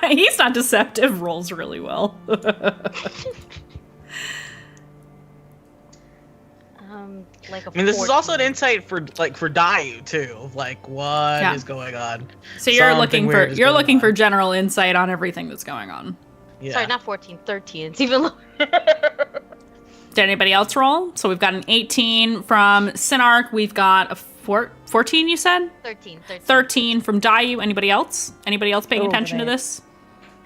He's not deceptive. Rolls really well. Like a I mean, this is also an 14. insight for Dayu too. Like, what is going on? So you're Something weird is looking going for on. general insight on everything that's going on. Yeah. Sorry, not 14, 13. It's even lower. Did anybody else roll? So we've got an 18 from Sinark. We've got a 14, you said? 13. 13 from Dayu. Anybody else? Anybody else paying Oh, attention to man. this?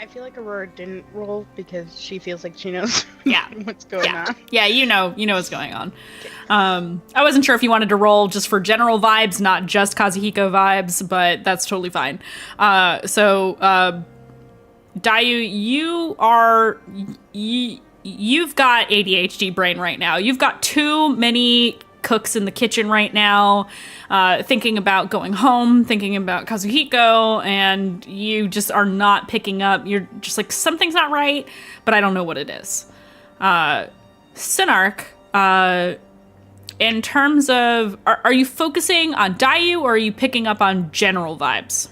I feel like Aurora didn't roll because she feels like she knows Yeah. what's going on. Yeah, you know what's going on. I wasn't sure if you wanted to roll just for general vibes, not just Kazuhiko vibes, but that's totally fine. Dayu, you've got ADHD brain right now. You've got too many cooks in the kitchen right now, thinking about going home, thinking about Kazuhiko, and you just are not picking up. You're just like, something's not right, but I don't know what it is. Sinark, in terms of, are you focusing on Dayu, or are you picking up on general vibes?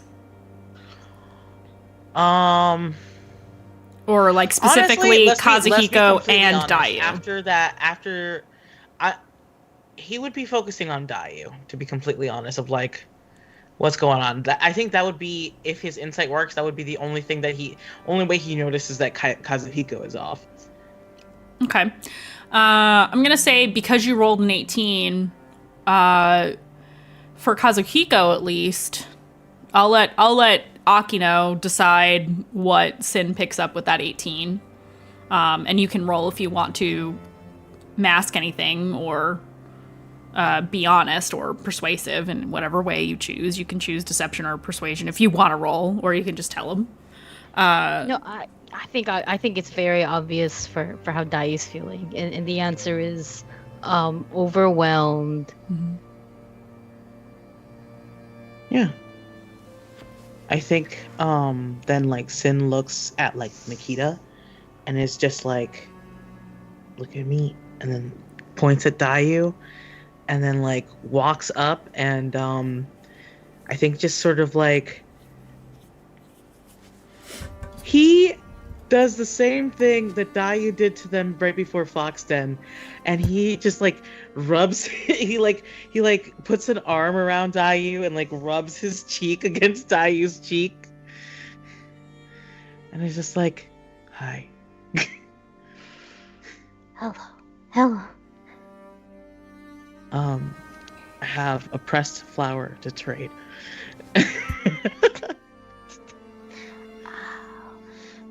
Or like specifically honestly, let's be Kazuhiko completely and honest. Dayu? He would be focusing on Dayu, to be completely honest, of like what's going on. I think that would be, if his insight works, that would be the only way he notices that Kazuhiko is off. Okay. I'm gonna say, because you rolled an 18, for Kazuhiko at least, I'll let Akino decide what Sin picks up with that 18. And you can roll if you want to mask anything or be honest or persuasive in whatever way you choose. You can choose deception or persuasion if you want to roll, or you can just tell him. No, I think it's very obvious for how Dai's feeling, and the answer is overwhelmed. Mm-hmm. Yeah. I think then like Sin looks at like Nikita and is just like, look at me, and then points at Dayu, and then like walks up and I think just sort of like, he does the same thing that Dayu did to them right before Foxden, and he just like rubs he puts an arm around Dayu and like rubs his cheek against Dayu's cheek, and he's just like, hi. Hello. I have a pressed flower to trade.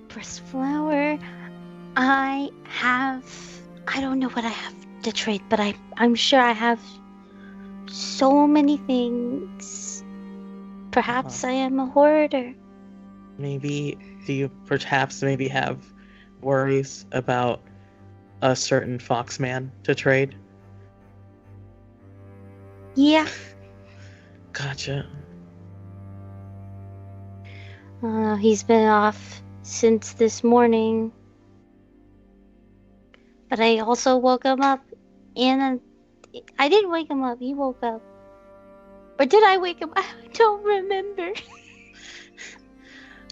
Pressed flower. I don't know what I have to trade, but I'm sure I have so many things. Perhaps I am a hoarder. Maybe, do you perhaps maybe have worries about a certain foxman to trade? Yeah. Gotcha. He's been off since this morning. But I also woke him up, and I didn't wake him up. He woke up. Or did I wake him up? I don't remember.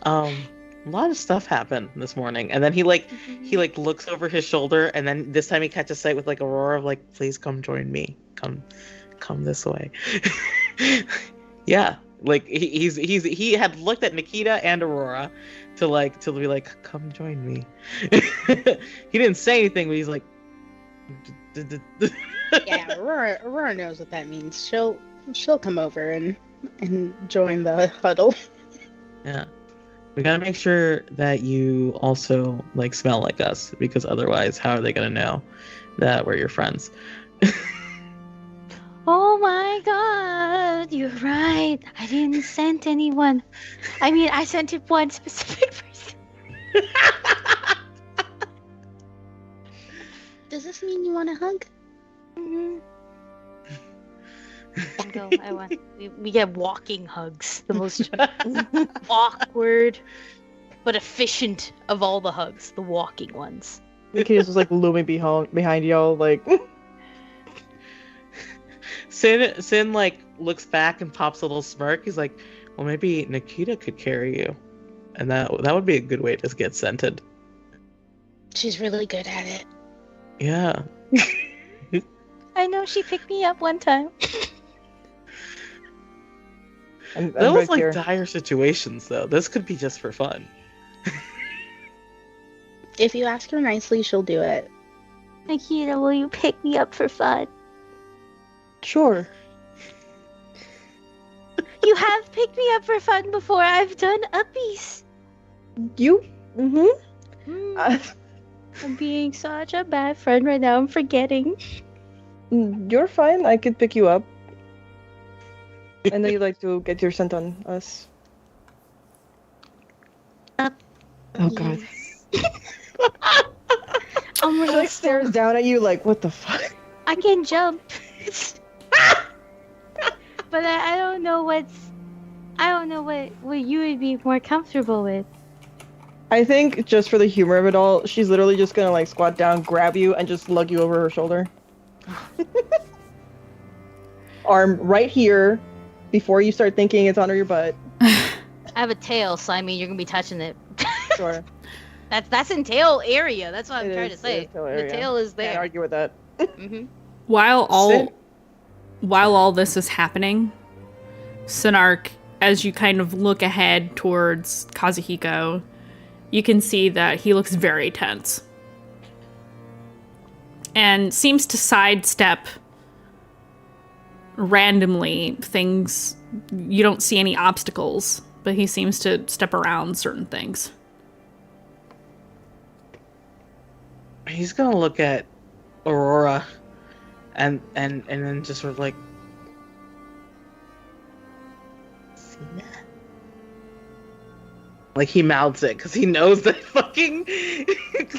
A lot of stuff happened this morning, and then he looks over his shoulder, and then this time he catches sight with like Aurora of like, please come join me. Come this way. Yeah, like he had looked at Nikita and Aurora to be like, come join me. He didn't say anything, but he's like, Yeah, Aurora knows what that means. She'll come over and join the huddle. yeah. We gotta make sure that you also like smell like us, because otherwise, how are they gonna know that we're your friends? Oh my god, you're right. I didn't send anyone. I mean, I sent it one specific person. Does this mean you want a hug? Mhm. Go. We get walking hugs. The most awkward. but efficient of all the hugs, the walking ones. Nikita's just like looming behind y'all, like. Sin like looks back and pops a little smirk. He's like, well, maybe Nikita could carry you, and that would be a good way to get scented. She's really good at it. Yeah. I know she picked me up one time. I'm That was right like here. dire situations, though. This could be just for fun. If you ask her nicely, she'll do it. Nikita, will you pick me up for fun? Sure. You have picked me up for fun before. I've done uppies. You? Mm-hmm. Mm, I'm being such a bad friend right now. I'm forgetting. You're fine. I could pick you up. I know you'd like to get your scent on us. Up. Oh god. Oh my She like stares down at you like, what the fuck? I can jump. But I don't know what you would be more comfortable with. I think just for the humor of it all, she's literally just gonna like squat down, grab you, and just lug you over her shoulder. Arm right here, before you start thinking it's under your butt. I have a tail, so I mean you're gonna be touching it. Sure. That's in tail area. That's what I'm It trying to is say. tail The area. tail is Can't there. argue with that. Mm-hmm. While Sin- all this is happening, Sinark, as you kind of look ahead towards Kazuhiko, you can see that he looks very tense and seems to sidestep randomly things. You don't see any obstacles, but he seems to step around certain things. He's gonna look at Aurora, and then just sort of like, like he mouths it because he knows that fucking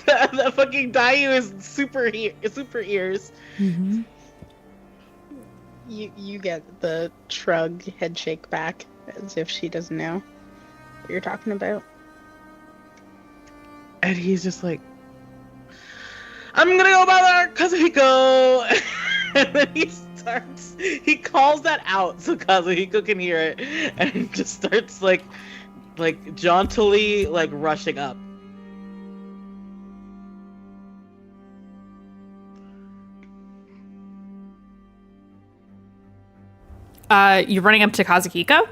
that fucking Dayu is super ears. Mm-hmm. You get the shrug head shake back as if she doesn't know what you're talking about. And he's just like, I'm gonna go bother Kazuhiko! And then he calls that out so Kazuhiko can hear it, and he just starts like jauntily like rushing up. You're running up to Kazuhiko?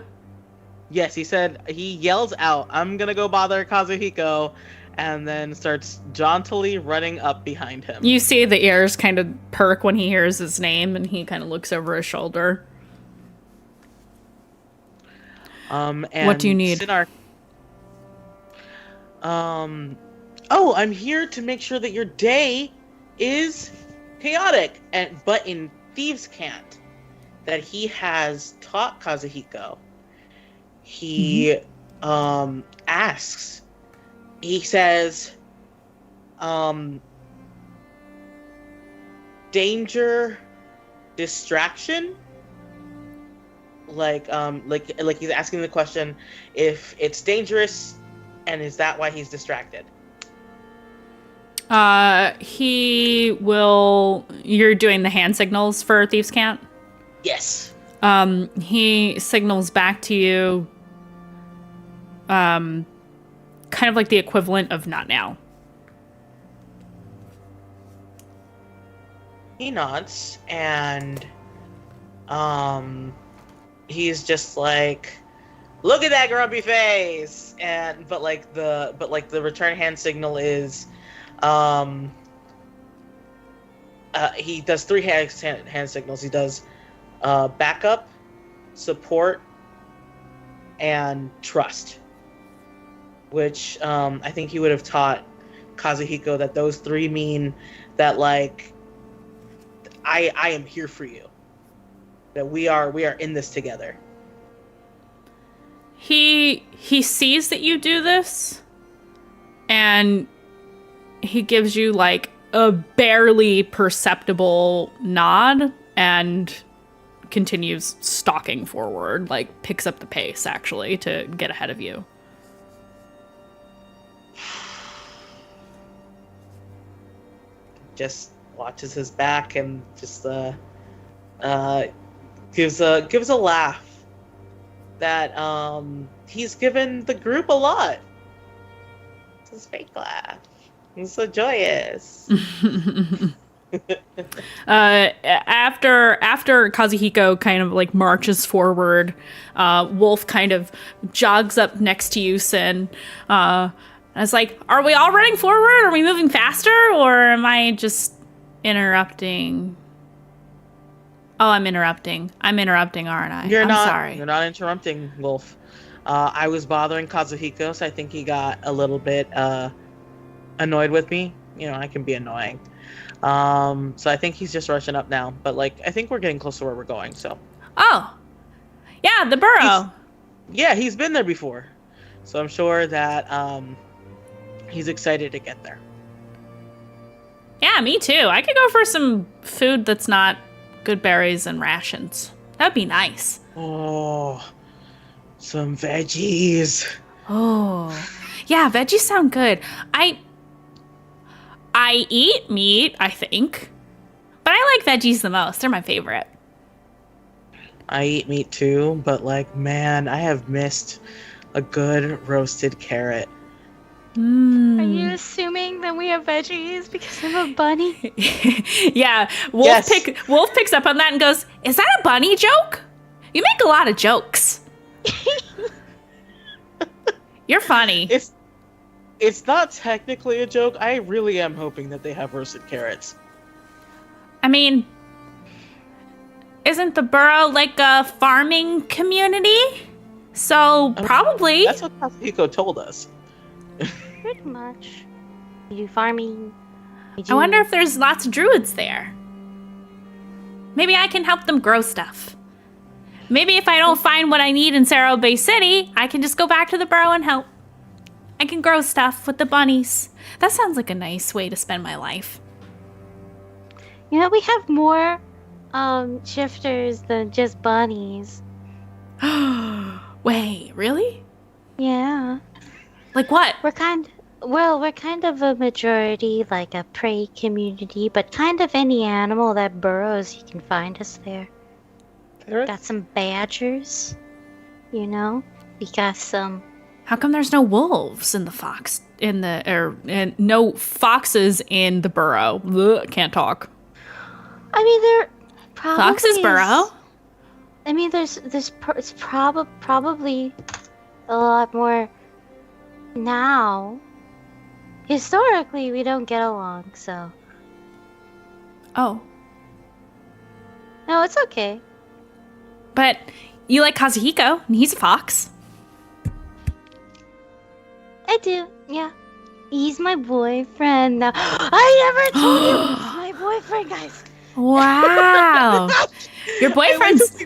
Yes, he yells out, I'm gonna go bother Kazuhiko, and then starts jauntily running up behind him. You see the ears kind of perk when he hears his name, and he kind of looks over his shoulder. And What do you need? Sinark, I'm here to make sure that your day is chaotic, but in Thieves' Cant, that he has taught Kazuhiko. He asks. He says, danger, distraction. Like he's asking the question if it's dangerous, and is that why he's distracted? He will. You're doing the hand signals for Thieves' Cant? Yes. He signals back to you, kind of like the equivalent of not now. He nods, and he's just like, look at that grumpy face, but the return hand signal is he does three hand signals. He does backup, support, and trust, which I think he would have taught Kazuhiko that those three mean that, like, I am here for you, that we are in this together. He sees that you do this, and he gives you like a barely perceptible nod and continues stalking forward, like picks up the pace actually to get ahead of you. just watches his back and just gives a laugh that he's given the group a lot. It's a fake laugh. It's so joyous. After Kazuhiko kind of like marches forward, Wolf kind of jogs up next to you, Sin. And it's like, are we all running forward? Are we moving faster? Or am I just interrupting? Oh, I'm interrupting. I'm interrupting, aren't I? I'm sorry. You're not interrupting, Wolf. I was bothering Kazuhiko, so I think he got a little bit annoyed with me. You know, I can be annoying. So I think he's just rushing up now. But, like, I think we're getting close to where we're going, so. Oh. Yeah, the burrow. He's been there before. So I'm sure that he's excited to get there. Yeah, me too. I could go for some food that's not good berries and rations. That'd be nice. Oh, some veggies. Oh. Yeah, veggies sound good. I eat meat, I think. But I like veggies the most. They're my favorite. I eat meat too, but like, man, I have missed a good roasted carrot. Are you assuming that we have veggies because I'm a bunny? Yeah, Wolf picks up on that and goes, "Is that a bunny joke? You make a lot of jokes." You're funny. It's not technically a joke. I really am hoping that they have roasted carrots. I mean, isn't the burrow like a farming community? So probably. That's what Kazuhiko told us. Pretty much. We do farming. I wonder if there's lots of druids there. Maybe I can help them grow stuff. Maybe if I don't find what I need in Cerro Bay City, I can just go back to the burrow and help. I can grow stuff with the bunnies. That sounds like a nice way to spend my life. You know, we have more shifters than just bunnies. Wait, really? Yeah. Like what? We're kind of a majority, like a prey community, but kind of any animal that burrows, you can find us there. Got some badgers, you know? We got some. How come there's no wolves in the and no foxes in the burrow? Ugh, can't talk. I mean, there probably Foxes burrow? I mean, it's probably a lot more now. Historically, we don't get along, so. Oh. No, it's okay. But you like Kazuhiko, and he's a fox. I do, yeah. He's my boyfriend now. I never told you he's my boyfriend, guys. Wow. Your boyfriend's...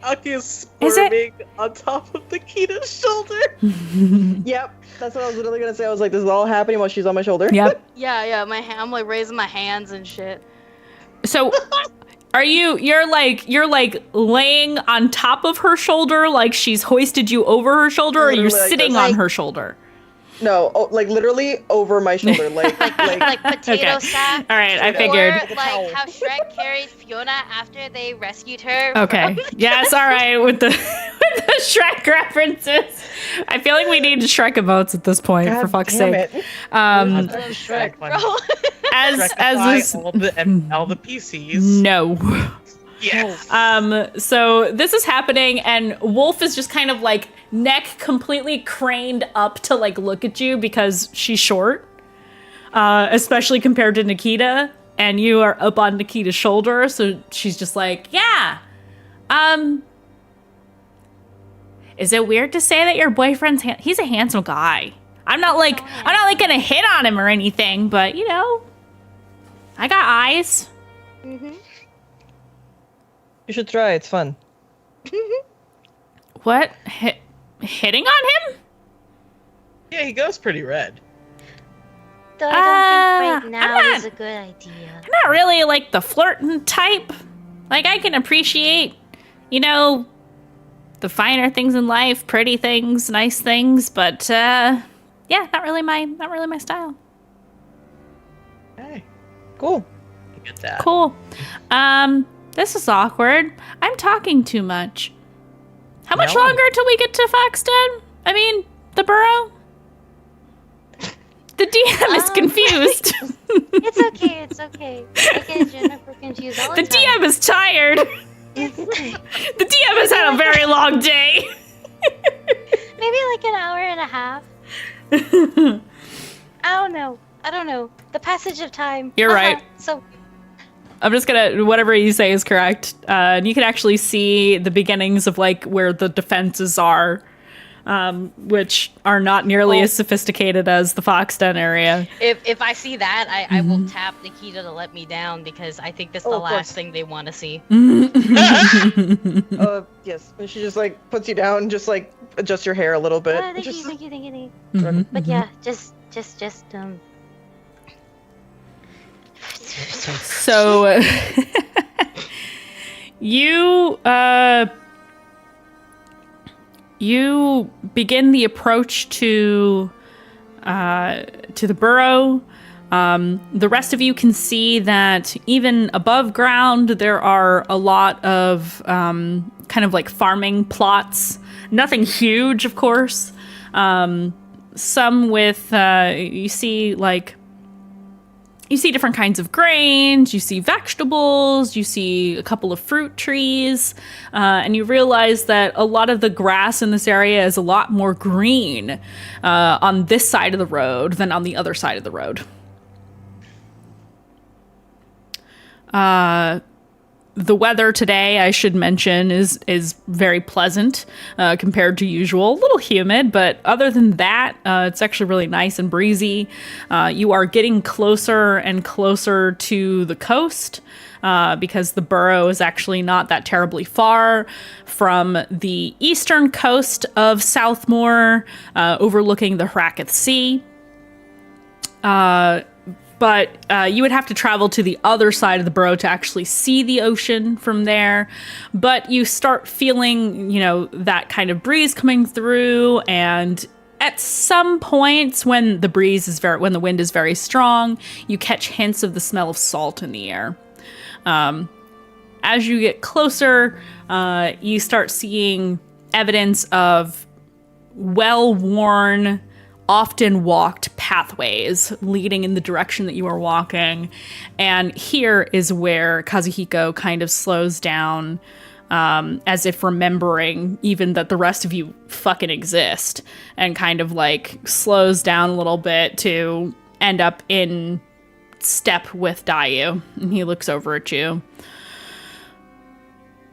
Aki is squirming on top of Nikita's shoulder. Yep, that's what I was literally gonna say. I was like, this is all happening while she's on my shoulder. Yep. Yeah, I'm like raising my hands and shit. So, you're like laying on top of her shoulder, like she's hoisted you over her shoulder, or you're Literally sitting on her shoulder? No, like literally over my shoulder, like potato sack. All right, I figured. Or like how Shrek carried Fiona after they rescued her. Okay. Yes. All right. With the Shrek references, I feel like we need Shrek emotes at this point. God for fuck's damn sake. it. Shrek, bro. As this, all the PCs. no. Yes. So this is happening, and Wolf is just kind of like neck completely craned up to like look at you because she's short, especially compared to Nikita, and you are up on Nikita's shoulder. So she's just like, yeah. Is it weird to say that your boyfriend's he's a handsome guy? I'm not like gonna hit on him or anything, but you know, I got eyes. Mm-hmm. You should try. It's fun. What? Hitting on him? Yeah, he goes pretty red. Though I don't think right now is a good idea. I'm not really like the flirting type. Like I can appreciate, you know, the finer things in life, pretty things, nice things, but yeah, not really my style. Hey. Cool. Get that. Cool. This is awkward. I'm talking too much. How much No. longer till we get to Foxton? I mean, the borough? The DM is confused. It's okay. It's okay. I get Jennifer confused all the The time. DM is tired. It's The DM has had a very long day. maybe like an hour and a half. I don't know. The passage of time. You're right. So I'm just gonna, whatever you say is correct. And you can actually see the beginnings of like where the defenses are, which are not nearly as sophisticated as the Foxden area. If I see that, I will tap Nikita to let me down because I think that's the of course. last thing they want to see. Yes. And she just like puts you down, just like adjust your hair a little bit. thank Just- you. But yeah, just So you begin the approach to the burrow. The rest of you can see that even above ground there are a lot of kind of like farming plots. Nothing huge, of course. Some with you see different kinds of grains, you see vegetables, you see a couple of fruit trees, and you realize that a lot of the grass in this area is a lot more green on this side of the road than on the other side of the road. The weather today, I should mention, is very pleasant compared to usual. A little humid, but other than that, it's actually really nice and breezy. You are getting closer and closer to the coast because the burrow is actually not that terribly far from the eastern coast of Southmoor, overlooking the Hracketh Sea. But you would have to travel to the other side of the burrow to actually see the ocean from there. But you start feeling, that kind of breeze coming through. And at some points when the wind is very strong, you catch hints of the smell of salt in the air. As you get closer, you start seeing evidence of well-worn, often walked pathways leading in the direction that you are walking. And here is where Kazuhiko kind of slows down, as if remembering even that the rest of you fucking exist, and kind of like slows down a little bit to end up in step with Dayu. And he looks over at you.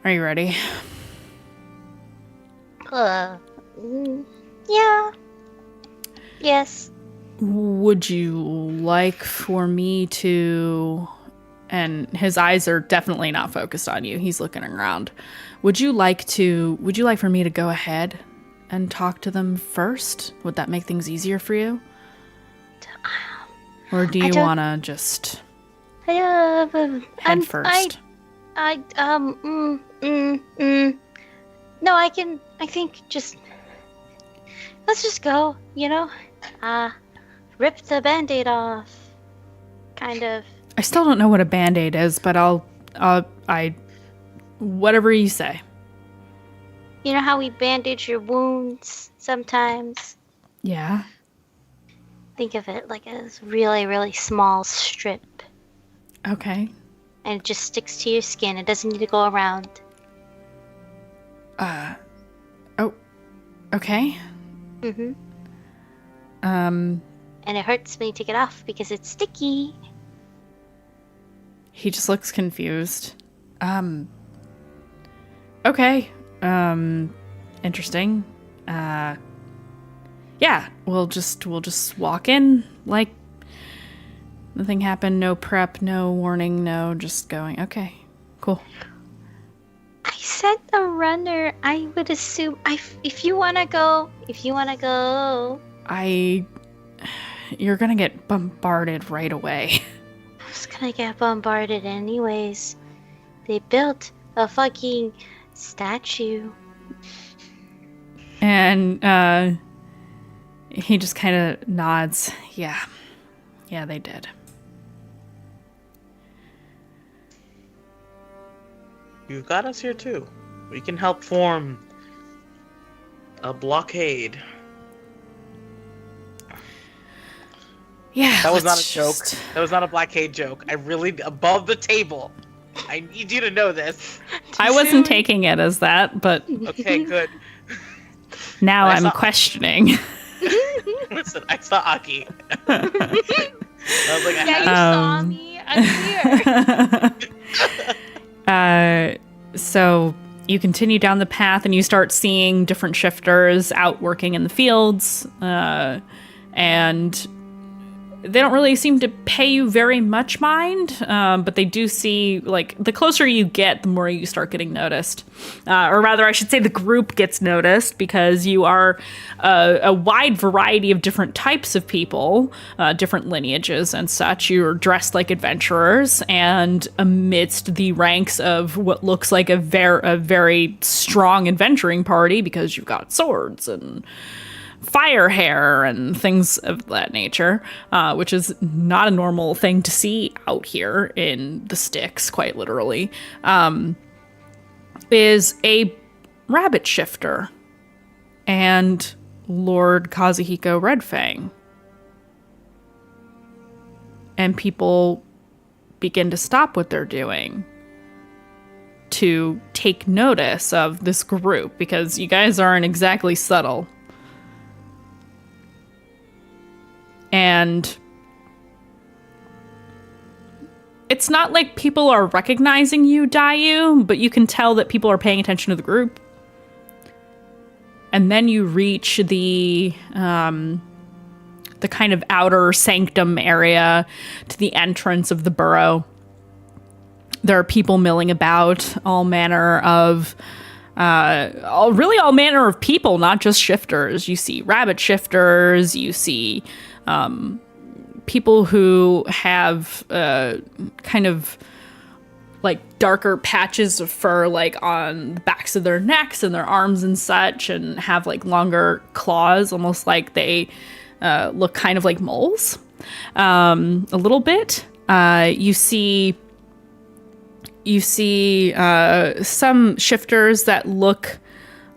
Are you ready? yeah. Yes. Would you like for me to... And his eyes are definitely not focused on you. He's looking around. Would you like for me to go ahead and talk to them first? Would that make things easier for you? Or do you want to just head first? No, I think just... Let's just go, rip the Band-Aid off. Kind of. I still don't know what a Band-Aid is, but whatever you say. You know how we bandage your wounds sometimes? Yeah. Think of it like a really, really small strip. Okay. And it just sticks to your skin. It doesn't need to go around. Oh. Okay. Mm-hmm. And it hurts when you take it off because it's sticky. he just looks confused. Okay. Interesting. Yeah, we'll just walk in like nothing happened, no prep, no warning, no just going. Okay. Cool. I said a runner. I would assume if you wanna go. You're gonna get bombarded right away. I was gonna get bombarded anyways. They built a fucking statue. And he just kind of nods. Yeah, they did. You've got us here too. We can help form a blockade. Yeah. That was not a let's joke. just- That was not a blockade joke. I really above the table. I need you to know this. I wasn't taking it as that, but Okay, good. now I I'm saw- questioning. Listen, I saw Aki. I was like, Yeah, you saw me. I'm here. So you continue down the path and you start seeing different shifters out working in the fields, and they don't really seem to pay you very much mind, but they do see, like, the closer you get, the more you start getting noticed. Or rather, I should say the group gets noticed, because you are a wide variety of different types of people, different lineages and such. You're dressed like adventurers, and amidst the ranks of what looks like a very strong adventuring party, because you've got swords and fire hair and things of that nature, which is not a normal thing to see out here in the sticks, quite literally, is a rabbit shifter and Lord Kazuhiko Redfang. And people begin to stop what they're doing to take notice of this group, because you guys aren't exactly subtle. And it's not like people are recognizing you, Dayu, but you can tell that people are paying attention to the group. And then you reach the kind of outer sanctum area to the entrance of the burrow. There are people milling about, all manner of all manner of people, not just shifters. You see rabbit shifters, you see people who have kind of like darker patches of fur, like on the backs of their necks and their arms and such, and have like longer claws, almost like they look kind of like moles, a little bit. You see some shifters that look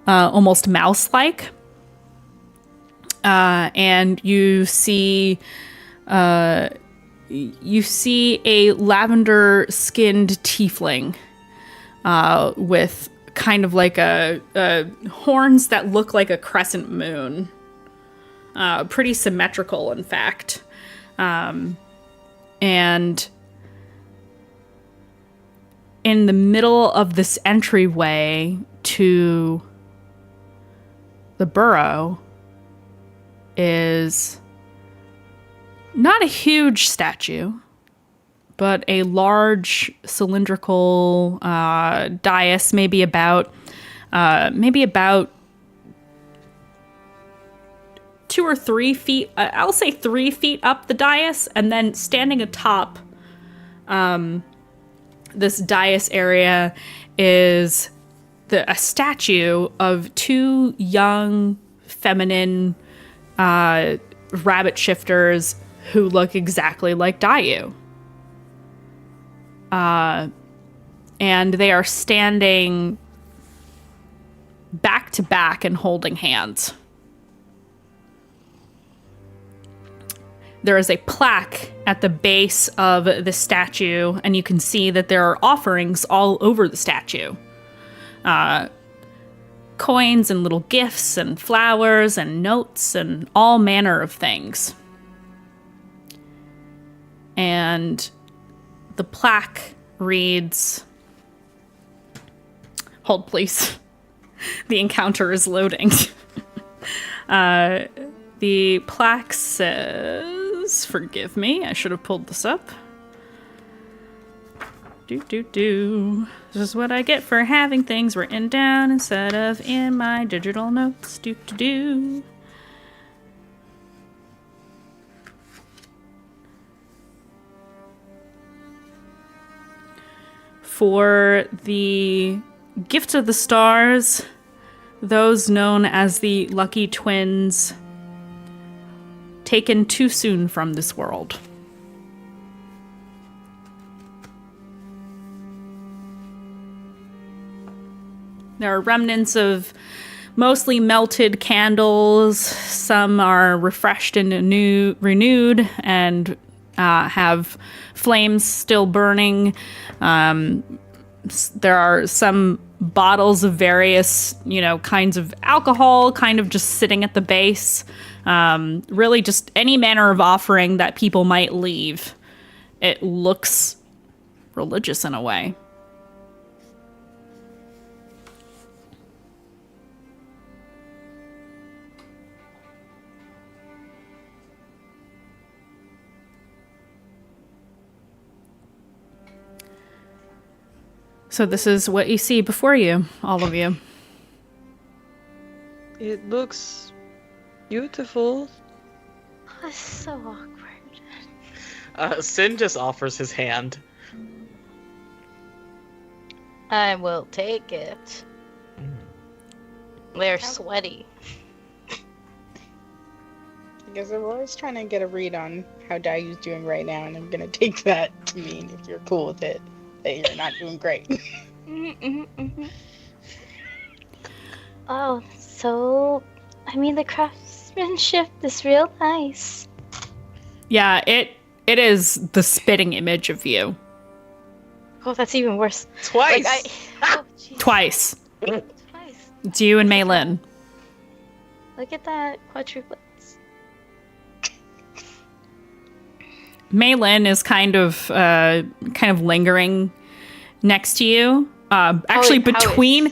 almost mouse-like. And you see a lavender-skinned tiefling with kind of like a horns that look like a crescent moon. Pretty symmetrical, in fact. And in the middle of this entryway to the burrow is not a huge statue, but a large cylindrical dais, maybe about 2 or 3 feet. I'll say 3 feet up the dais, and then standing atop this dais area is a statue of 2 young, feminine rabbit shifters who look exactly like Dayu. And they are standing back to back and holding hands. There is a plaque at the base of the statue, and you can see that there are offerings all over the statue. Coins and little gifts and flowers and notes and all manner of things. And the plaque reads... Hold, please. The encounter is loading. The plaque says... Forgive me, I should have pulled this up. This is what I get for having things written down instead of in my digital notes. For the Gift of the Stars, those known as the Lucky Twins, taken too soon from this world. There are remnants of mostly melted candles. Some are refreshed and renewed and have flames still burning. There are some bottles of various, kinds of alcohol kind of just sitting at the base. Really just any manner of offering that people might leave. It looks religious in a way. So this is what you see before you, all of you. It looks beautiful. Oh, it's so awkward. Sin just offers his hand. I will take it. They're sweaty. I guess Aurora's trying to get a read on how Dayu's doing right now, and I'm gonna take that to mean, if you're cool with it, that you're not doing great. Oh, so the craftsmanship is real nice. Yeah, it is the spitting image of you. Oh, that's even worse. Twice. Twice. Twice. It's you and Maylin. Look at that quadruplets. Maylin is kind of lingering next to you. Actually, between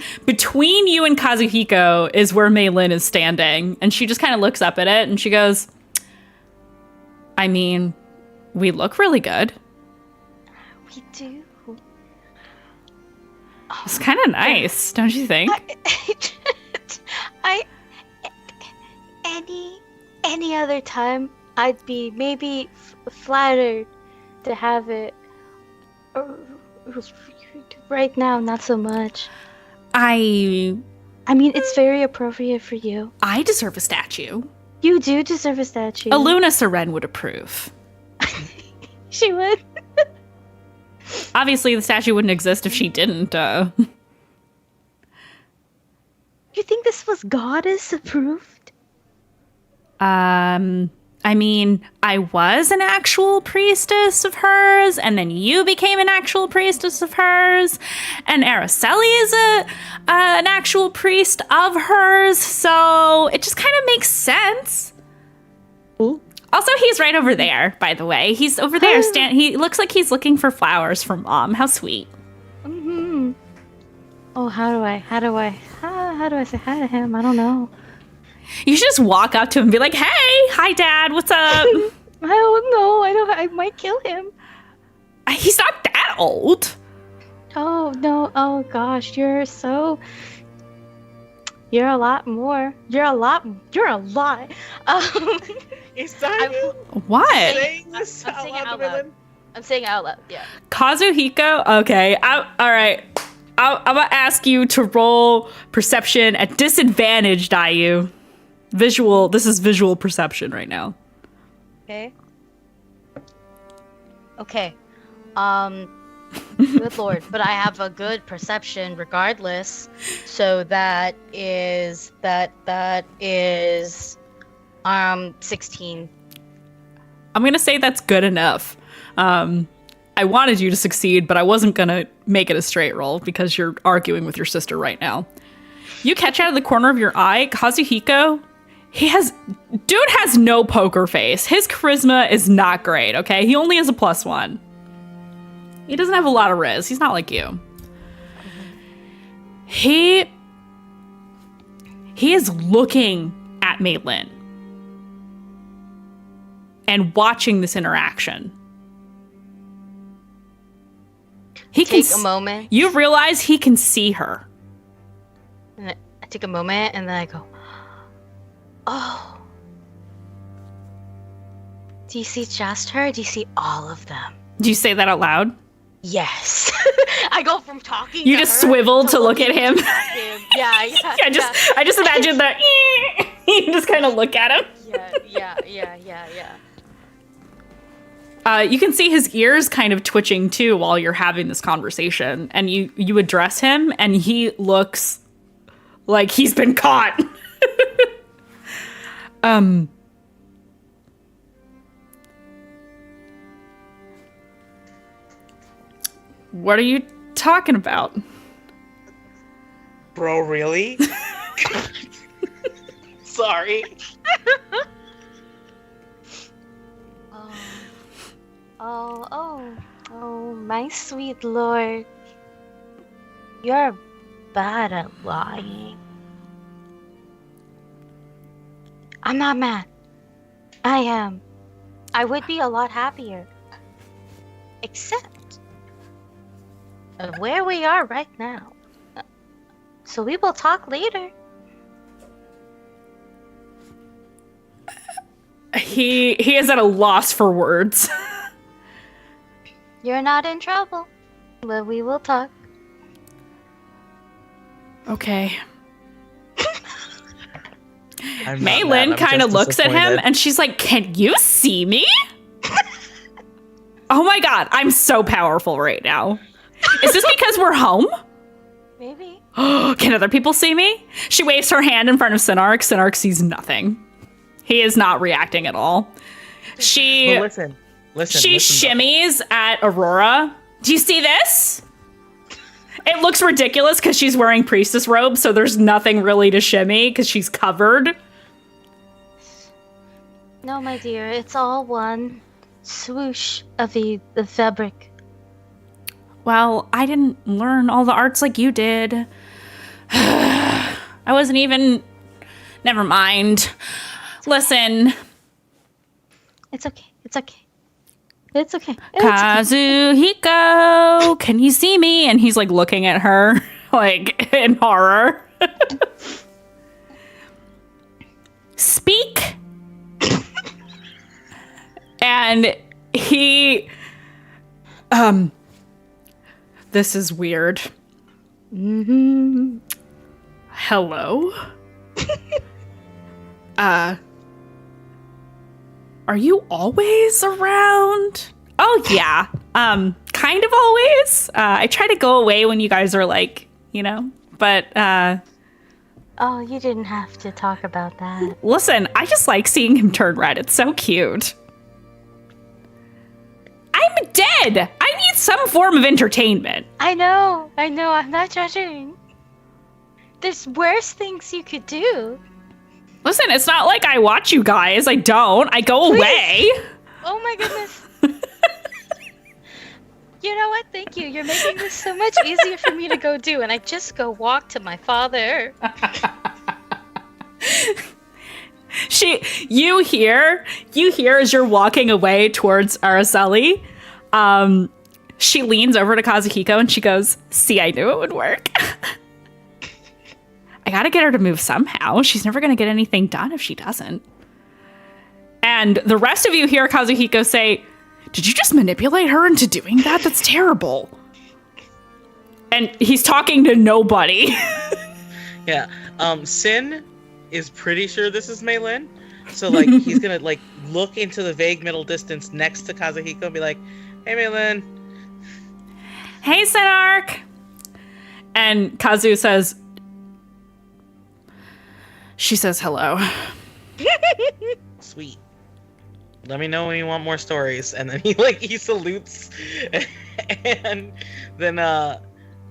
you and Kazuhiko is where Maylin is standing, and she just kind of looks up at it and she goes, we look really good. We do. It's kind of nice, don't you think? Any other time, I'd be maybe flattered to have it. Right now, not so much. It's very appropriate for you. I deserve a statue. You do deserve a statue. Aluna Seren would approve. She would. Obviously, the statue wouldn't exist if she didn't. You think this was goddess approved? I was an actual priestess of hers, and then you became an actual priestess of hers, and Araceli is an actual priest of hers, so it just kind of makes sense. Ooh. Also, he's right over there, by the way. He's over there. He looks like he's looking for flowers for Mom. How sweet. Mm-hmm. Oh, how do I say hi to him? I don't know. You should just walk up to him and be like, "Hey, hi, Dad. What's up?" I don't know. I might kill him. He's not that old. Oh no. Oh gosh, you're a lot more. You're a lot. Is that What? saying this I'm saying it out loud. I'm saying it out loud. Yeah. Kazuhiko. Okay. All right. I'm gonna ask you to roll perception at disadvantage, Dayu. Visual. This is visual perception right now. Okay. Good lord, but I have a good perception regardless. So that is 16. I'm gonna say that's good enough. I wanted you to succeed, but I wasn't gonna make it a straight roll because you're arguing with your sister right now. You catch out of the corner of your eye, Kazuhiko. Dude has no poker face. His charisma is not great, okay? He only has a +1. He doesn't have a lot of riz. He's not like you. He is looking at Maylin and watching this interaction. He Take a moment. You realize he can see her. And I take a moment and then I go, oh. Do you see just her? Or do you see all of them? Do you say that out loud? Yes. I go from talking You to just her swivel to look at him. Yeah. I just imagine that you just kind of look at him. Yeah. You can see his ears kind of twitching too while you're having this conversation, and you address him, and he looks like he's been caught. What are you talking about? Bro, really? Sorry. Oh, my sweet lord. You're bad at lying. I'm not mad. I am. I would be a lot happier. Except of where we are right now. So we will talk later. He is at a loss for words. You're not in trouble, but we will talk. Okay. I'm not mad, Maylin I'm kind of just looks at him disappointed. and she's like, "Can you see me?" Oh my god, I'm so powerful right now. Is this because we're home? Maybe. Can other people see me? She waves her hand in front of Sinark. Sinark sees nothing. He is not reacting at all. She Well, listen, she listen, though. shimmies at Aurora. Do you see this? It looks ridiculous because she's wearing priestess robes, so there's nothing really to shimmy because she's covered. No, my dear, it's all one swoosh of the fabric. Well, I didn't learn all the arts like you did. I wasn't even... Never mind. Listen, It's okay. It's okay. It's okay. Kazuhiko, can you see me? And he's like looking at her like in horror. Speak. And he this is weird. Hello? Are you always around? Oh yeah. Kind of always. I try to go away when you guys are like, but Oh, you didn't have to talk about that. listen, I just like seeing him turn red. It's so cute. I'm dead. I need some form of entertainment. I know. I'm not judging. There's worse things you could do. Listen, it's not like I watch you guys. I don't. I go away. Oh my goodness. You know what? Thank you. You're making this so much easier for me to go do, and I just go walk to my father. You hear as you're walking away towards Araceli, she leans over to Kazuhiko and she goes, "See, I knew it would work." I gotta get her to move somehow. She's never gonna get anything done if she doesn't. And the rest of you hear Kazuhiko say, "Did you just manipulate her into doing that? That's terrible." And he's talking to nobody. Yeah. Sin is pretty sure this is Maylin. So like he's gonna like look into the vague middle distance next to Kazuhiko and be like, "Hey Maylin." "Hey, Sinark." And Kazu says, she says hello. Sweet. Let me know when you want more stories. And then he salutes and then I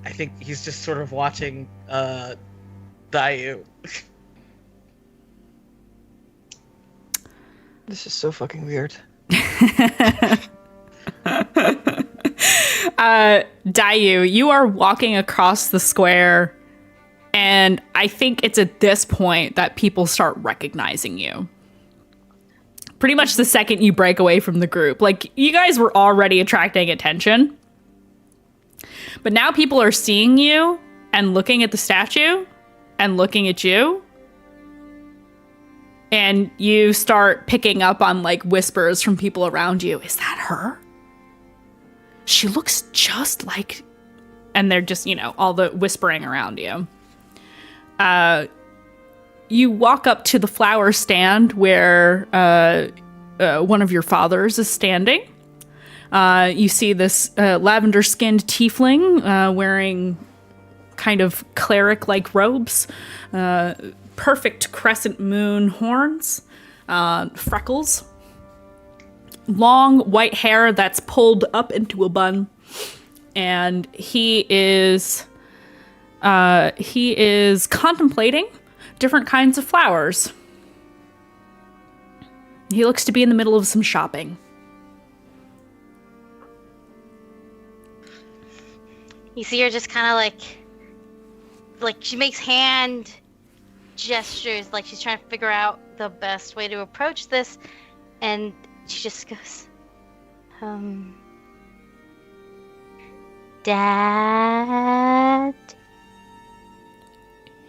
think he's just sort of watching Dayu. This is so fucking weird. Dayu, you are walking across the square, and I think it's at this point that people start recognizing you. Pretty much the second you break away from the group. Like, you guys were already attracting attention, but now people are seeing you and looking at the statue and looking at you. And you start picking up on like whispers from people around you. "Is that her? She looks just like..." And they're just, all the whispering around you. You walk up to the flower stand where one of your fathers is standing. You see this lavender-skinned tiefling wearing kind of cleric-like robes, perfect crescent moon horns, freckles, long white hair that's pulled up into a bun, and he is contemplating different kinds of flowers. He looks to be in the middle of some shopping. You see her just kind of like she makes hand gestures, like she's trying to figure out the best way to approach this, and she just goes, Dad?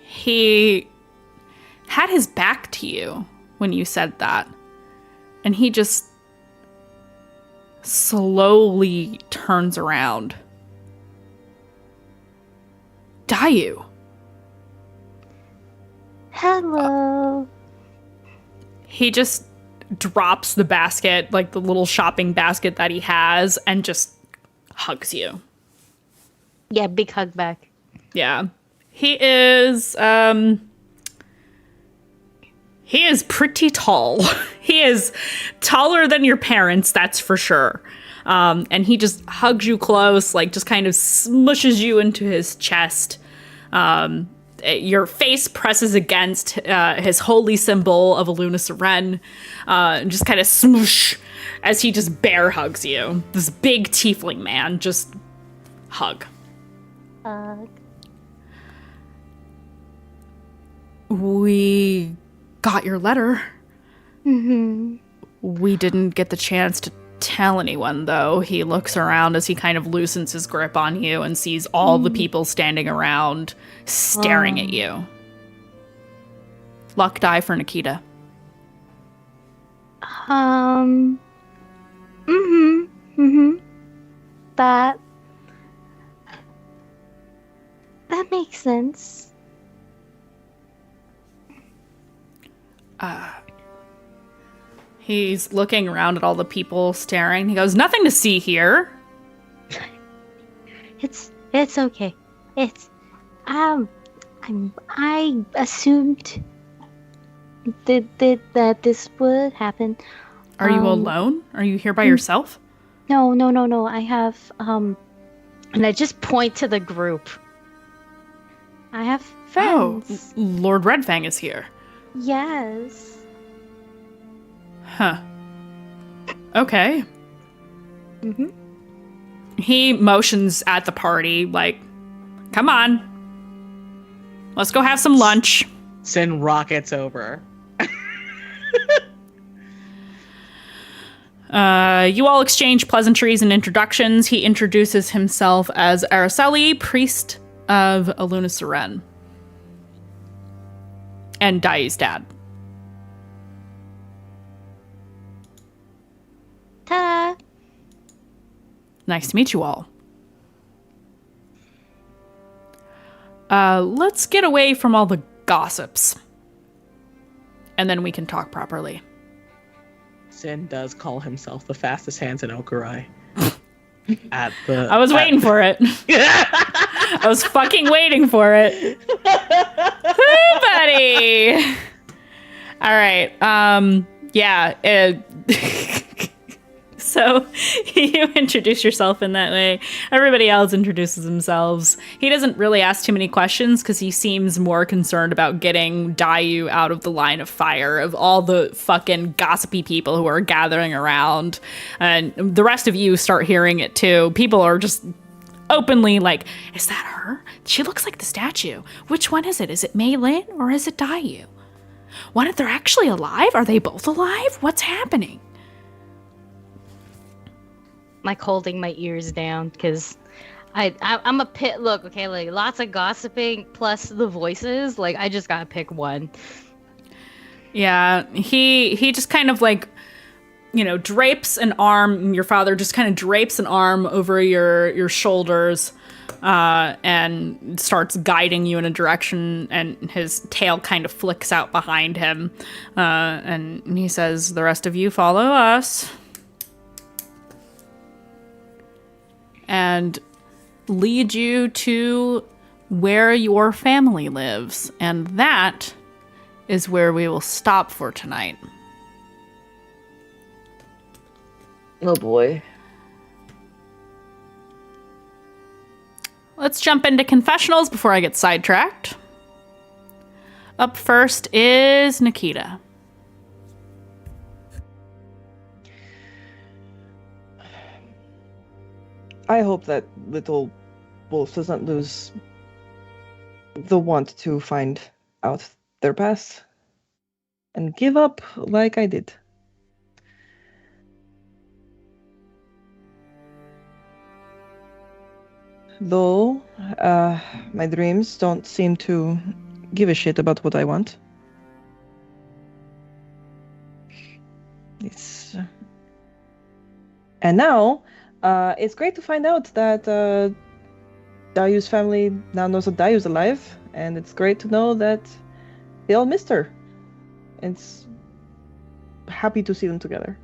He had his back to you when you said that, and he just slowly turns around. Dayu. Hello. He just drops the basket, like the little shopping basket that he has, and just hugs you. Yeah, big hug back. Yeah. He is pretty tall. He is taller than your parents, that's for sure. And he just hugs you close, like just kind of smushes you into his chest. Your face presses against his holy symbol of Aluna Seren, and just kind of smoosh as he just bear hugs you. This big tiefling man, just hug. We got your letter. Mm-hmm. We didn't get the chance to tell anyone, though. He looks around as he kind of loosens his grip on you and sees all the people standing around staring at you. Luck die for Nikita. That makes sense. He's looking around at all the people staring. He goes, "Nothing to see here." It's okay. I assumed that this would happen. Are you alone? Are you here by yourself? No. I have and I just point to the group. I have friends. Oh, Lord Redfang is here. Yes. Huh. Okay. Mm-hmm. He motions at the party, like, "Come on. Let's go have some lunch." Send rockets over. You all exchange pleasantries and introductions. He introduces himself as Araceli, priest of Aluna Seren. And Dai's dad. Ta-da! Nice to meet you all. Let's get away from all the gossips. And then we can talk properly. Sin does call himself the fastest hands in Okurai. I was waiting for it. I was fucking waiting for it. Woo, buddy! Alright, yeah. So you introduce yourself in that way. Everybody else introduces themselves. He doesn't really ask too many questions because he seems more concerned about getting Dayu out of the line of fire of all the fucking gossipy people who are gathering around. And the rest of you start hearing it too. People are just openly like, "Is that her? She looks like the statue. Which one is it? Is it Mei Lin or is it Dayu? What if they're actually alive? Are they both alive? What's happening?" Like holding my ears down because I'm a pit. Look, okay, like lots of gossiping plus the voices. Like I just gotta pick one. Yeah, he just kind of like, drapes an arm. Your father just kind of drapes an arm over your shoulders, and starts guiding you in a direction. And his tail kind of flicks out behind him, and he says, "The rest of you follow us." And lead you to where your family lives. And that is where we will stop for tonight. Oh boy. Let's jump into confessionals before I get sidetracked. Up first is Nikita. I hope that little wolf doesn't lose the want to find out their past and give up like I did. Though my dreams don't seem to give a shit about what I want. And now, it's great to find out that Dayu's family now knows that Dayu's alive, and it's great to know that they all missed her. It's happy to see them together.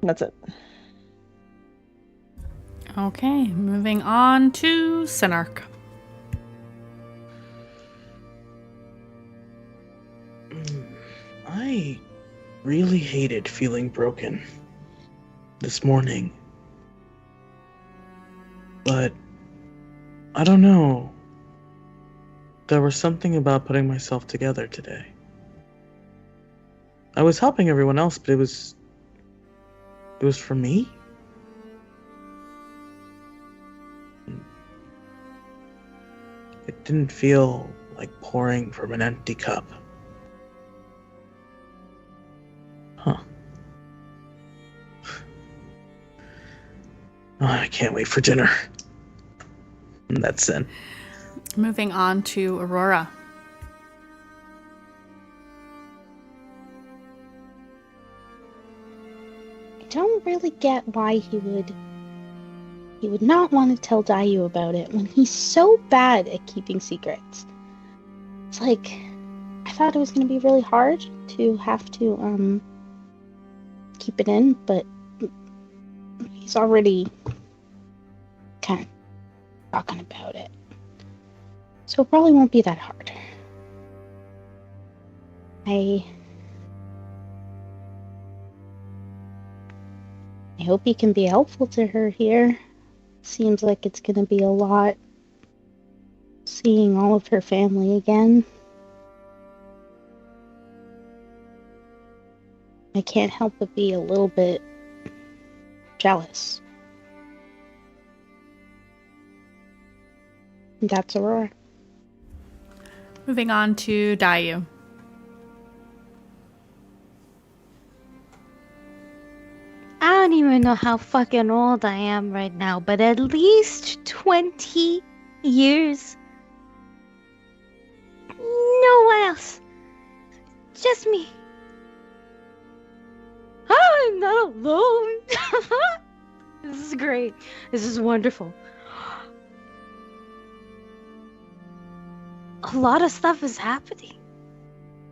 That's it. Okay, moving on to Sinark. I really hated feeling broken this morning. But I don't know. There was something about putting myself together today. I was helping everyone else, but it was for me. It didn't feel like pouring from an empty cup. Huh. Oh, I can't wait for dinner. And that's it. Moving on to Aurora. I don't really get why he would not want to tell Dayu about it when he's so bad at keeping secrets. It's like, I thought it was going to be really hard to have to keep it in, but he's already kind of talking about it. So it probably won't be that hard. I hope he can be helpful to her here. Seems like it's gonna be a lot seeing all of her family again. I can't help but be a little bit jealous. And that's Aurora. Moving on to Dayu. I don't even know how fucking old I am right now, but at least 20 years. No one else. Just me. I'm not alone. This is great. This is wonderful. A lot of stuff is happening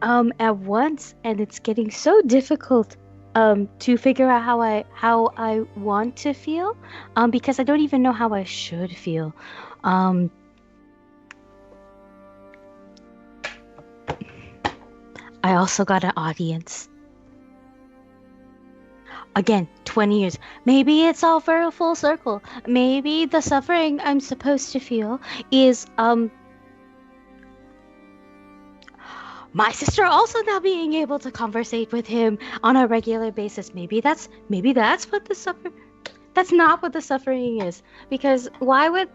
at once, and it's getting so difficult to figure out how I want to feel, because I don't even know how I should feel. I also got an audience. Again, 20 years. Maybe it's all for a full circle. Maybe the suffering I'm supposed to feel is my sister also now being able to conversate with him on a regular basis. Maybe that's what the suffering. That's not what the suffering is. Because why would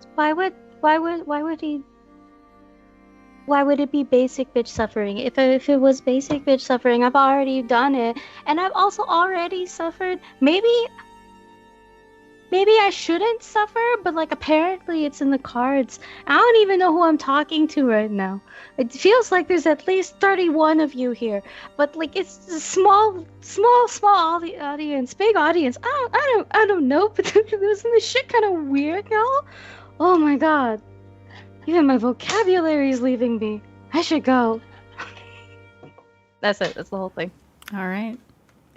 it be basic bitch suffering? If it was basic bitch suffering, I've already done it, and I've also already suffered. Maybe I shouldn't suffer, but like apparently it's in the cards. I don't even know who I'm talking to right now. It feels like there's at least 31 of you here, but like it's a small audience, big audience. I don't know, but isn't this shit kind of weird, y'all? Oh my god, even my vocabulary is leaving me. I should go. That's it. That's the whole thing. All right.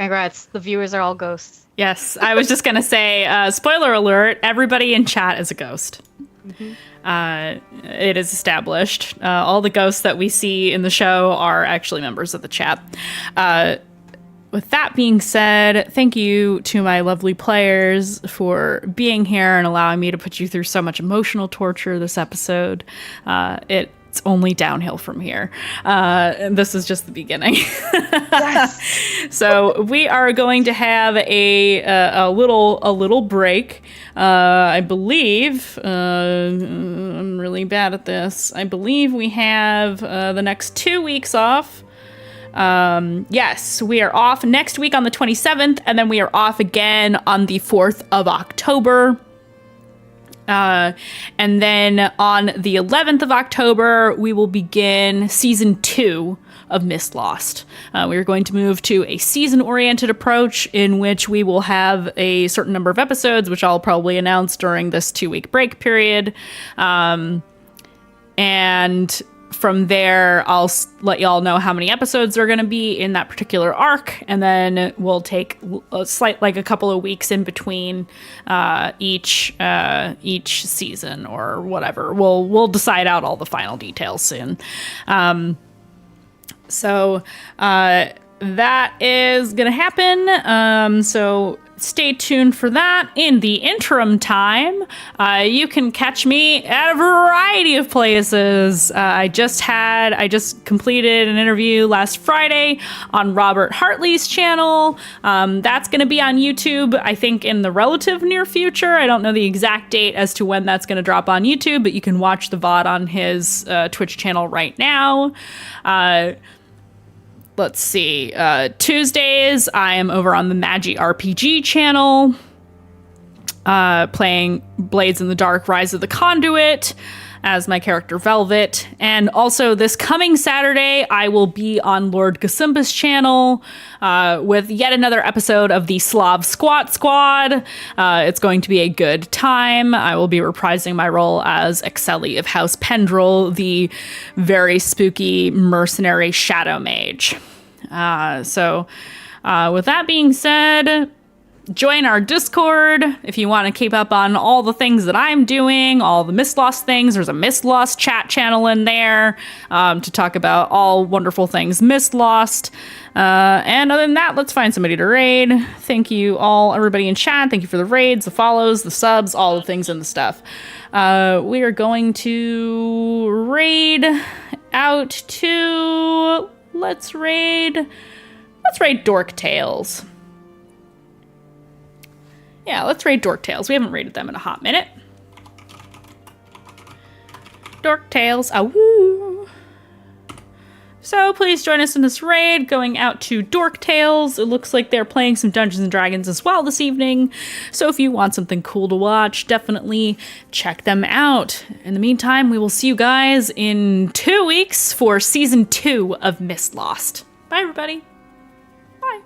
Congrats. The viewers are all ghosts. Yes, I was just going to say, spoiler alert, everybody in chat is a ghost. It is established. All the ghosts that we see in the show are actually members of the chat. With that being said, thank you to my lovely players for being here and allowing me to put you through so much emotional torture this episode. It's only downhill from here. And this is just the beginning. Yes. So we are going to have a little break. I believe I'm really bad at this. I believe we have the next 2 weeks off. Yes, we are off next week on the 27th, and then we are off again on the 4th of October. And then on the 11th of October, we will begin season 2 of Mistlost. We are going to move to a season-oriented approach in which we will have a certain number of episodes, which I'll probably announce during this 2-week break period. And from there, I'll let y'all know how many episodes are going to be in that particular arc, and then we'll take a couple of weeks in between each season or whatever. We'll decide out all the final details soon. So that is going to happen. So stay tuned for that. In the interim time, you can catch me at a variety of places. I just completed an interview last Friday on Robert Hartley's channel. That's going to be on YouTube, I think, in the relative near future. I don't know the exact date as to when that's going to drop on YouTube, but you can watch the VOD on his Twitch channel right now. Let's see. Tuesdays, I am over on the Magi RPG channel, playing Blades in the Dark: Rise of the Conduit as my character Velvet. And also this coming Saturday, I will be on Lord Gasimba's channel with yet another episode of the Slav Squat Squad. It's going to be a good time. I will be reprising my role as Exeli of House Pendrell, the very spooky mercenary shadow mage. So with that being said, join our Discord if you want to keep up on all the things that I'm doing, all the Mistlost things. There's a Mistlost chat channel in there to talk about all wonderful things Mistlost. And other than that, let's find somebody to raid. Thank you all, everybody in chat. Thank you for the raids, the follows, the subs, all the things and the stuff. We are going to raid out to... Let's raid Dork Tales. Yeah, let's raid Dork Tales. We haven't raided them in a hot minute. Dork Tales, awoo. So please join us in this raid, going out to Dork Tales. It looks like they're playing some Dungeons & Dragons as well this evening. So if you want something cool to watch, definitely check them out. In the meantime, we will see you guys in 2 weeks for Season 2 of Mistlost. Bye, everybody. Bye.